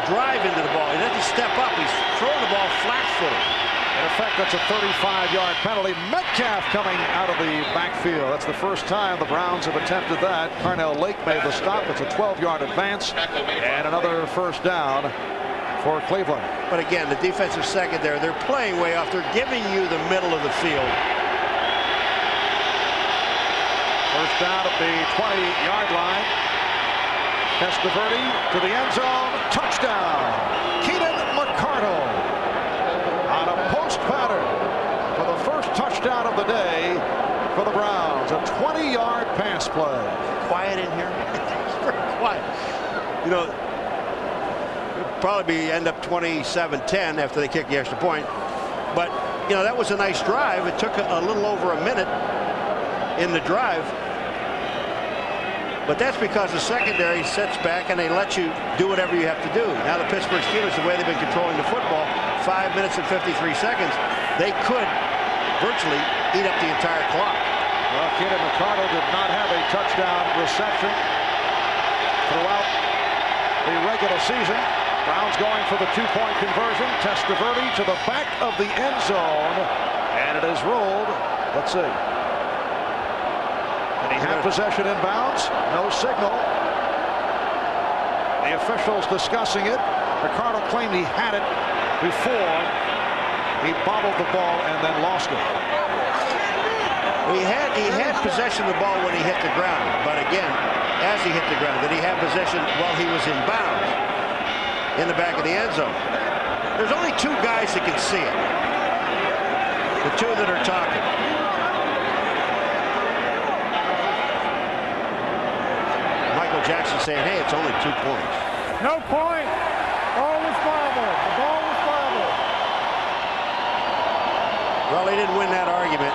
drive into the ball. He doesn't step up. He's throwing the ball flat-footed.
In effect, that's a 35-yard penalty. Metcalf coming out of the backfield. That's the first time the Browns have attempted that. Carnell Lake made the stop. It's a 12-yard advance and another first down for Cleveland.
But again, the defensive secondary, they're playing way off. They're giving you the middle of the field.
First down at the 20-yard line. Testaverde to the end zone. Touchdown. Keenan McCardle. On a post pattern for the first touchdown of the day for the Browns. A 20-yard pass play.
Quiet in here. It's very quiet. You know, it'll probably end up 27-10 after they kick the extra point. But, you know, that was a nice drive. It took a little over a minute in the drive. But that's because the secondary sits back and they let you do whatever you have to do. Now the Pittsburgh Steelers, the way they've been controlling the football, 5 minutes and 53 seconds, they could virtually eat up the entire clock.
Well, Keenan McCardle did not have a touchdown reception throughout the regular season. Browns going for the 2-point conversion. Testaverde to the back of the end zone. And it is ruled. Let's see. And he had possession inbounds. No signal. The officials discussing it. McCardle claimed he had it before he bobbled the ball and then lost it.
He had possession of the ball when he hit the ground. But again, as he hit the ground, did he have possession while he was in bounds in the back of the end zone? There's only 2 guys that can see it. The 2 that are talking. Jackson saying, hey, it's only 2 points.
No point. Ball was bobbled. The ball was bobbled.
Well, he didn't win that argument.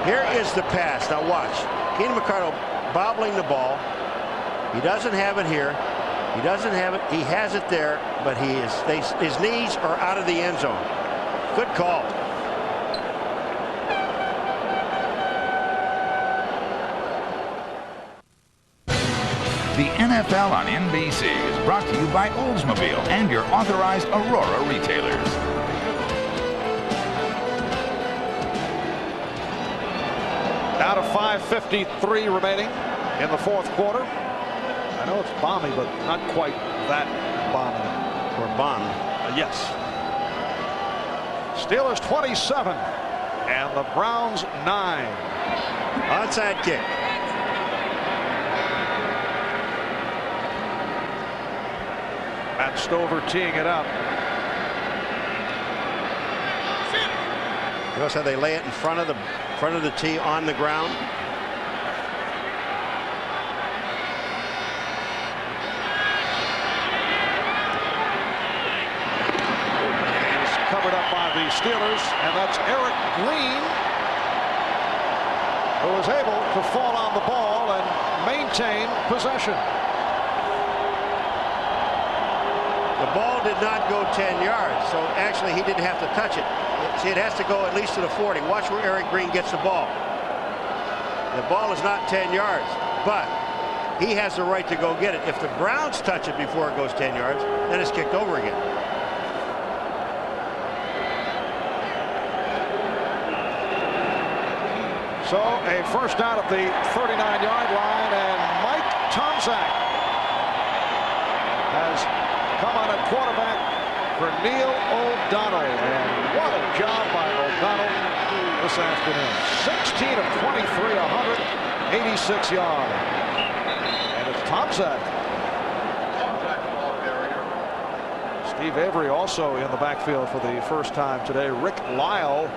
Here is the pass. Now watch. Keenan McCardle bobbling the ball. He doesn't have it here. He doesn't have it. He has it there, but his knees are out of the end zone. Good call.
The NFL on NBC is brought to you by Oldsmobile and your authorized Aurora retailers.
Out of 5:53 remaining in the fourth quarter. I know it's balmy, but not quite that balmy.
Or bomb.
Yes. Steelers 27 and the Browns 9.
Onside kick.
Matt Stover teeing it up.
Notice how they lay it in front of the tee on the ground.
He's covered up by the Steelers, and that's Eric Green, who was able to fall on the ball and maintain possession.
The ball did not go 10 yards, so actually he didn't have to touch it. See, it has to go at least to the 40. Watch where Eric Green gets the ball. The ball is not 10 yards, but he has the right to go get it. If the Browns touch it before it goes 10 yards, then it's kicked over again.
So a first down at the 39-yard line, and Mike Tomczak has come on at quarterback for Neil O'Donnell, and what a job by O'Donnell this afternoon. 16 of 23, 186 yards, and it's Tomczak. Steve Avery also in the backfield for the first time today. Rick Lyle,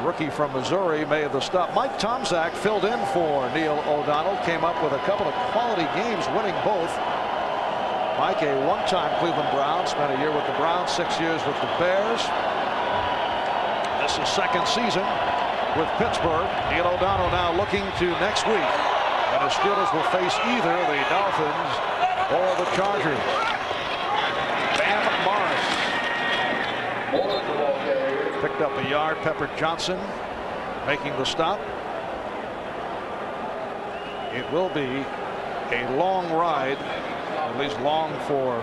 rookie from Missouri, made the stop. Mike Tomczak filled in for Neil O'Donnell, came up with a couple of quality games, winning both. Mike, a one-time Cleveland Brown, spent a year with the Browns, 6 years with the Bears. This is second season with Pittsburgh. Neil O'Donnell now looking to next week, and the Steelers will face either the Dolphins or the Chargers. Bam Morris picked up a yard. Pepper Johnson making the stop. It will be a long ride, at least long for,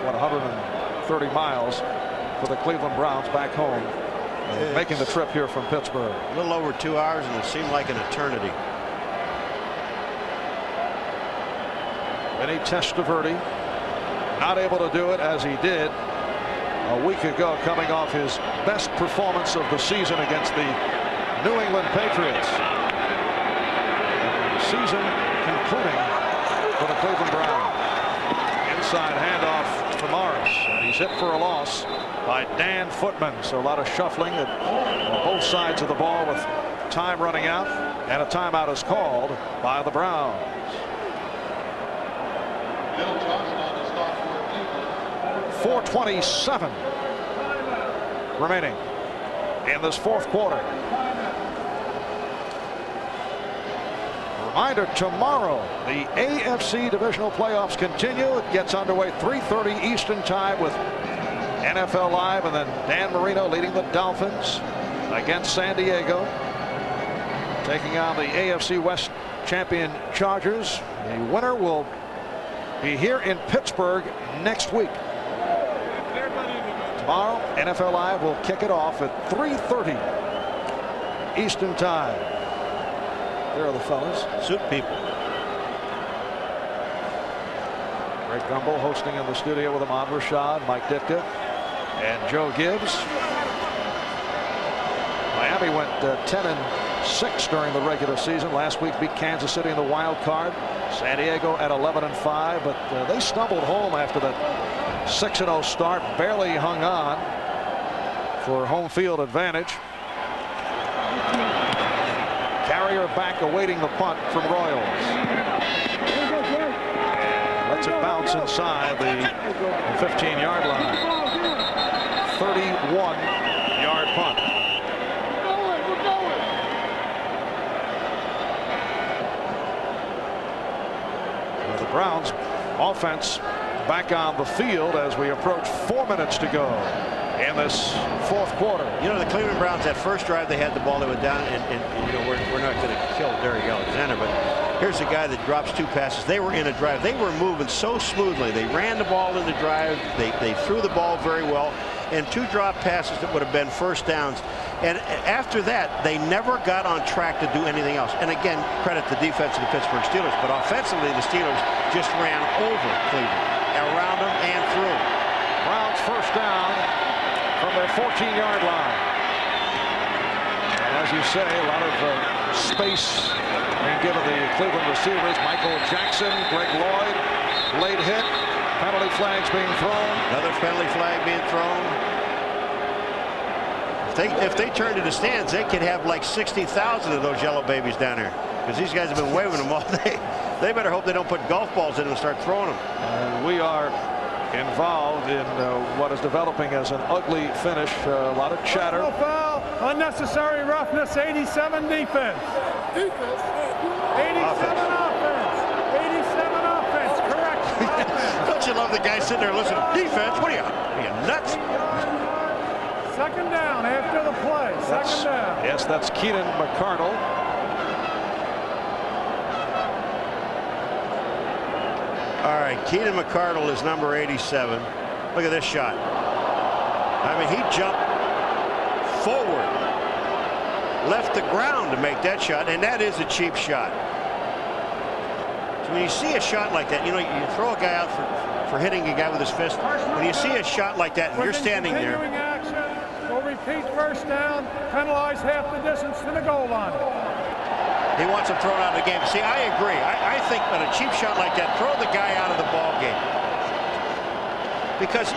what, 130 miles for the Cleveland Browns back home, making the trip here from Pittsburgh.
A little over 2 hours, and it seemed like an eternity.
Vinny Testaverde not able to do it as he did a week ago, coming off his best performance of the season against the New England Patriots. The season concluding for the Cleveland Browns. Inside handoff to Morris, and he's hit for a loss by Dan Footman. So a lot of shuffling on both sides of the ball with time running out, and a timeout is called by the Browns. 4:27 remaining in this fourth quarter. Reminder, tomorrow the AFC Divisional Playoffs continue. It gets underway 3:30 Eastern Time with NFL Live, and then Dan Marino leading the Dolphins against San Diego, taking on the AFC West champion Chargers. The winner will be here in Pittsburgh next week. Tomorrow, NFL Live will kick it off at 3:30 Eastern Time. There are the fellas.
Suit people.
Greg Gumbel hosting in the studio with Ahmad Rashad, Mike Ditka, and Joe Gibbs. Miami went 10-6 during the regular season. Last week beat Kansas City in the wild card. San Diego at 11-5, but they stumbled home after that 6-0 start. Barely hung on for home field advantage. Carrier back awaiting the punt from Royals. Lets it bounce inside the 15-yard line. 31-yard punt. The Browns offense back on the field as we approach 4 minutes to go in this fourth quarter.
You know, the Cleveland Browns, that first drive they had the ball, they went down, and you know, we're not going to kill Derrick Alexander, but here's a guy that drops 2 passes. They were in a drive. They were moving so smoothly. They ran the ball in the drive. They threw the ball very well, and 2 drop passes that would have been first downs. And after that, they never got on track to do anything else. And again, credit the defense of the Pittsburgh Steelers, but offensively, the Steelers just ran over Cleveland, around them and through.
Browns first down from their 14-yard line. And as you say, a lot of space being given the Cleveland receivers. Michael Jackson, Greg Lloyd, late hit, penalty flags being thrown.
Another penalty flag being thrown. If they turn to the stands, they could have like 60,000 of those yellow babies down here, because these guys have been waving them all day. They better hope they don't put golf balls in them and start throwing them.
We are involved in what is developing as an ugly finish. A lot of chatter.
No foul, unnecessary roughness, 87 defense. 87 offense. 87 offense, correct.
Don't you love the guy sitting there listening? Defense? What are you nuts?
Second down after the play. Second down.
Yes, that's Keenan McCardle.
All right, Keenan McCardle is number 87. Look at this shot. I mean, he jumped forward, left the ground to make that shot, and that is a cheap shot. So when you see a shot like that, you know, you throw a guy out for hitting a guy with his fist. When you see a shot like that and you're standing there.
We'll repeat first down, penalize half the distance to the goal line.
He wants him thrown out of the game. See, I agree. I think that a cheap shot like that, throw the guy out of the ball game. Because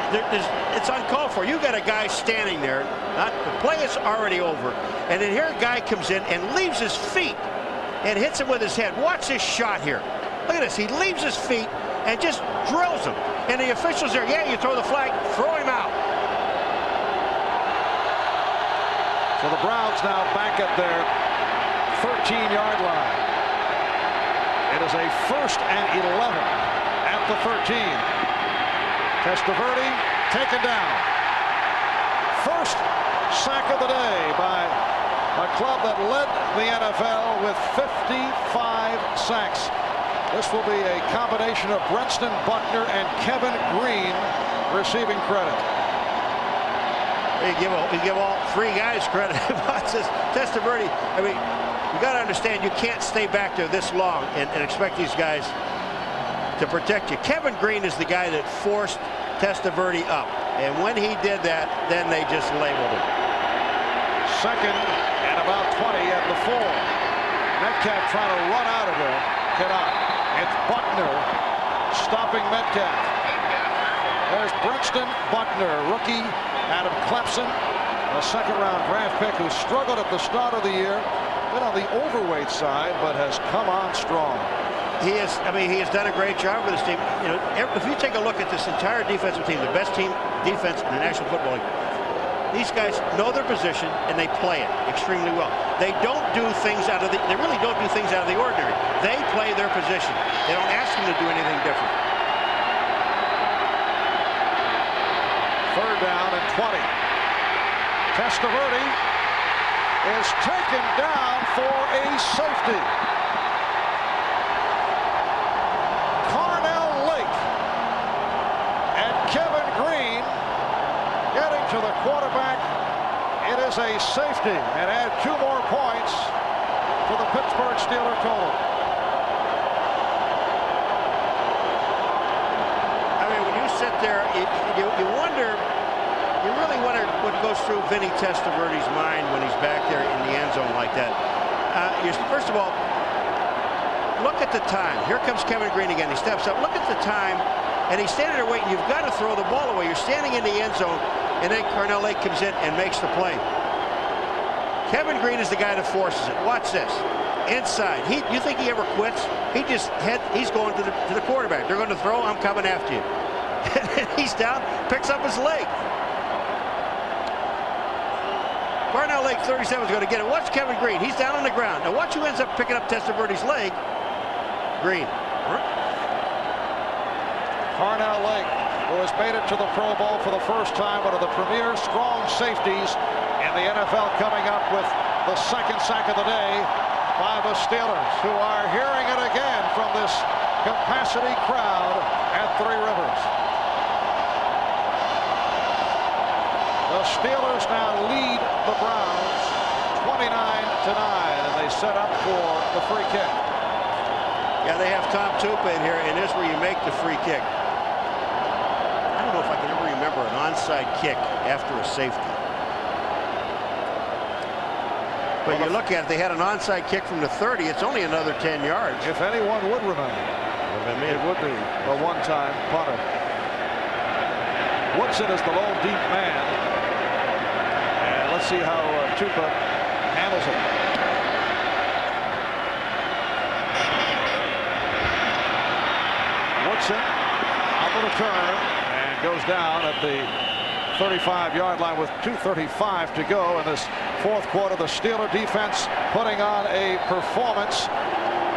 it's uncalled for. You got a guy standing there. The play is already over. And then here a guy comes in and leaves his feet and hits him with his head. Watch this shot here. Look at this. He leaves his feet and just drills him. And the officials are, yeah, you throw the flag, throw him out.
So the Browns now back at their 13-yard line. It is a 1st and 11 at the 13. Testaverde taken down. First sack of the day by a club that led the NFL with 55 sacks. This will be a combination of Brenston Buckner and Kevin Green receiving credit.
You give all 3 guys credit. Testaverde, I mean, you got to understand, you can't stay back there this long and expect these guys to protect you. Kevin Green is the guy that forced Testaverde up, and when he did that, then they just labeled him.
2nd and about 20 at the 4. Metcalf trying to run out of there. Cannot. It's Buckner stopping Metcalf. There's Brenston Buckner, rookie out of Clemson, a 2nd-round draft pick who struggled at the start of the year, been on the overweight side, but has come on strong.
He has done a great job with this team. You know, if you take a look at this entire defensive team, the best team defense in the National Football League, these guys know their position and they play it extremely well. They don't do things they really don't do things out of the ordinary. They play their position. They don't ask them to do anything different.
3rd down and 20. Testaverde is taken down for a safety. Carnell Lake and Kevin Green getting to the quarterback. It is a safety and add 2 more points to the Pittsburgh Steelers total.
I mean, when you sit there, you wonder. You really wonder what goes through Vinny Testaverde's mind when he's back there in the end zone like that. First of all, look at the time. Here comes Kevin Green again. He steps up. Look at the time, and he's standing there waiting. You've got to throw the ball away. You're standing in the end zone, and then Carnell Lake comes in and makes the play. Kevin Green is the guy that forces it. Watch this. Inside. You think he ever quits? He's going to the quarterback. They're going to throw. I'm coming after you. He's down. Picks up his leg. Parnell Lake 37 is going to get it. Watch Kevin Green. He's down on the ground. Now watch who ends up picking up Testaverde's leg. Green.
Parnell Lake, who has made it to the Pro Bowl for the first time, one of the premier strong safeties in the NFL, coming up with the second sack of the day by the Steelers, who are hearing it again from this capacity crowd at Three Rivers. The Steelers now lead the Browns 29-9, and they set up for the free kick.
Yeah, they have Tom Tupa in here, and this is where you make the free kick. I don't know if I can ever remember an onside kick after a safety. But you look at it, they had an onside kick from the 30. It's only another 10 yards.
If anyone would remember, it would be a one-time punter. Woodson is the lone deep man. And let's see how Tupa handles it. Woodson on the return and goes down at the 35-yard line with 2:35 to go in this fourth quarter. The Steeler defense putting on a performance,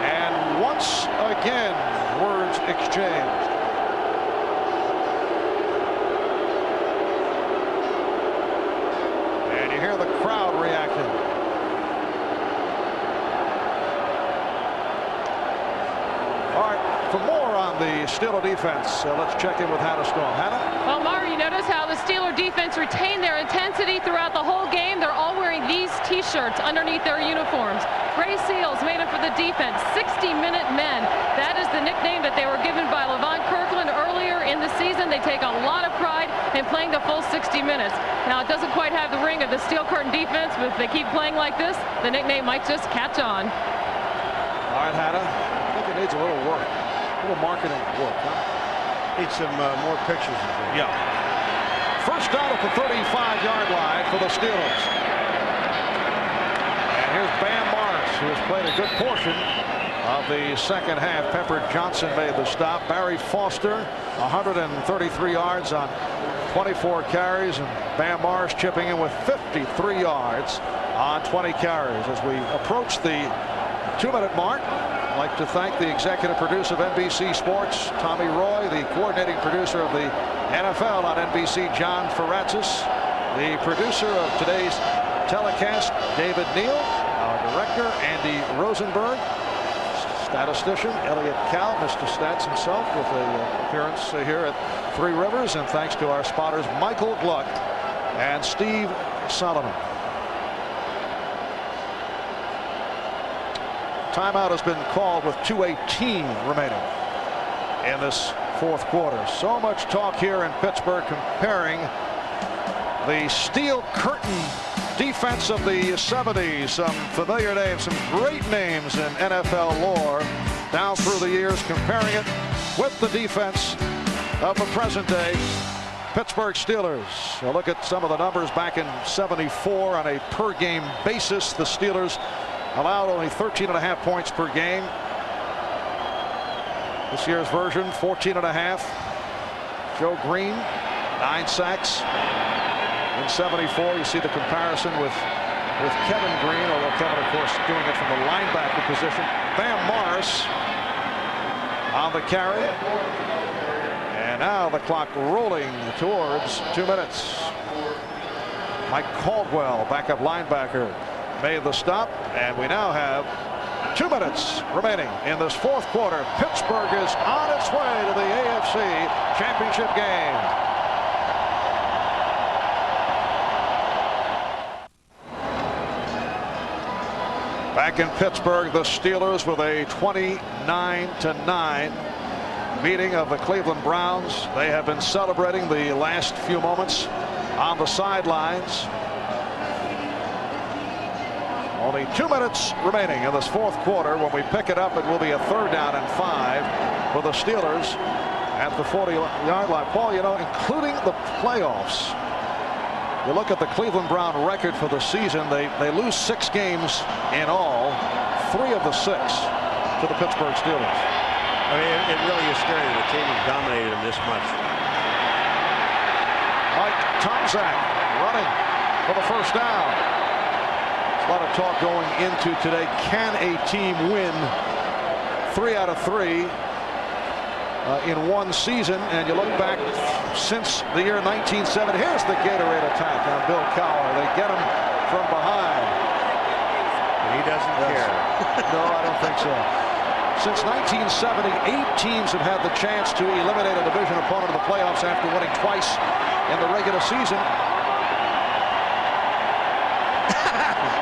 and once again words exchanged. And you hear the crowd reacting. All right, for more on the Steeler defense, let's check in with Hannah Storm. Hannah?
Well, Mara, you notice how the Steeler defense retained their intensity throughout the whole game. They're all wearing these T-shirts underneath their uniforms. Gray Seals made it for the defense. 60-minute men. That is the nickname that they were given by Levon Kirkland earlier in the season. They take a lot of pride in playing the full 60 minutes. Now, it doesn't quite have the ring of the Steel Curtain defense, but if they keep playing like this, the nickname might just catch on.
All right, Hannah. I think it needs a little work. A little marketing work, huh?
Need some more pictures of it.
Yeah. First down at the 35-yard line for the Steelers. And here's Bam Morris, who has played a good portion of the second half. Pepper Johnson made the stop. Barry Foster, 133 yards on 24 carries. And Bam Morris chipping in with 53 yards on 20 carries. As we approach the 2-minute mark, I'd like to thank the executive producer of NBC Sports, Tommy Roy, the coordinating producer of the NFL on NBC, John Ferratzis, the producer of today's telecast, David Neal, our director, Andy Rosenberg, statistician, Elliot Cal, Mr. Stats himself, with an appearance here at Three Rivers, and thanks to our spotters, Michael Gluck and Steve Solomon. Timeout has been called with 2:18 remaining in this fourth quarter. So much talk here in Pittsburgh comparing the Steel Curtain defense of the 70s, some familiar names, some great names in NFL lore down through the years, comparing it with the defense of the present day Pittsburgh Steelers. A look at some of the numbers back in '74 on a per game basis. The Steelers allowed only 13.5 points per game. This year's version, 14.5. Joe Green, 9 sacks. In '74, you see the comparison with Kevin Green, although Kevin, of course, doing it from the linebacker position. Bam Morris on the carry. And now the clock rolling towards 2 minutes. Mike Caldwell, backup linebacker, made the stop, and we now have 2 minutes remaining in this fourth quarter. Pittsburgh is on its way to the AFC Championship game. Back in Pittsburgh, the Steelers with a 29-9 meeting of the Cleveland Browns. They have been celebrating the last few moments on the sidelines. Only 2 minutes remaining in this fourth quarter. When we pick it up, it will be a 3rd down and 5 for the Steelers at the 40-yard line. Paul, you know, including the playoffs, You look at the Cleveland Brown record for the season. They lose 6 games in all, 3 of the 6 to the Pittsburgh Steelers.
I mean, it really is scary that the team has dominated them this much.
Mike Tomczak running for the first down. There's a lot of talk going into today. Can a team win 3 out of 3 in one season? And you look back since the year 1970. Here's the Gatorade attack on Bill Cowher. They get him from behind.
And he doesn't care.
No, I don't think so. Since 1970, 8 teams have had the chance to eliminate a division opponent in the playoffs after winning twice in the regular season.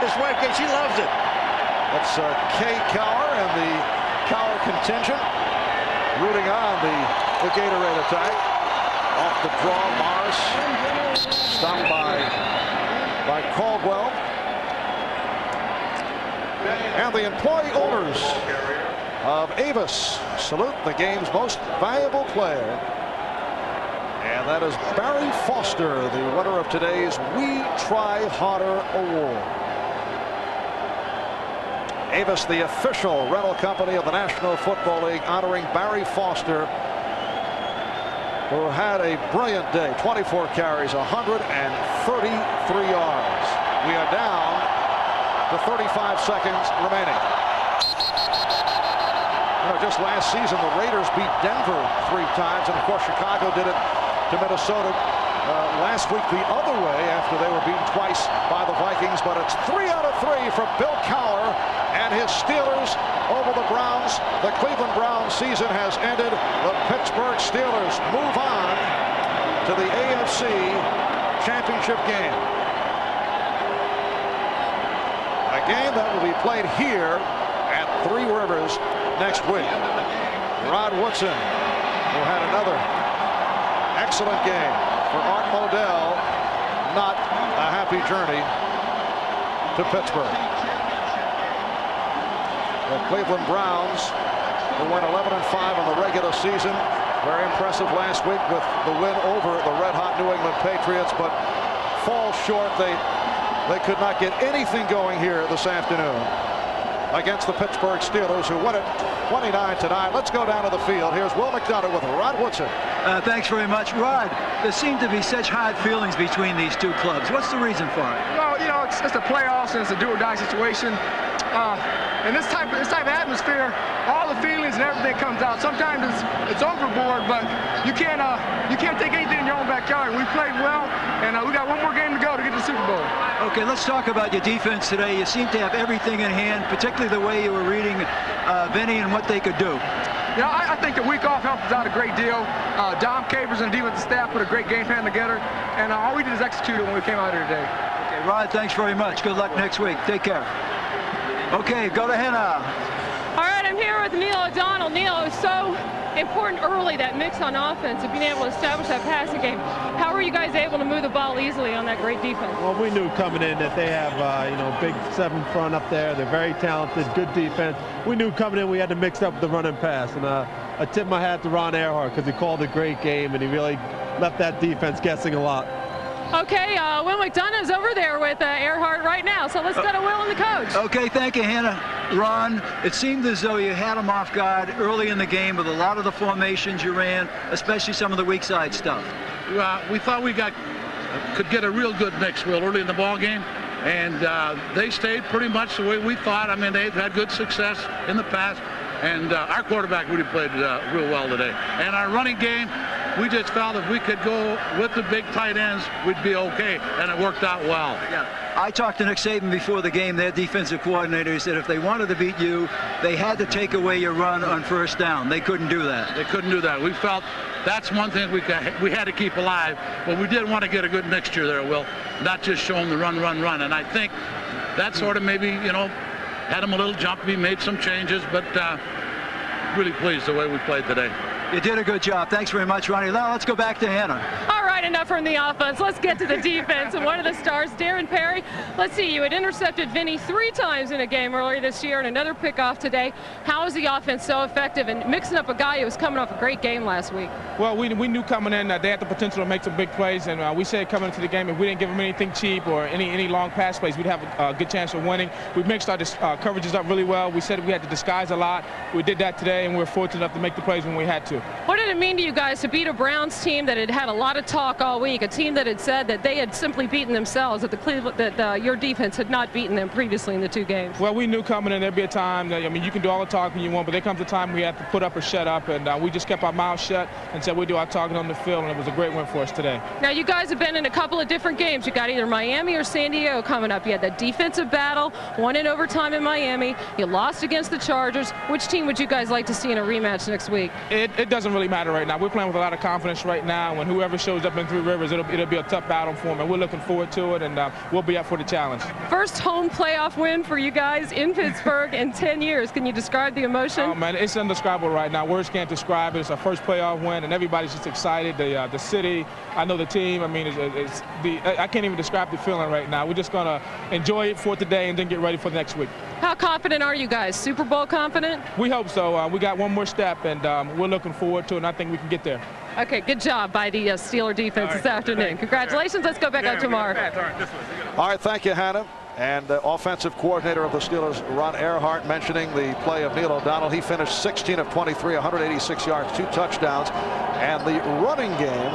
His wife, she loves it.
That's Kay Cowher and the Cowher contingent rooting on the Gatorade attack. Off the draw, Morris stopped by Caldwell. And the employee owners of Avis salute the game's most valuable player. And that is Barry Foster, the winner of today's We Try Harder Award. Avis, the official rental company of the National Football League, honoring Barry Foster, who had a brilliant day. 24 carries, 133 yards. We are down to 35 seconds remaining. Just last season, the Raiders beat Denver 3 times, and of course Chicago did it to Minnesota last week the other way after they were beaten twice by the Vikings. But it's 3 out of 3 for Bill Cowher and his Steelers over the Browns. The Cleveland Browns season has ended. The Pittsburgh Steelers move on to the AFC Championship game. A game that will be played here at 3 Rivers next week. Rod Woodson, who had another excellent game for Art Modell. Not a happy journey to Pittsburgh. The Cleveland Browns, who went 11-5 in the regular season, very impressive last week with the win over the red-hot New England Patriots, but fall short. They could not get anything going here this afternoon against the Pittsburgh Steelers, who won it 29-9. Let's go down to the field. Here's Will McDonough with Rod Woodson.
Thanks very much, Rod. There seem to be such hard feelings between these 2 clubs. What's the reason for it?
Well, you know, it's the playoffs and it's a do-or-die situation. And this type of atmosphere, all the feelings and everything comes out. Sometimes it's overboard, but you can't take anything in your own backyard. We played well, and we got 1 more game to go to get to the Super Bowl.
Okay, let's talk about your defense today. You seem to have everything in hand, particularly the way you were reading Vinny and what they could do.
You know, I think the week off helped us out a great deal. Dom Capers and defensive staff put a great game plan together, and all we did is execute it when we came out here today.
Okay, Rod, thanks very much. Good luck next week. Take care. Okay, go to Hannah.
All right, I'm here with Neil O'Donnell. Neil, it was so important early, that mix on offense, of being able to establish that passing game. How were you guys able to move the ball easily on that great defense?
Well, we knew coming in that they have, big 7 front up there. They're very talented, good defense. We knew coming in we had to mix up the run and pass. And I tip my hat to Ron Earhart because he called a great game and he really left that defense guessing a lot.
Okay, Will McDonough's over there with Earhart right now, so let's go to Will and the coach.
Okay, thank you, Hannah. Ron, it seemed as though you had them off guard early in the game with a lot of the formations you ran, especially some of the weak side stuff.
We thought we could get a real good mix real early in the ball game, and they stayed pretty much the way we thought. I mean, they've had good success in the past, and our quarterback really played real well today. And our running game, we just felt if we could go with the big tight ends, we'd be okay, and it worked out well.
Yeah. I talked to Nick Saban before the game, their defensive coordinator. He said if they wanted to beat you, they had to take away your run on first down. They couldn't do that.
They couldn't do that. We felt that's one thing we had to keep alive, but we did want to get a good mixture there, Will, not just show them the run. And I think that sort of maybe, had them a little jumpy, made some changes, but really pleased the way we played today.
You did a good job. Thanks very much, Ronnie. Now let's go back to Hannah.
All right. right, enough from the offense. Let's get to the defense. And one of the stars, Darren Perry. Let's see, you had intercepted Vinny 3 times in a game earlier this year and another pickoff today. How is the offense so effective and mixing up a guy who was coming off a great game last week?
Well, we knew coming in that they had the potential to make some big plays, and we said coming into the game, if we didn't give them anything cheap or any long pass plays, we'd have a good chance of winning. We mixed our coverages up really well. We said we had to disguise a lot. We did that today, and we were fortunate enough to make the plays when we had to.
What did it mean to you guys to beat a Browns team that had had a lot of talk all week, a team that had said that they had simply beaten themselves, that your defense had not beaten them previously in the 2 games?
Well, we knew coming in there'd be a time that, I mean, you can do all the talking you want, but there comes a time we have to put up or shut up, and we just kept our mouths shut and said we do our talking on the field, and it was a great win for us today.
Now, you guys have been in a couple of different games. You got either Miami or San Diego coming up. You had that defensive battle, won in overtime in Miami. You lost against the Chargers. Which team would you guys like to see in a rematch next week?
It doesn't really matter right now. We're playing with a lot of confidence right now. When whoever shows up in Three Rivers, it'll be a tough battle for them, and we're looking forward to it, and we'll be up for the challenge.
First home playoff win for you guys in Pittsburgh in 10 years. Can you describe the emotion?
Oh, man, it's indescribable right now. Words can't describe it. It's our first playoff win, and everybody's just excited. The city, I know the team. I mean, I can't even describe the feeling right now. We're just going to enjoy it for today and then get ready for next week.
How confident are you guys? Super Bowl confident?
We hope so. We got one more step, and we're looking forward to it, and I think we can get there.
Okay, good job by the Steeler defense this afternoon. Congratulations. Let's go back out tomorrow.
All right, thank you, Hannah. And the offensive coordinator of the Steelers, Ron Earhart, mentioning the play of Neil O'Donnell. He finished 16 of 23, 186 yards, 2 touchdowns. And the running game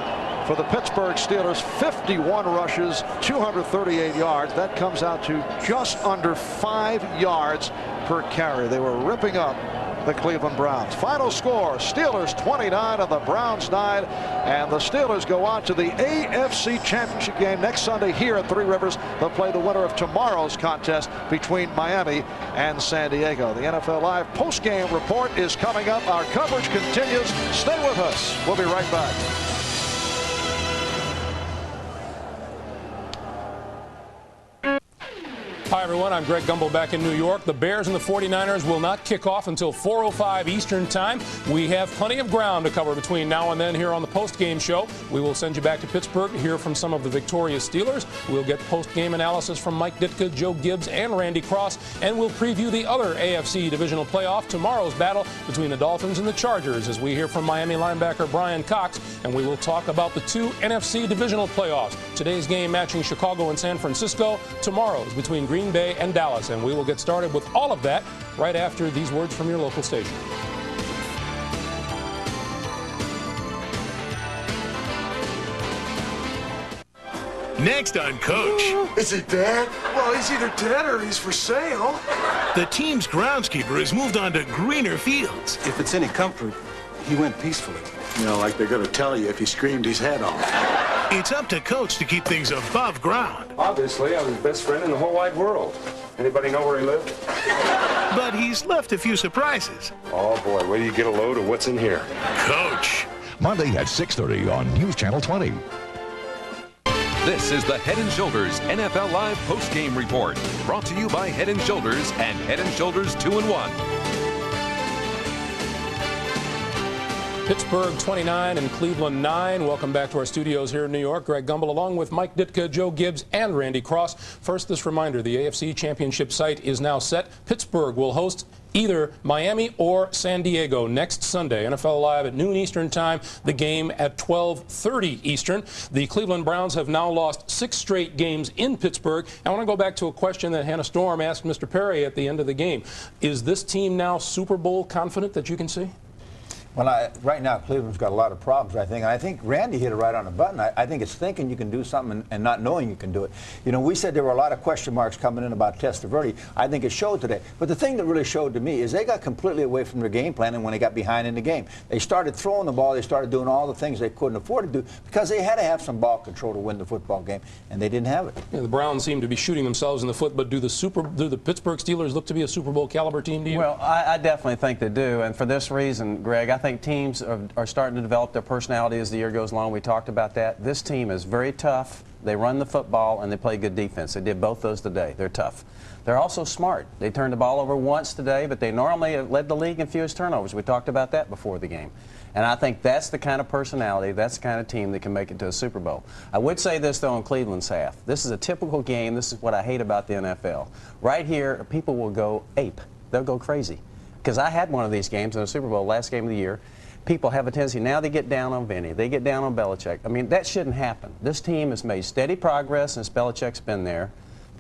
for the Pittsburgh Steelers, 51 rushes, 238 yards. That comes out to just under 5 yards per carry. They were ripping up the Cleveland Browns. Final score, Steelers 29 and the Browns 9. And the Steelers go on to the AFC Championship game next Sunday here at Three Rivers. They'll play the winner of tomorrow's contest between Miami and San Diego. The NFL Live post-game report is coming up. Our coverage continues. Stay with us. We'll be right back.
Hi, everyone. I'm Greg Gumbel back in New York. The Bears and the 49ers will not kick off until 4:05 Eastern Time. We have plenty of ground to cover between now and then here on the post-game show. We will send you back to Pittsburgh to hear from some of the victorious Steelers. We'll get post-game analysis from Mike Ditka, Joe Gibbs, and Randy Cross, and we'll preview the other AFC divisional playoff, tomorrow's battle between the Dolphins and the Chargers, as we hear from Miami linebacker Brian Cox, and we will talk about the 2 NFC divisional playoffs. Today's game matching Chicago and San Francisco. Tomorrow's between Green Bay and Dallas, and we will get started with all of that right after these words from your local station.
Next on Coach.
Is he dead? Well, he's either dead or he's for sale.
The team's groundskeeper has moved on to greener fields.
If it's any comfort, he went peacefully.
You know, like they're going to tell you if he screamed his head off.
It's up to Coach to keep things above ground.
Obviously, I'm his best friend in the whole wide world. Anybody know where he lived?
But he's left a few surprises.
Oh, boy, wait till you get a load of what's in here.
Coach.
Monday at 6:30 on News Channel 20.
This is the Head & Shoulders NFL Live post-game report. Brought to you by Head & Shoulders and Head & Shoulders 2-in-1.
Pittsburgh 29 and Cleveland 9. Welcome back to our studios here in New York. Greg Gumbel along with Mike Ditka, Joe Gibbs, and Randy Cross. First, this reminder, the AFC Championship site is now set. Pittsburgh will host either Miami or San Diego next Sunday. NFL Live at noon Eastern Time, the game at 12:30 Eastern. The Cleveland Browns have now lost 6 straight games in Pittsburgh. I want to go back to a question that Hannah Storm asked Mr. Perry at the end of the game. Is this team now Super Bowl confident that you can see?
Well, right now, Cleveland's got a lot of problems, I think. And I think Randy hit it right on the button. I think it's thinking you can do something and not knowing you can do it. You know, we said there were a lot of question marks coming in about Testaverde. I think it showed today. But the thing that really showed to me is they got completely away from their game plan and when they got behind in the game. They started throwing the ball. They started doing all the things they couldn't afford to do because they had to have some ball control to win the football game, and they didn't have it.
Yeah, the Browns seem to be shooting themselves in the foot, but do the Pittsburgh Steelers look to be a Super Bowl caliber team to you?
Well, I definitely think they do. And for this reason, Greg, I think teams are starting to develop their personality as the year goes along. We talked about that. This team is very tough. They run the football and they play good defense. They did both those today. They're tough. They're also smart. They turned the ball over once today, but they normally have led the league in fewest turnovers. We talked about that before the game. And I think that's the kind of personality, that's the kind of team that can make it to a Super Bowl. I would say this, though, on Cleveland's half. This is a typical game. This is what I hate about the NFL. Right here, people will go ape. They'll go crazy. Because I had one of these games in the Super Bowl, last game of the year. People have a tendency, now they get down on Vinny, they get down on Belichick. I mean, that shouldn't happen. This team has made steady progress since Belichick's been there.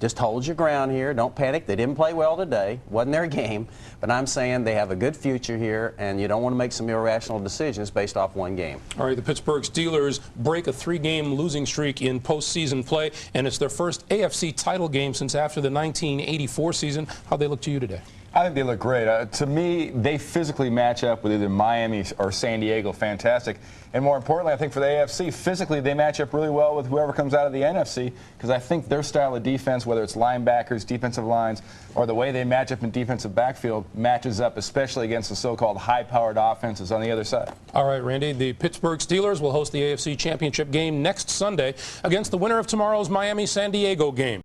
Just hold your ground here. Don't panic. They didn't play well today. Wasn't their game. But I'm saying they have a good future here, and you don't want to make some irrational decisions based off one game.
All right, the Pittsburgh Steelers break a 3-game losing streak in postseason play, and it's their first AFC title game since after the 1984 season. How'd they look to you today?
I think they look great. To me, they physically match up with either Miami or San Diego fantastic. And more importantly, I think for the AFC, physically they match up really well with whoever comes out of the NFC, because I think their style of defense, whether it's linebackers, defensive lines, or the way they match up in defensive backfield, matches up especially against the so-called high-powered offenses on the other side.
All right, Randy, the Pittsburgh Steelers will host the AFC Championship game next Sunday against the winner of tomorrow's Miami-San Diego game.